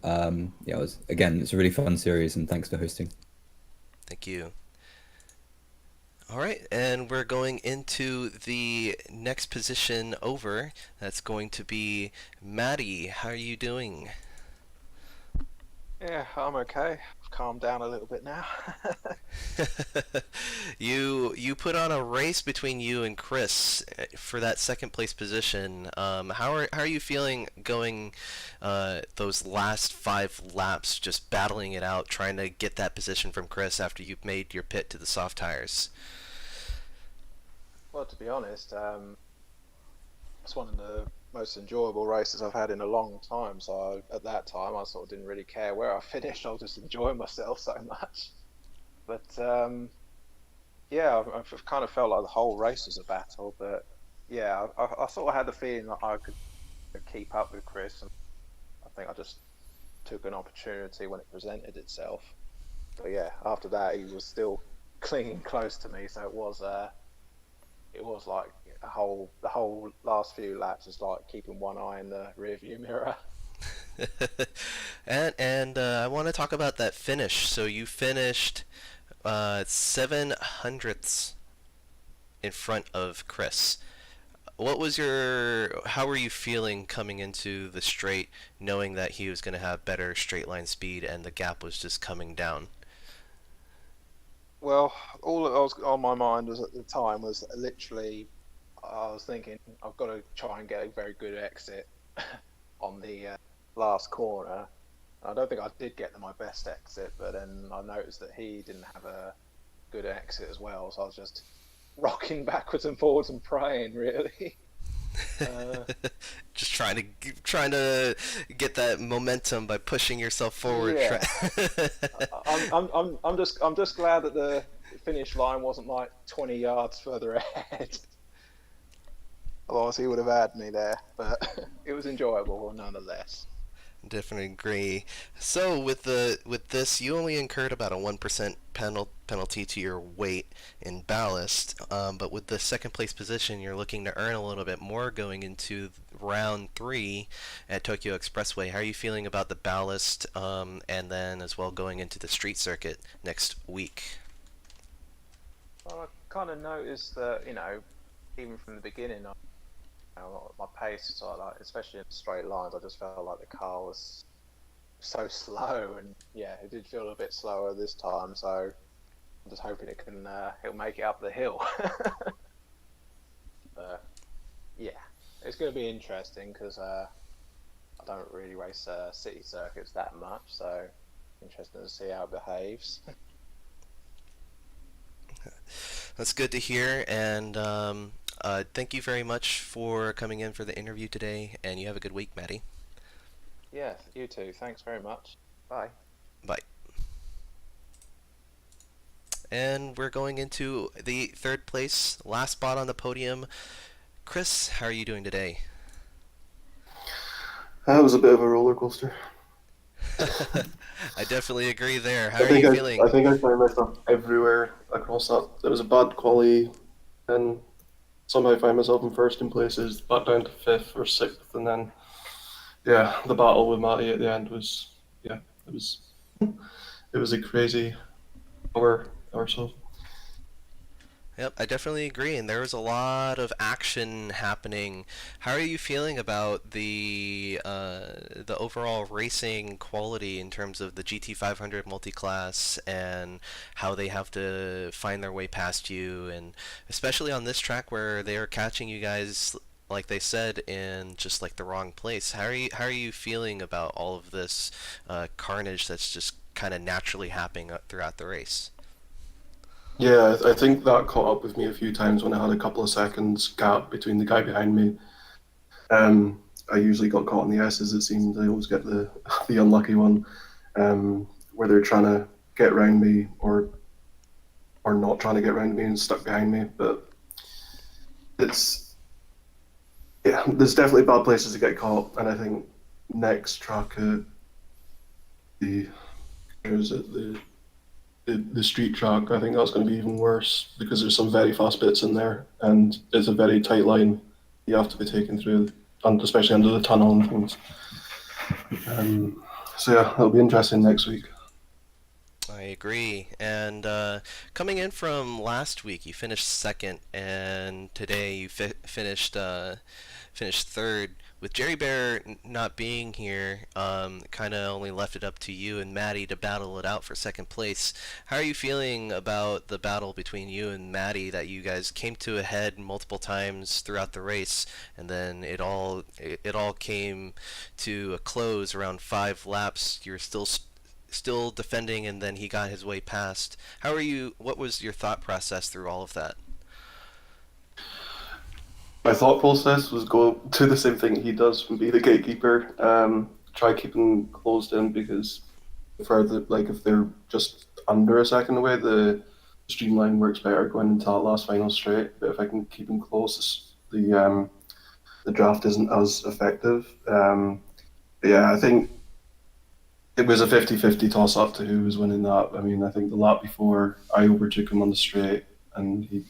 Yeah, it's a really fun series, and thanks for hosting. Thank you. All right, and we're going into the next position over. That's going to be Maddie. How are you doing? Yeah, I'm okay. I've calmed down a little bit now. You put on a race between you and Chris for that second place position. How are you feeling going those last 5 laps, just battling it out, trying to get that position from Chris after you've made your pit to the soft tires? Well, to be honest, it's one of the most enjoyable races I've had in a long time. So at that time, I sort of didn't really care where I finished. I was just enjoying myself so much. But yeah, I've kind of felt like the whole race was a battle. But yeah, I sort of had the feeling that I could keep up with Chris, and I think I just took an opportunity when it presented itself. But yeah, after that, he was still clinging close to me, so it was like the whole last few laps is like keeping one eye in the rearview mirror. And I want to talk about that finish. So you finished 7/100ths in front of Chris. How were you feeling coming into the straight, knowing that he was going to have better straight line speed and the gap was just coming down? Well, all that was on my mind was at the time was literally, I was thinking I've got to try and get a very good exit on the last corner. I don't think I did get my best exit, but then I noticed that he didn't have a good exit as well, so I was just rocking backwards and forwards and praying, really. Just trying to get that momentum by pushing yourself forward. Yeah, I'm just glad that the finish line wasn't like 20 yards further ahead. Otherwise, he would have had me there. But it was enjoyable nonetheless. Definitely agree. So with this, you only incurred about a 1% penalty to your weight in ballast. But with the second place position, you're looking to earn a little bit more going into round 3 at Tokyo Expressway. How are you feeling about the ballast, and then as well going into the street circuit next week? Well, I kind of noticed that, even from the beginning, my pace is like, especially in straight lines, I just felt like the car was so slow, and yeah, it did feel a bit slower this time. So I'm just hoping it'll make it up the hill. But yeah, it's going to be interesting because I don't really race city circuits that much, so interesting to see how it behaves. That's good to hear, and thank you very much for coming in for the interview today, and you have a good week, Maddie. Yeah, you too. Thanks very much. Bye. Bye. And we're going into the third place, last spot on the podium. Chris, how are you doing today? That was a bit of a roller coaster. I definitely agree there. How are you feeling? I think I found myself everywhere across that. There was a bad quali, and somehow I found myself in first in places, back down to fifth or sixth, and then yeah, the battle with Matty at the end was it was it was a crazy hour or so. Yep, I definitely agree, and there was a lot of action happening. How are you feeling about the overall racing quality in terms of the GT500 multi-class and how they have to find their way past you, and especially on this track where they are catching you guys, like they said, in just like the wrong place? How are you feeling about all of this carnage that's just kind of naturally happening throughout the race? Yeah, I think that caught up with me a few times when I had a couple of seconds gap between the guy behind me. I usually got caught in the S's. It seemed I always get the the unlucky one, where they're trying to get around me or not trying to get around me and stuck behind me. But it's there's definitely bad places to get caught, and I think next track the is it the street track, I think that's going to be even worse because there's some very fast bits in there, and it's a very tight line you have to be taken through, and especially under the tunnel and things. So yeah, it'll be interesting next week. I agree. And coming in from last week, you finished second, and today you finished third. With Jerry Bear not being here, kind of only left it up to you and Maddie to battle it out for second place. How are you feeling about the battle between you and Maddie, that you guys came to a head multiple times throughout the race, and then it all came to a close around 5 laps? You're still defending, and then he got his way past. How are you? What was your thought process through all of that? My thought process was go do the same thing he does and be the gatekeeper. Try keeping closed in because if they're just under a second away, the streamline works better going into that last final straight. But if I can keep them close, the draft isn't as effective. But yeah, I think it was a 50-50 toss up to who was winning that. I mean, I think the lap before I overtook him on the straight and he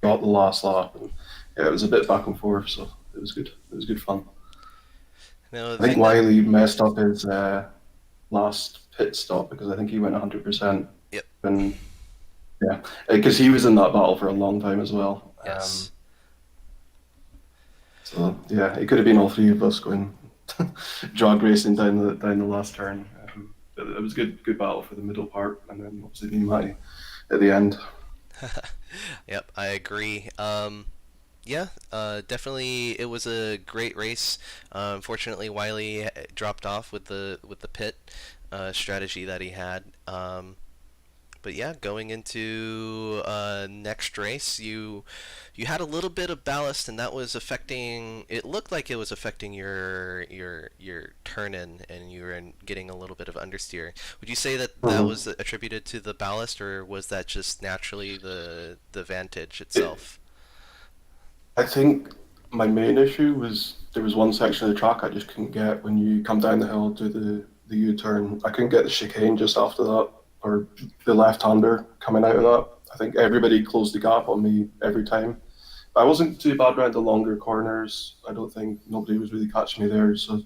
got the last lap. And yeah, it was a bit back and forth, so it was good. It was good fun. No, I think Wiley messed up his last pit stop because I think he went 100%. Yep. And yeah, because he was in that battle for a long time as well. Yes. So yeah, it could have been all three of us going drag racing down the last turn. But it was good battle for the middle part, and then obviously me and Matty at the end. Yep, I agree. Yeah, definitely it was a great race. Unfortunately, Wiley dropped off with the pit strategy that he had. But yeah, going into next race, you had a little bit of ballast, and that was affecting. It looked like it was affecting your turn in, and you were getting a little bit of understeer. Would you say that that was attributed to the ballast, or was that just naturally the Vantage itself? I think my main issue was there was one section of the track I just couldn't get when you come down the hill to the U-turn. I couldn't get the chicane just after that, or the left-hander coming out of that. I think everybody closed the gap on me every time. I wasn't too bad around the longer corners. I don't think nobody was really catching me there. So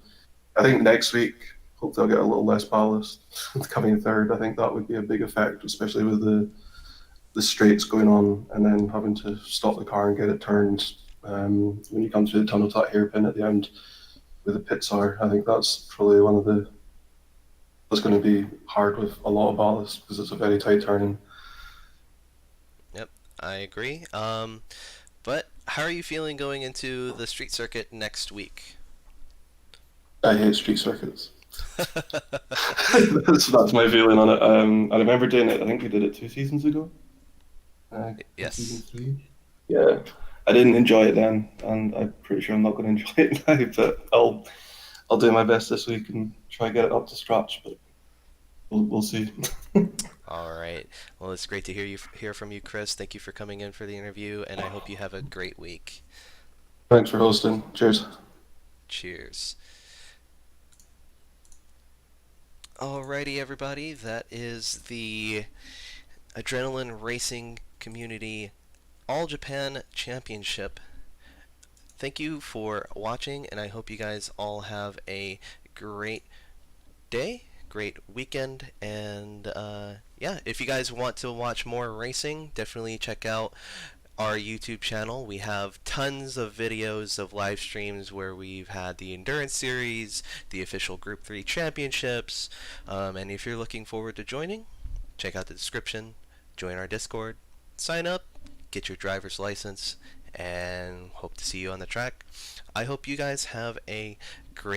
I think next week, hopefully I'll get a little less ballast coming third. I think that would be a big effect, especially with the straights going on and then having to stop the car and get it turned When you come to the tunnel, that hairpin at the end where the pits are, I think that's probably one of the that's going to be hard with a lot of ballast because it's a very tight turning. Yep, I agree. But how are you feeling going into the street circuit next week? I hate street circuits. That's my feeling on it. I remember doing it. I think we did it 2 seasons ago. Season Yes. 3. Yeah, I didn't enjoy it then, and I'm pretty sure I'm not going to enjoy it now. But I'll do my best this week and try to get it up to scratch. But we'll see. All right. Well, it's great to hear from you, Chris. Thank you for coming in for the interview, and I hope you have a great week. Thanks for hosting. Cheers. Cheers. Alrighty, everybody. That is the Adrenaline Racing Community All Japan Championship. Thank you for watching, and I hope you guys all have a great day, great weekend, and yeah, if you guys want to watch more racing, definitely check out our YouTube channel. We have tons of videos of live streams where we've had the Endurance Series, the official Group 3 Championships, and if you're looking forward to joining, check out the description, join our Discord, sign up, get your driver's license, and hope to see you on the track. I hope you guys have a great